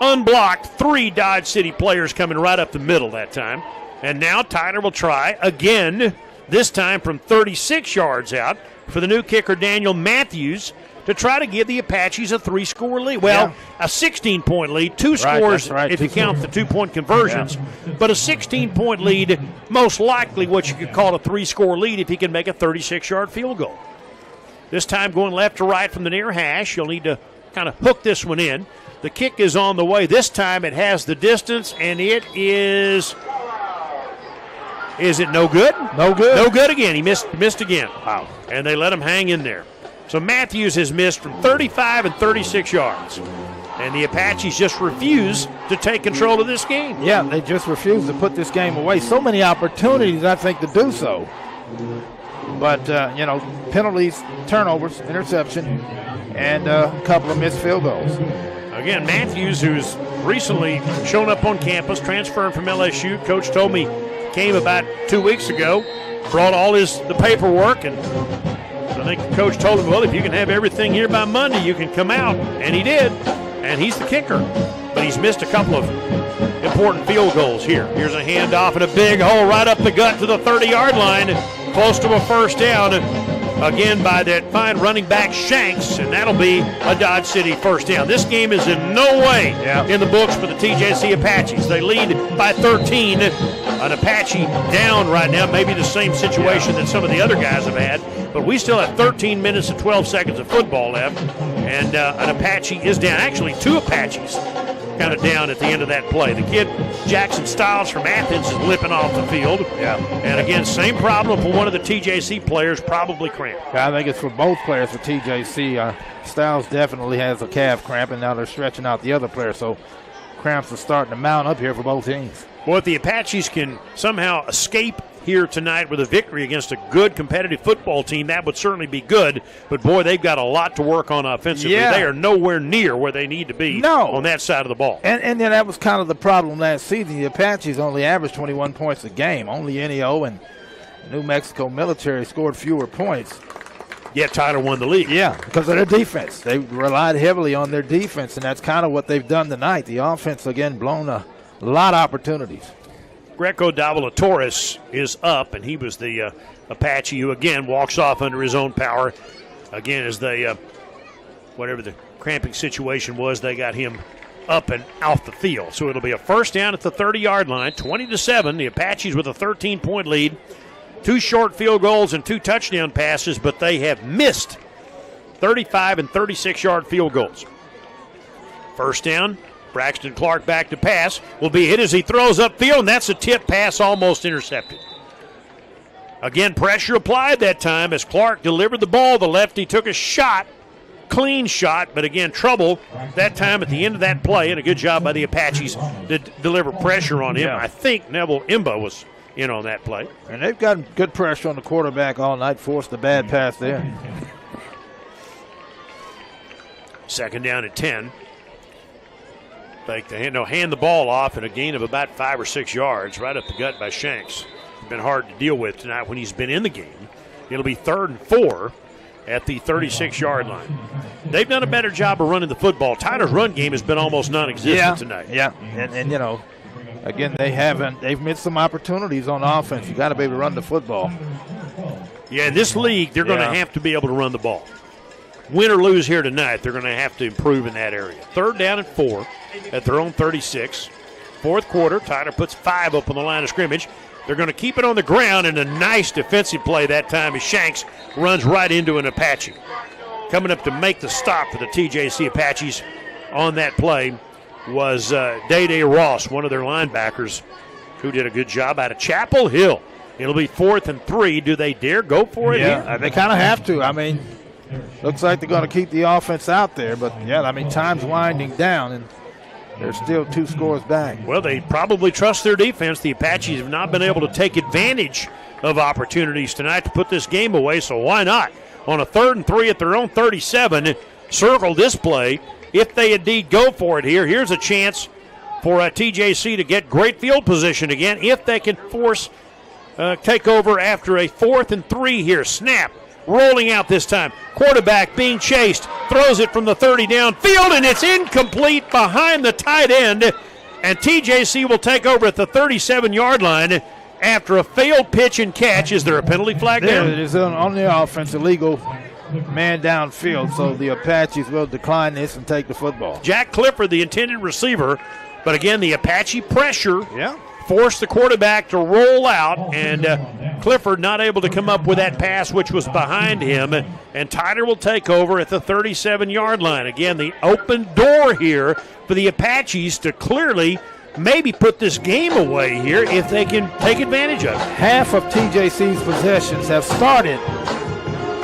Unblocked, 3 Dodge City players coming right up the middle that time. And now Tyler will try again, this time from 36 yards out, for the new kicker Daniel Matthews to try to give the Apaches a 3-score lead. Well, a 16-point lead, 2 scores if you count the 2-point conversions, but a 16-point lead, most likely what you could call a 3-score lead if he can make a 36-yard field goal. This time going left to right from the near hash. You'll need to kind of hook this one in. The kick is on the way. This time it has the distance, and it is... Is it no good? No good. No good again. He missed again. Wow. And they let him hang in there. So Matthews has missed from 35 and 36 yards. And the Apaches just refuse to take control of this game. Yeah, they just refuse to put this game away. So many opportunities, I think, to do so. But, penalties, turnovers, interception, and a couple of missed field goals. Again, Matthews, who's recently shown up on campus, transferring from LSU. Coach told me came about 2 weeks ago, brought all the paperwork, and I think the coach told him, well, if you can have everything here by Monday, you can come out. And he did, and he's the kicker. But he's missed a couple of important field goals here. Here's a handoff and a big hole right up the gut to the 30-yard line, close to a 1st down. again by that fine running back Shanks, and that'll be a Dodge City first down. This game is in no way in the books for the TJC Apaches. They lead by 13. An Apache down right now, maybe the same situation that some of the other guys have had, but we still have 13 minutes and 12 seconds of football left, and an Apache is down. Actually, 2 Apaches kind of down at the end of that play. The kid, Jackson Stiles from Athens, is limping off the field. Yeah. And again, same problem for one of the TJC players, probably cramp. Yeah, I think it's for both players for TJC. Stiles definitely has a calf cramp, and now they're stretching out the other player, so cramps are starting to mount up here for both teams. Well, if the Apaches can somehow escape here tonight with a victory against a good competitive football team, that would certainly be good. But, boy, they've got a lot to work on offensively. Yeah. They are nowhere near where they need to be on that side of the ball. And then that was kind of the problem last season. The Apaches only averaged 21 points a game. Only NEO and New Mexico Military scored fewer points. Yet Tyler won the league. Yeah, because of their defense. They relied heavily on their defense, and that's kind of what they've done tonight. The offense, again, blown a lot of opportunities. Greco Davila Torres is up, and he was the Apache who, again, walks off under his own power. Again, as they, whatever the cramping situation was, they got him up and off the field. So it'll be a first down at the 30-yard line, 20-7. The Apaches with a 13-point lead. 2 short field goals and 2 touchdown passes, but they have missed 35 and 36-yard field goals. First down. Braxton Clark back to pass. Will be hit as he throws upfield, and that's a tip pass almost intercepted. Again, pressure applied that time as Clark delivered the ball. The lefty took a shot, clean shot, but again, trouble that time at the end of that play, and a good job by the Apaches to deliver pressure on him. Yeah. I think Neville Imba was in on that play. And they've gotten good pressure on the quarterback all night, forced a bad pass there. Second down at 10. Hand the ball off and a gain of about 5 or 6 yards right up the gut by Shanks. Been hard to deal with tonight when he's been in the game. It'll be 3rd and 4 at the 36-yard line. They've done a better job of running the football. Tyler's run game has been almost non-existent tonight. Yeah, and you know, again, they've missed some opportunities on offense. You got to be able to run the football. Yeah, in this league, they're going to have to be able to run the ball. Win or lose here tonight, they're going to have to improve in that area. 3rd down and 4 at their own 36. Fourth quarter, Tyler puts 5 up on the line of scrimmage. They're going to keep it on the ground, and a nice defensive play that time as Shanks runs right into an Apache. Coming up to make the stop for the TJC Apaches on that play was Day-Day Ross, one of their linebackers, who did a good job out of Chapel Hill. It'll be 4th and 3. Do they dare go for it here? They kind of have to. I mean, looks like they're going to keep the offense out there, but, yeah, I mean, time's winding down, and they're still 2 scores back. Well, they probably trust their defense. The Apaches have not been able to take advantage of opportunities tonight to put this game away, so why not? On a 3rd and 3 at their own 37, circle this play. If they indeed go for it here, here's a chance for TJC to get great field position again if they can force take over after a 4th and 3 here. Snap. Rolling out this time. Quarterback being chased. Throws it from the 30 downfield, and it's incomplete behind the tight end. And TJC will take over at the 37-yard line after a failed pitch and catch. Is there a penalty flag there? down? It is on the offense, illegal man downfield, so the Apaches will decline this and take the football. Jack Clifford, the intended receiver, but again, the Apache pressure forced the quarterback to roll out, and Clifford not able to come up with that pass, which was behind him, and Tyler will take over at the 37-yard line. Again, the open door here for the Apaches to clearly maybe put this game away here if they can take advantage of it. Half of TJC's possessions have started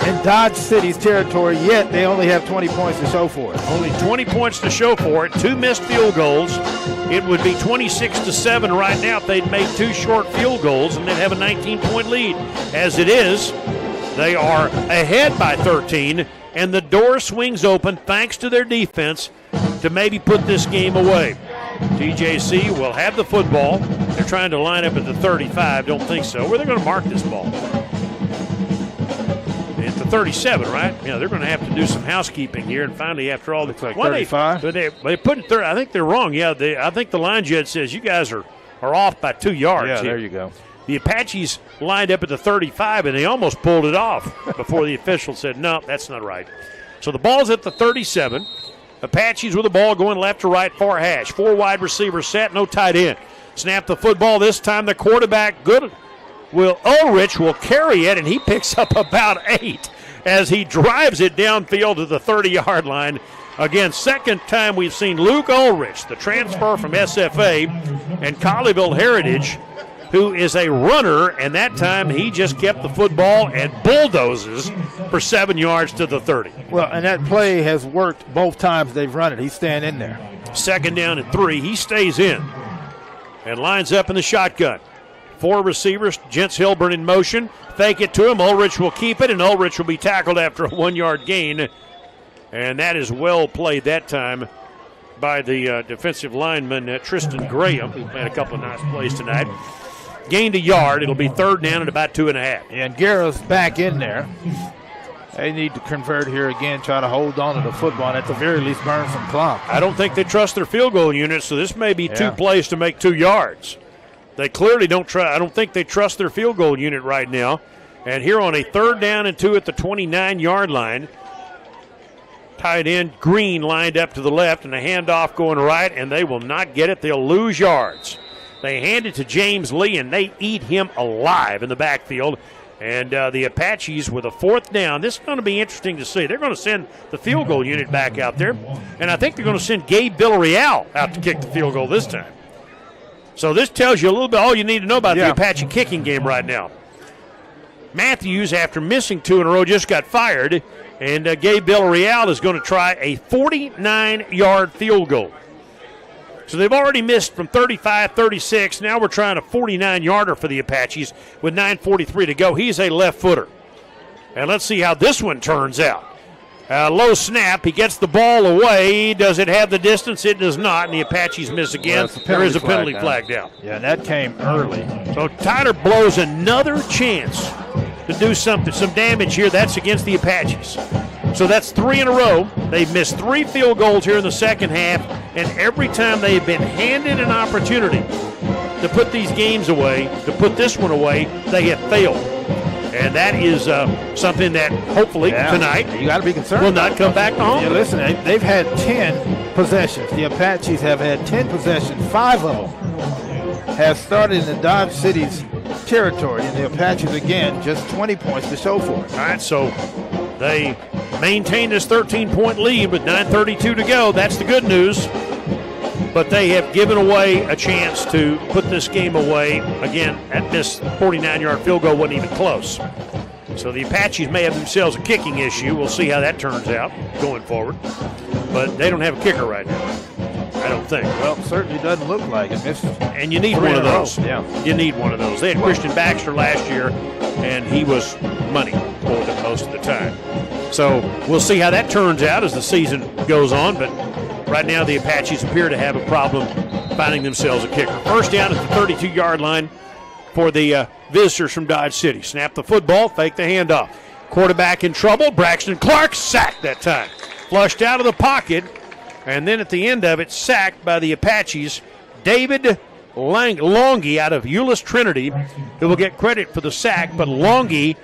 in Dodge City's territory, yet they only have 20 points to show for it. Only 20 points to show for it, 2 missed field goals. It would be 26-7 right now if they'd made 2 short field goals, and they'd have a 19-point lead. As it is, they are ahead by 13, and the door swings open thanks to their defense to maybe put this game away. TJC will have the football. They're trying to line up at the 35. Don't think so. Where are they going to mark this ball? At the 37, right? Yeah, they're going to have to do some housekeeping here. And finally, after all, looks like 35. They put it there. I think they're wrong. Yeah, I think the line judge says you guys are off by 2 yards. Yeah, here. there you go. The Apaches lined up at the 35, and they almost pulled it off before the official said, no, that's not right. So the ball's at the 37. Apaches with the ball going left to right, far hash. 4 wide receivers set, no tight end. Snap the football. This time the quarterback, Ulrich will carry it, and he picks up about 8 as he drives it downfield to the 30-yard line. Again, second time we've seen Luke Ulrich, the transfer from SFA and Colleyville Heritage, who is a runner, and that time he just kept the football and bulldozes for 7 yards to the 30. Well, and that play has worked both times they've run it. He's staying in there. Second down and 3. He stays in and lines up in the shotgun. 4 receivers, Gents Hilburn in motion. Fake it to him. Ulrich will keep it, and Ulrich will be tackled after a 1-yard gain. And that is well played that time by the defensive lineman, Tristan Graham, who made a couple of nice plays tonight. Gained a yard. It'll be third down at about 2.5. And Guerra's back in there. They need to convert here again, try to hold on to the football, and at the very least burn some clock. I don't think they trust their field goal unit, so this may be 2 plays to make 2 yards. They clearly don't try. I don't think they trust their field goal unit right now. And here on a third down and 2 at the 29-yard line, tight end Green lined up to the left, and a handoff going right, and they will not get it. They'll lose yards. They hand it to James Lee, and they eat him alive in the backfield. And the Apaches with a 4th down. This is going to be interesting to see. They're going to send the field goal unit back out there, and I think they're going to send Gabe Villarreal out to kick the field goal this time. So this tells you a little bit all you need to know about the Apache kicking game right now. Matthews, after missing 2 in a row, just got fired, and Gabe Villarreal is going to try a 49-yard field goal. So they've already missed from 35, 36. Now we're trying a 49-yarder for the Apaches with 9:43 to go. He's a left footer. And let's see how this one turns out. Low snap. He gets the ball away. Does it have the distance? It does not. And the Apaches miss again. There is a penalty flag down. Yeah, and that came early. So Tyler blows another chance to do some damage here. That's against the Apaches. So that's 3 in a row. They've missed 3 field goals here in the second half, and every time they've been handed an opportunity to put these games away, to put this one away, they have failed. And that is something that hopefully tonight you got to be concerned will not come back to home. Yeah, listen, they've had 10 possessions. The Apaches have had 10 possessions. 5 of them have started in the Dodge City's territory, and the Apaches, again, just 20 points to show for it. All right, so they maintain this 13-point lead with 9:32 to go. That's the good news. But they have given away a chance to put this game away. Again, at this 49-yard field goal wasn't even close. So the Apaches may have themselves a kicking issue. We'll see how that turns out going forward. But they don't have a kicker right now, I don't think. Well, it certainly doesn't look like it. And you need one of those. Yeah. You need one of those. They had Christian Baxter last year, and he was money for them most of the time. So we'll see how that turns out as the season goes on. But right now the Apaches appear to have a problem finding themselves a kicker. First down at the 32-yard line for the visitors from Dodge City. Snap the football, fake the handoff. Quarterback in trouble. Braxton Clark sacked that time. Flushed out of the pocket, and then at the end of it, sacked by the Apaches. David Longy out of Euless Trinity, who will get credit for the sack, but Longy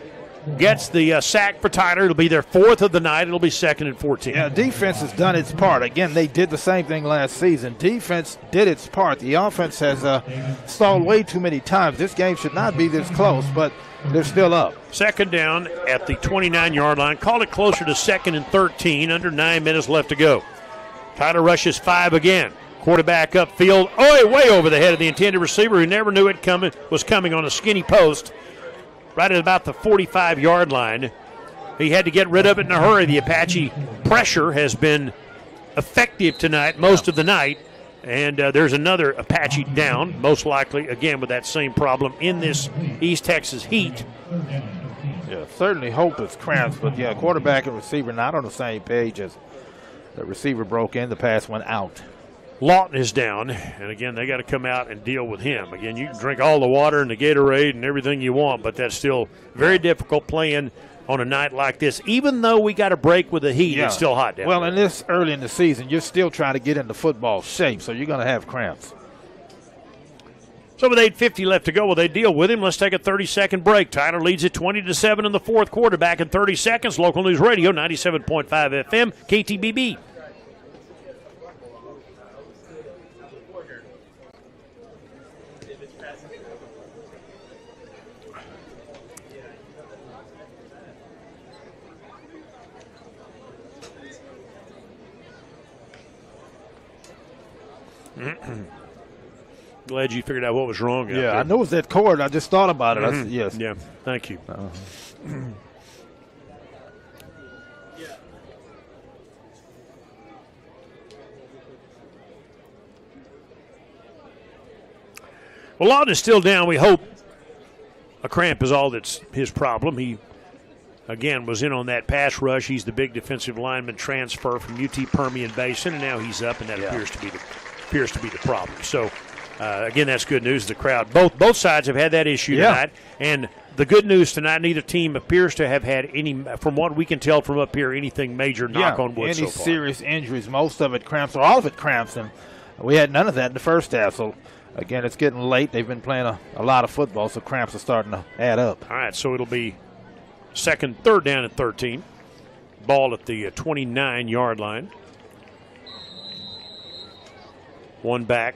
gets the sack for Tyler. It'll be their 4th of the night. It'll be 2nd and 14. Yeah, defense has done its part. Again, they did the same thing last season. Defense did its part. The offense has stalled way too many times. This game should not be this close, but they're still up. Second down at the 29-yard line. Call it closer to 2nd and 13. Under 9 minutes left to go. Tyler rushes 5 again. Quarterback upfield. Way over the head of the intended receiver who never knew it was coming on a skinny post. Right at about the 45-yard line. He had to get rid of it in a hurry. The Apache pressure has been effective tonight, most of the night. And there's another Apache down, most likely, again, with that same problem in this East Texas heat. Yeah, certainly hope it's cramps, but, quarterback and receiver not on the same page as the receiver broke in. The pass went out. Lawton is down, and again, they got to come out and deal with him. Again, you can drink all the water and the Gatorade and everything you want, but that's still very difficult playing on a night like this. Even though we got a break with the heat, it's still hot down there. Well, in this early in the season, you're still trying to get into football shape, so you're going to have cramps. So with 8:50 left to go, will they deal with him? Let's take a 30-second break. Tyler leads it 20-7 in the fourth quarter. Back in 30 seconds. Local News Radio, 97.5 FM, KTBB. Glad you figured out what was wrong. Yeah, I knew it was that cord. I just thought about it. Yes. Yeah, thank you. Well, Lawton is still down. We hope a cramp is all that's his problem. He, again, was in on that pass rush. He's the big defensive lineman transfer from UT Permian Basin, and now he's up, and that appears to be the problem. So, again, that's good news. The crowd, both sides have had that issue tonight, and the good news tonight, neither team appears to have had any, from what we can tell from up here, anything major, knock on wood so any far. serious injuries. Most of it cramps, or all of it cramps, and we had none of that in the first half. So, again, it's getting late. They've been playing a lot of football, so cramps are starting to add up. All right, so it'll be third down and 13. Ball at the 29-yard line. One back.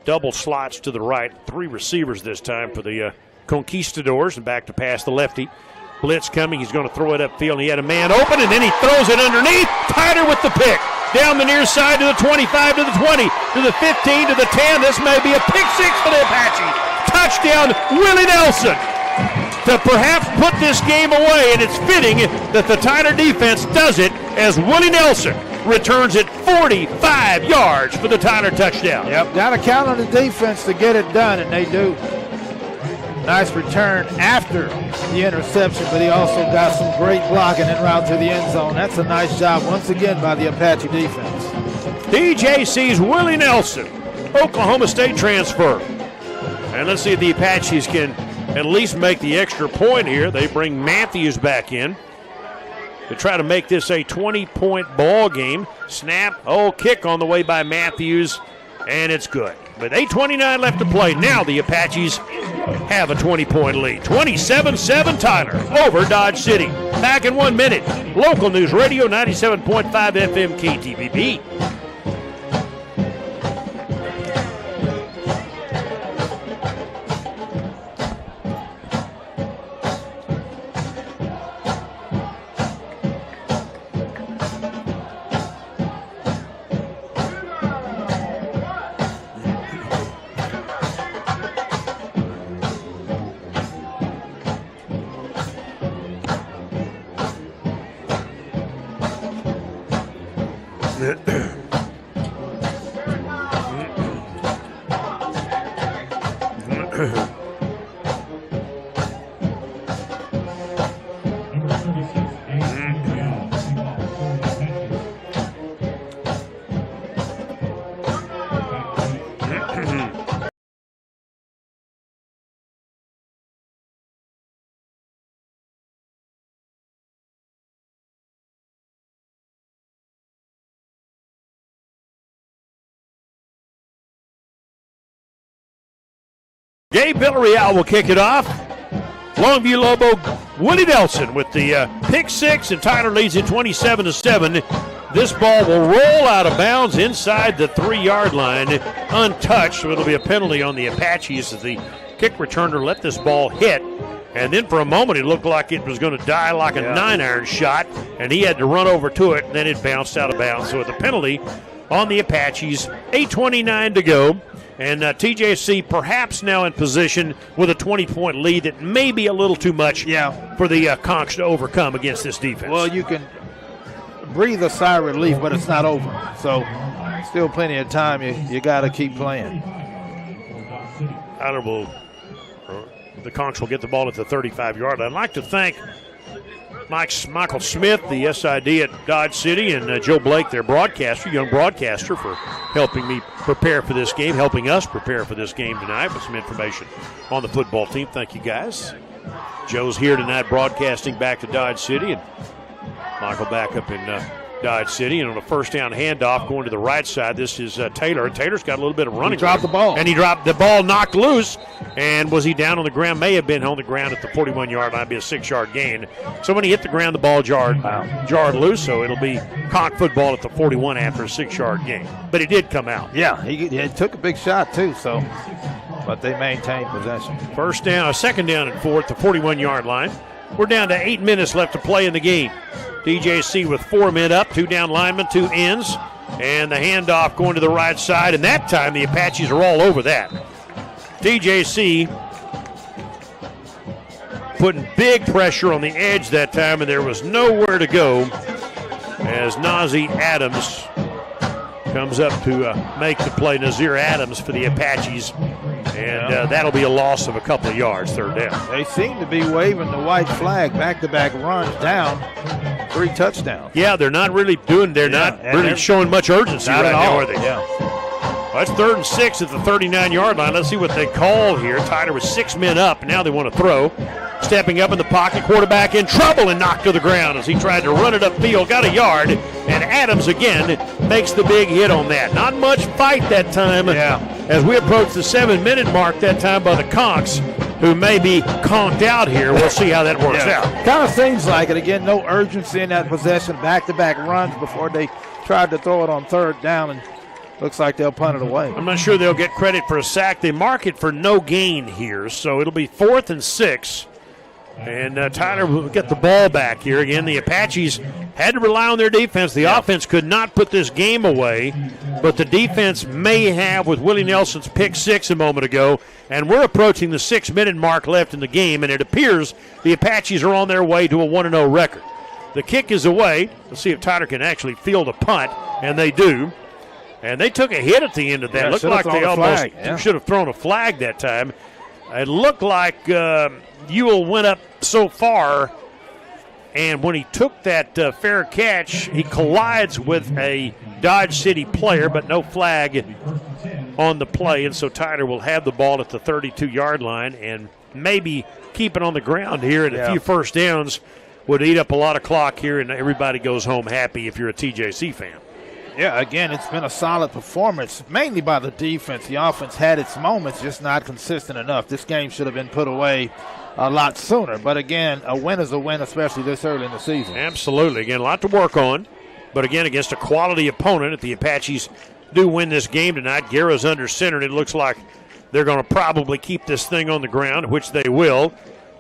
Double slots to the right. Three receivers this time for the Conquistadors, and back to pass the lefty. Blitz coming. He's going to throw it upfield, and he had a man open, and then he throws it underneath. Tyler with the pick. Down the near side to the 25, to the 20, to the 15, to the 10. This may be a pick six for the Apache. Touchdown, Willie Nelson, to perhaps put this game away, and it's fitting that the Tyler defense does it as Willie Nelson returns it 45 yards for the Tyler touchdown. Yep, got to count on the defense to get it done, and they do. Nice return after the interception, but he also got some great blocking en route to the end zone. That's a nice job once again by the Apache defense. DJC's Willie Nelson, Oklahoma State transfer. And let's see if the Apaches can at least make the extra point here. They bring Matthews back in to try to make this a 20-point ball game. Snap, kick on the way by Matthews, and it's good. With 8:29 left to play, now the Apaches have a 20-point lead. 27-7 Tyler over Dodge City. Back in 1 minute. Local News Radio, 97.5 FM KTBB. Gabe Villarreal will kick it off. Longview Lobo, Willie Nelson with the pick six, and Tyler leads it 27-7. This ball will roll out of bounds inside the 3-yard line, untouched. So it'll be a penalty on the Apaches as the kick returner let this ball hit. And then for a moment it looked like it was going to die like a 9-iron shot, and he had to run over to it, and then it bounced out of bounds. So with the penalty on the Apaches, 8:29 to go. And TJC perhaps now in position with a 20-point lead that may be a little too much for the Conks to overcome against this defense. Well, you can breathe a sigh of relief, but it's not over. So still plenty of time. You got to keep playing. The Conks will get the ball at the 35-yard line. I'd like to thank Michael Smith, the SID at Dodge City, and Joe Blake, their broadcaster, young broadcaster, for helping me prepare for this game, helping us prepare for this game tonight with some information on the football team. Thank you, guys. Joe's here tonight broadcasting back to Dodge City, and Michael back up in Dodge City. And on a first down handoff going to the right side, this is Taylor. Taylor's got a little bit of running. He dropped the ball. And he dropped the ball, knocked loose. And was he down on the ground? May have been on the ground at the 41-yard line, be a 6-yard gain. So when he hit the ground, the ball jarred loose. So it'll be Conk football at the 41 after a 6-yard gain. But he did come out. Yeah, he took a big shot too. So, but they maintained possession. Second down and 4 at the 41-yard line. We're down to 8 minutes left to play in the game. DJC with 4 men up, 2 down linemen, 2 ends, and the handoff going to the right side. And that time the Apaches are all over that. DJC putting big pressure on the edge that time, and there was nowhere to go as Nazir Adams comes up to make the play. Nazir Adams for the Apaches. And that'll be a loss of a couple of yards, third down. They seem to be waving the white flag, back-to-back runs down, 3 touchdowns. Yeah, they're not really showing much urgency right now, are they? Yeah. Well, that's 3rd and 6 at the 39-yard line. Let's see what they call here. Tyler with 6 men up, and now they want to throw. Stepping up in the pocket, quarterback in trouble and knocked to the ground as he tried to run it upfield, got a yard, and Adams again makes the big hit on that. Not much fight that time as we approach the 7-minute mark that time by the Conks, who may be conked out here. We'll see how that works out. Kind of seems like it. Again, no urgency in that possession, back-to-back runs before they tried to throw it on 3rd down, and looks like they'll punt it away. I'm not sure they'll get credit for a sack. They mark it for no gain here, so it'll be 4th and 6. And Tyler will get the ball back here. Again, the Apaches had to rely on their defense. The offense could not put this game away, but the defense may have with Willie Nelson's pick 6 a moment ago. And we're approaching the 6-minute mark left in the game, and it appears the Apaches are on their way to a 1-0 record. The kick is away. Let's see if Tyler can actually field a punt, and they do. And they took a hit at the end of that. It looked like they almost should have thrown a flag that time. It looked like Ewell went up so far, and when he took that fair catch, he collides with a Dodge City player, but no flag on the play. And so Tyler will have the ball at the 32-yard line and maybe keep it on the ground here. And a few first downs would eat up a lot of clock here, and everybody goes home happy if you're a TJC fan. Yeah, again, it's been a solid performance, mainly by the defense. The offense had its moments, just not consistent enough. This game should have been put away a lot sooner. But, again, a win is a win, especially this early in the season. Absolutely. Again, a lot to work on. But, again, against a quality opponent, if the Apaches do win this game tonight, Guerra's under center, and it looks like they're going to probably keep this thing on the ground, which they will.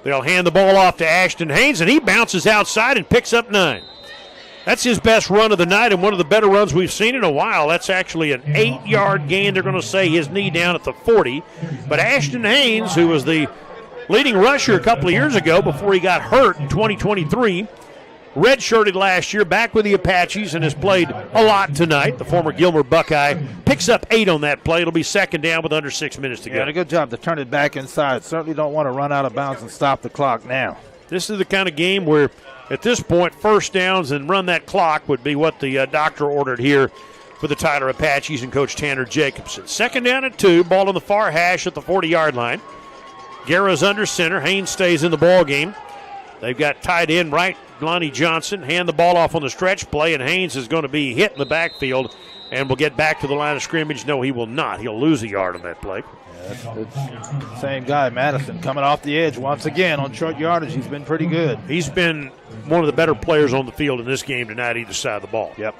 They'll hand the ball off to Ashton Haynes, and he bounces outside and picks up 9. That's his best run of the night and one of the better runs we've seen in a while. That's actually an 8-yard gain. They're going to say his knee down at the 40. But Ashton Haynes, who was the leading rusher a couple of years ago before he got hurt in 2023, redshirted last year, back with the Apaches, and has played a lot tonight. The former Gilmer Buckeye picks up 8 on that play. It'll be second down with under 6 minutes to go. Yeah, a good job to turn it back inside. Certainly don't want to run out of bounds and stop the clock now. This is the kind of game where, at this point, first downs and run that clock would be what the doctor ordered here for the Tyler Apaches and Coach Tanner Jacobson. Second down and 2, ball on the far hash at the 40-yard line. Guerra's under center. Haynes stays in the ball game. They've got tight end right, Lonnie Johnson. Hand the ball off on the stretch play, and Haynes is going to be hit in the backfield and will get back to the line of scrimmage. No, he will not. He'll lose a yard on that play. That's the same guy, Madison, coming off the edge once again on short yardage. He's been pretty good. He's been one of the better players on the field in this game tonight, either side of the ball. Yep.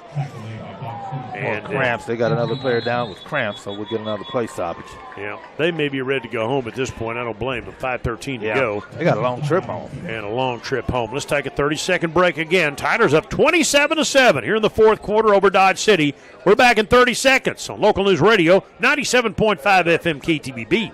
And cramps. They got another player down with cramps, so we'll get another play stoppage. Yeah, they may be ready to go home at this point. I don't blame them. 5:13 to go. They got a long trip home. And a long trip home. Let's take a 30-second break again. Tyler's up 27-7 here in the fourth quarter over Dodge City. We're back in 30 seconds on Local News Radio, 97.5 FM KTBB.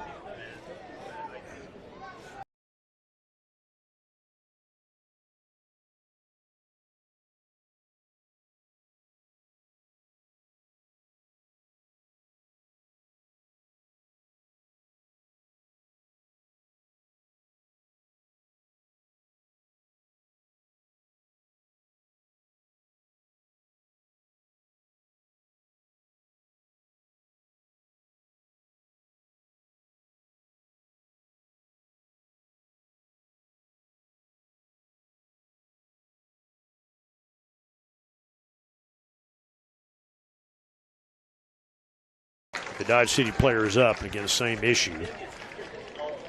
The Dodge City player is up, and again, the same issue.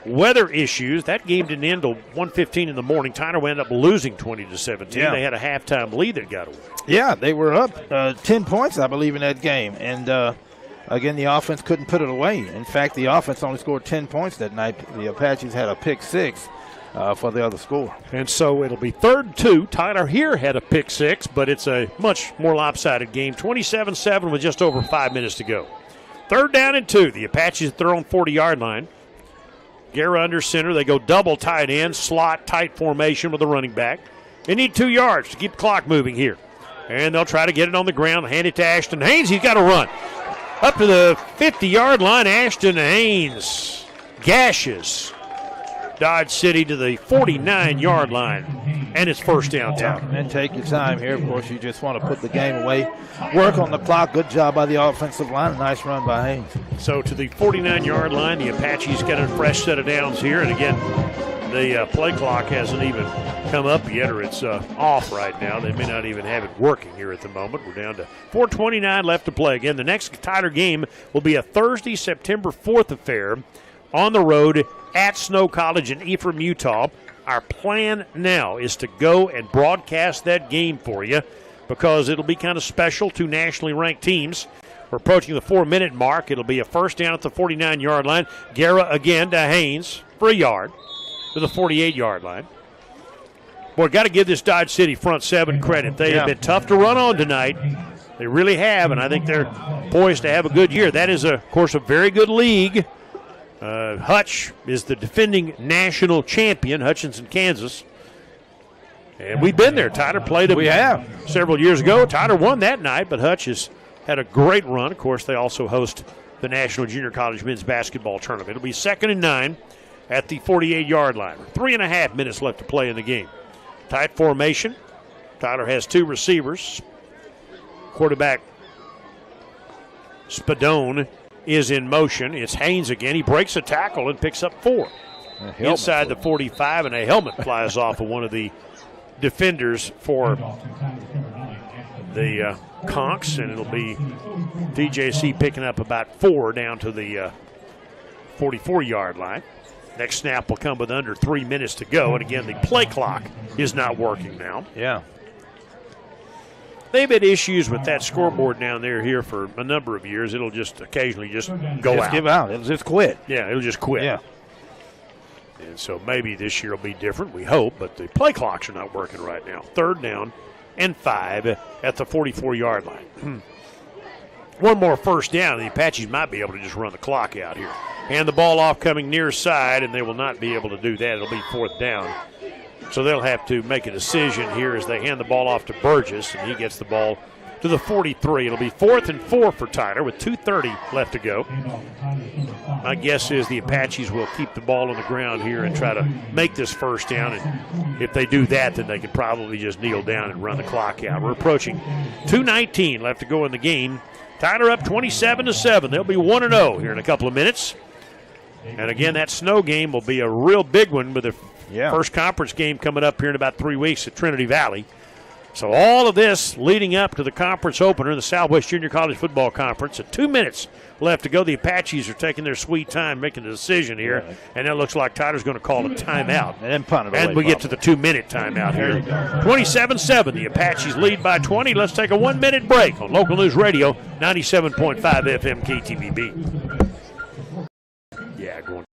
Weather issues. That game didn't end till 1:15 in the morning. Tyler wound up losing 20-17. Yeah. They had a halftime lead that got away. Yeah, they were up 10 points, I believe, in that game. And, again, the offense couldn't put it away. In fact, the offense only scored 10 points that night. The Apaches had a pick 6 for the other score. And so it'll be 3rd and 2. Tyler here had a pick 6, but it's a much more lopsided game. 27-7 with just over 5 minutes to go. 3rd down and 2. The Apaches at their own 40-yard line. Guerra under center. They go double tight end, slot, tight formation with the running back. They need 2 yards to keep the clock moving here. And they'll try to get it on the ground, hand it to Ashton Haynes. He's got to run. Up to the 50-yard line, Ashton Haynes gashes Dodge City to the 49-yard line. And it's first down time. And take your time here. Of course, you just want to put the game away. Work on the clock. Good job by the offensive line. Nice run by Haynes. So to the 49-yard line, the Apaches got a fresh set of downs here. And again, the play clock hasn't even come up yet, or it's off right now. They may not even have it working here at the moment. We're down to 4:29 left to play. Again, the next Tyler game will be a Thursday, September 4th affair on the road at Snow College in Ephraim, Utah. Our plan now is to go and broadcast that game for you because it'll be kind of special. 2 nationally ranked teams. We're approaching the 4-minute mark. It'll be a first down at the 49-yard line. Guerra again to Haynes for a yard to the 48-yard line. Boy, got to give this Dodge City front 7 credit. They have been tough to run on tonight. They really have, and I think they're poised to have a good year. That is, of course, a very good league. Hutch is the defending national champion, Hutchinson, Kansas. And we've been there. Tyler played them several years ago. Tyler won that night, but Hutch has had a great run. Of course, they also host the National Junior College Men's Basketball Tournament. It'll be 2nd and 9 at the 48-yard line. 3.5 minutes left to play in the game. Tight formation. Tyler has 2 receivers. Quarterback Spadone is in motion. It's Haynes again. He breaks a tackle and picks up 4. Inside the 45, and a helmet flies off of one of the defenders for the Conks, and it'll be DJC picking up about 4 down to the 44-yard line. Next snap will come with under 3 minutes to go, and again, the play clock is not working now. Yeah. They've had issues with that scoreboard down there here for a number of years. It'll just occasionally just go out. Give out. It'll just quit. Yeah, it'll just quit. Yeah. And so maybe this year will be different, we hope, but the play clocks are not working right now. 3rd down and 5 at the 44-yard line. One more first down, the Apaches might be able to just run the clock out here. Hand the ball off coming near side, and they will not be able to do that. It'll be 4th down. So they'll have to make a decision here as they hand the ball off to Burgess, and he gets the ball to the 43. It'll be 4th and 4 for Tyler with 2:30 left to go. My guess is the Apaches will keep the ball on the ground here and try to make this first down. And if they do that, then they could probably just kneel down and run the clock out. We're approaching 2:19 left to go in the game. Tyler up 27-7. They'll be 1-0 here in a couple of minutes. And again, that snow game will be a real big one with the first conference game coming up here in about 3 weeks at Trinity Valley. So all of this leading up to the conference opener in the Southwest Junior College Football Conference. At 2 minutes left to go. The Apaches are taking their sweet time making a decision here, and it looks like Tyler's going to call a timeout. And then punt it away. And we get to the 2-minute timeout here. 27-7. The Apaches lead by 20. Let's take a 1-minute break on Local News Radio, 97.5 FM KTVB. Yeah, going.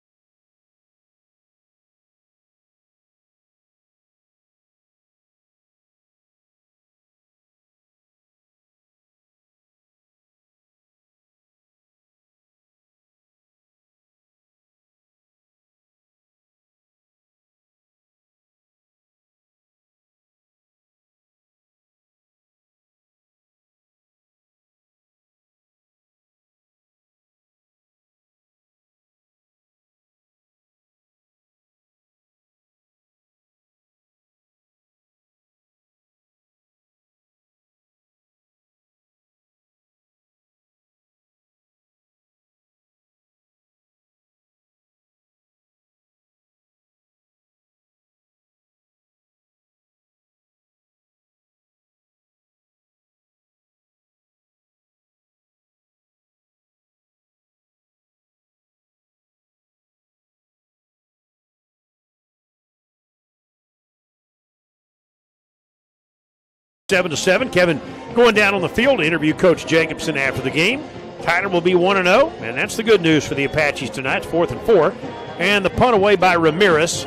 7-7. Kevin going down on the field to interview Coach Jacobson after the game. Tyler will be 1-0, and that's the good news for the Apaches tonight. It's 4th and 4. And the punt away by Ramirez.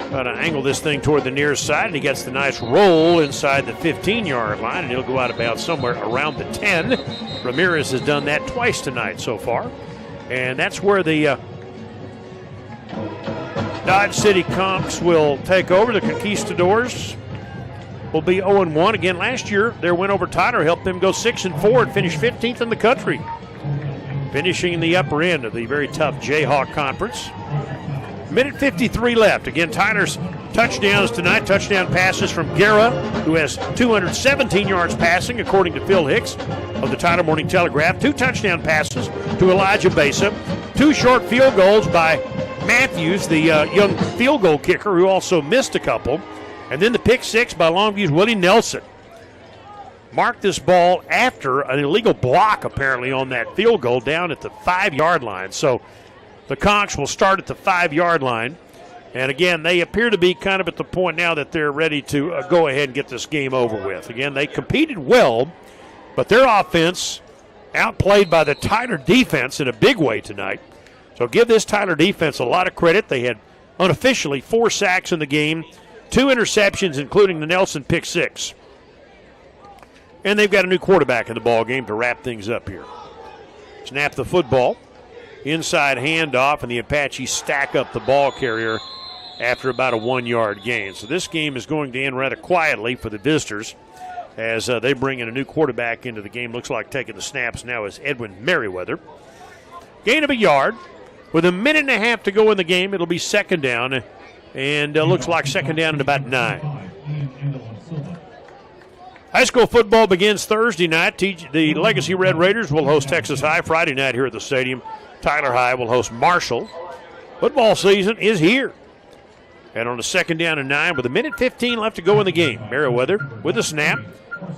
Got to angle this thing toward the near side, and he gets the nice roll inside the 15-yard line, and it'll go out of bounds somewhere around the 10. Ramirez has done that twice tonight so far. And that's where the Dodge City Conks will take over. The Conquistadors will be 0-1. Again, last year, their win over Tyler helped them go 6-4 and finish 15th in the country, finishing in the upper end of the very tough Jayhawk Conference. Minute 53 left. Again, Tyler's touchdowns tonight. Touchdown passes from Guerra, who has 217 yards passing, according to Phil Hicks of the Tyler Morning Telegraph. 2 touchdown passes to Elijah Besa. 2 short field goals by Matthews, the young field goal kicker, who also missed a couple. And then the pick 6 by Longview's Willie Nelson. Marked this ball after an illegal block, apparently, on that field goal down at the 5-yard line. So the Conks will start at the 5-yard line. And again, they appear to be kind of at the point now that they're ready to go ahead and get this game over with. Again, they competed well, but their offense outplayed by the Tyler defense in a big way tonight. So give this Tyler defense a lot of credit. They had unofficially 4 sacks in the game, 2 interceptions, including the Nelson pick 6. And they've got a new quarterback in the ball game to wrap things up here. Snap the football. Inside handoff, and the Apaches stack up the ball carrier after about a 1-yard gain. So this game is going to end rather quietly for the visitors as they bring in a new quarterback into the game. Looks like taking the snaps now is Edwin Merriweather. Gain of a yard. With a minute and a half to go in the game, it'll be 2nd down, and looks like 2nd down at about 9. High school football begins Thursday night. The Legacy Red Raiders will host Texas High Friday night here at the stadium. Tyler High will host Marshall. Football season is here. And on a 2nd down and 9 with a minute 15 left to go in the game. Merriweather with a snap.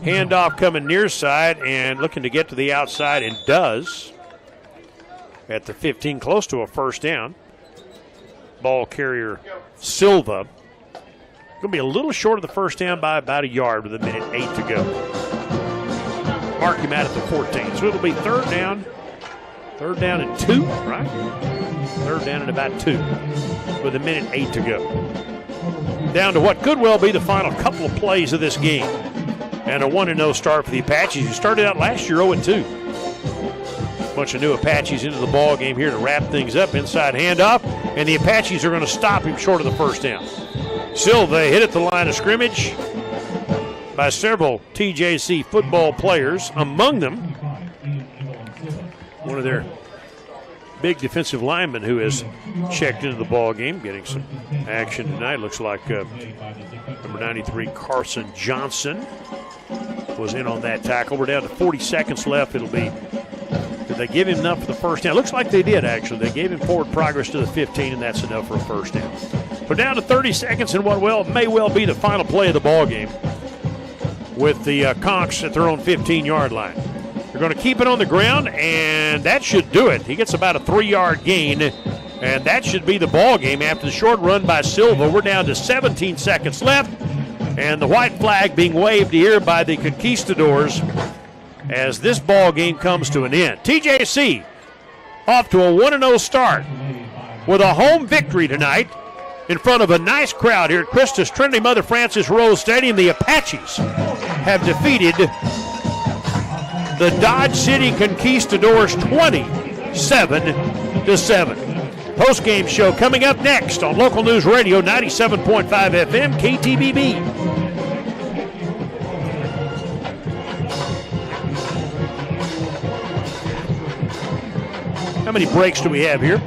Handoff coming near side and looking to get to the outside, and does. At the 15, close to a 1st down. Ball carrier Silva. Going to be a little short of the 1st down by about a yard with a minute 8 to go. Mark him out at the 14. So it'll be 3rd down. 3rd down and 2, right? 3rd down and about 2 with a minute 8 to go. Down to what could well be the final couple of plays of this game. And a 1-0 start for the Apaches, who started out last year 0-2. Bunch of new Apaches into the ball game here to wrap things up. Inside handoff, and the Apaches are going to stop him short of the 1st down. Silva hit at the line of scrimmage by several TJC football players, among them one of their big defensive linemen who has checked into the ball game, getting some action tonight. Looks like number 93, Carson Johnson, was in on that tackle. We're down to 40 seconds left. It'll be, did they give him enough for the 1st down? Looks like they did, actually. They gave him forward progress to the 15, and that's enough for a 1st down. We're down to 30 seconds in what may well be the final play of the ball game, with the Conks at their own 15-yard line. They're going to keep it on the ground, and that should do it. He gets about a 3-yard gain, and that should be the ball game after the short run by Silva. We're down to 17 seconds left, and the white flag being waved here by the Conquistadors as this ball game comes to an end. TJC off to a 1-0 start with a home victory tonight in front of a nice crowd here at Christus Trinity Mother Frances Rose Stadium. The Apaches have defeated the Dodge City Conquistadors 27-7. Post-game show coming up next on Local News Radio 97.5 FM KTBB. How many breaks do we have here?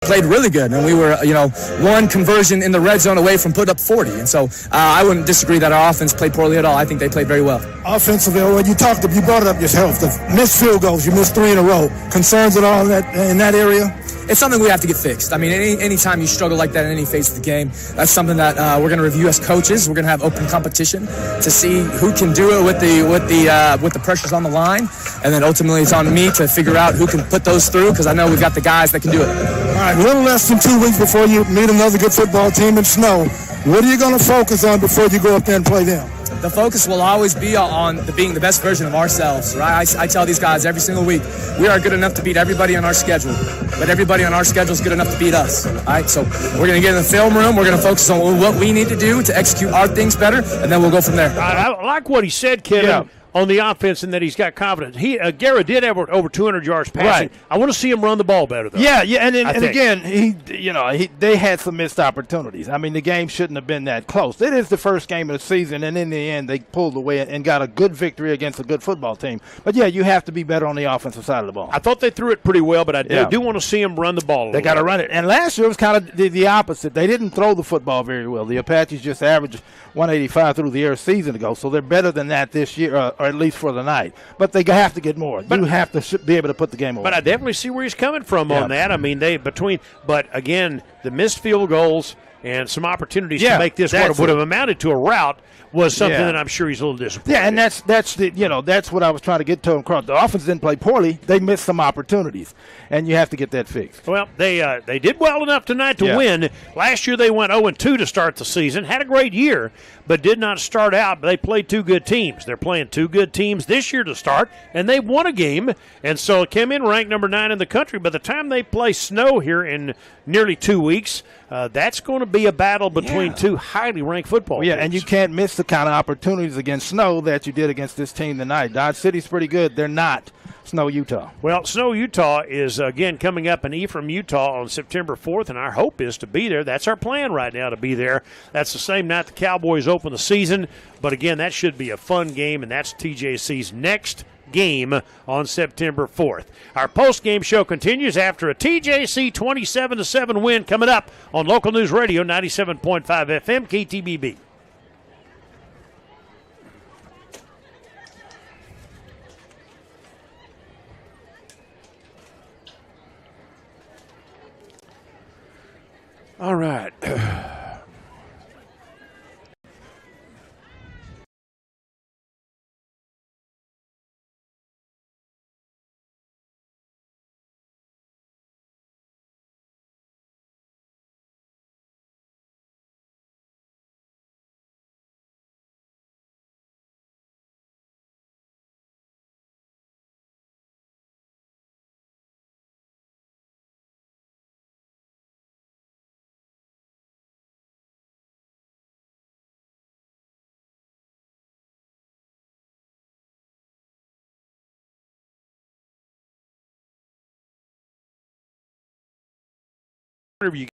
played really good, and we were, one conversion in the red zone away from put up 40. And so I wouldn't disagree that our offense played poorly at all. I think they played very well. Offensively, when you brought it up yourself, the missed field goals, you missed 3 in a row. Concerns at all in that area? It's something we have to get fixed. I mean, any time you struggle like that in any phase of the game, that's something that we're going to review as coaches. We're going to have open competition to see who can do it with the pressures on the line, and then ultimately it's on me to figure out who can put those through, because I know we've got the guys that can do it. All right, a little less than 2 weeks before you meet another good football team in Snow. What are you going to focus on before you go up there and play them? The focus will always be on being the best version of ourselves, right? I tell these guys every single week, we are good enough to beat everybody on our schedule, but everybody on our schedule is good enough to beat us, all right? So we're going to get in the film room, we're going to focus on what we need to do to execute our things better, and then we'll go from there. I like what he said, Kevin, on the offense, and that he's got confidence. Garrett did have over 200 yards passing. Right. I want to see him run the ball better, though. Yeah, and again, they had some missed opportunities. I mean, the game shouldn't have been that close. It is the first game of the season, and in the end, they pulled away and got a good victory against a good football team. But, yeah, you have to be better on the offensive side of the ball. I thought they threw it pretty well, but I do want to see them run the ball. They got to run it. And last year was kind of the opposite. They didn't throw the football very well. The Apaches just averaged 185 through the air a season ago, so they're better than that this year, or at least for the night. But they have to get more. You have to be able to put the game away. But I definitely see where he's coming from on that. I mean, but again, the missed field goals and some opportunities to make this what would have amounted to a rout was something that I'm sure he's a little disappointed. Yeah, and that's what I was trying to get to him across. The offense didn't play poorly; they missed some opportunities, and you have to get that fixed. Well, they did well enough tonight to win. Last year they went 0-2 to start the season, had a great year, but did not start out. They played 2 good teams. They're playing 2 good teams this year to start, and they won a game, and so it came in ranked number 9 in the country. By the time they play Snow here in nearly 2 weeks, that's going to be a battle between 2 highly ranked football teams. And you can't miss the kind of opportunities against Snow that you did against this team tonight. Dodge City's pretty good. They're not Snow, Utah. Well, Snow, Utah is, again, coming up in Ephraim, Utah on September 4th, and our hope is to be there. That's our plan right now, to be there. That's the same night the Cowboys open the season. But, again, that should be a fun game, and that's TJC's next game on September 4th. Our post-game show continues after a TJC 27-7 win coming up on Local News Radio 97.5 FM KTBB. All right. Interview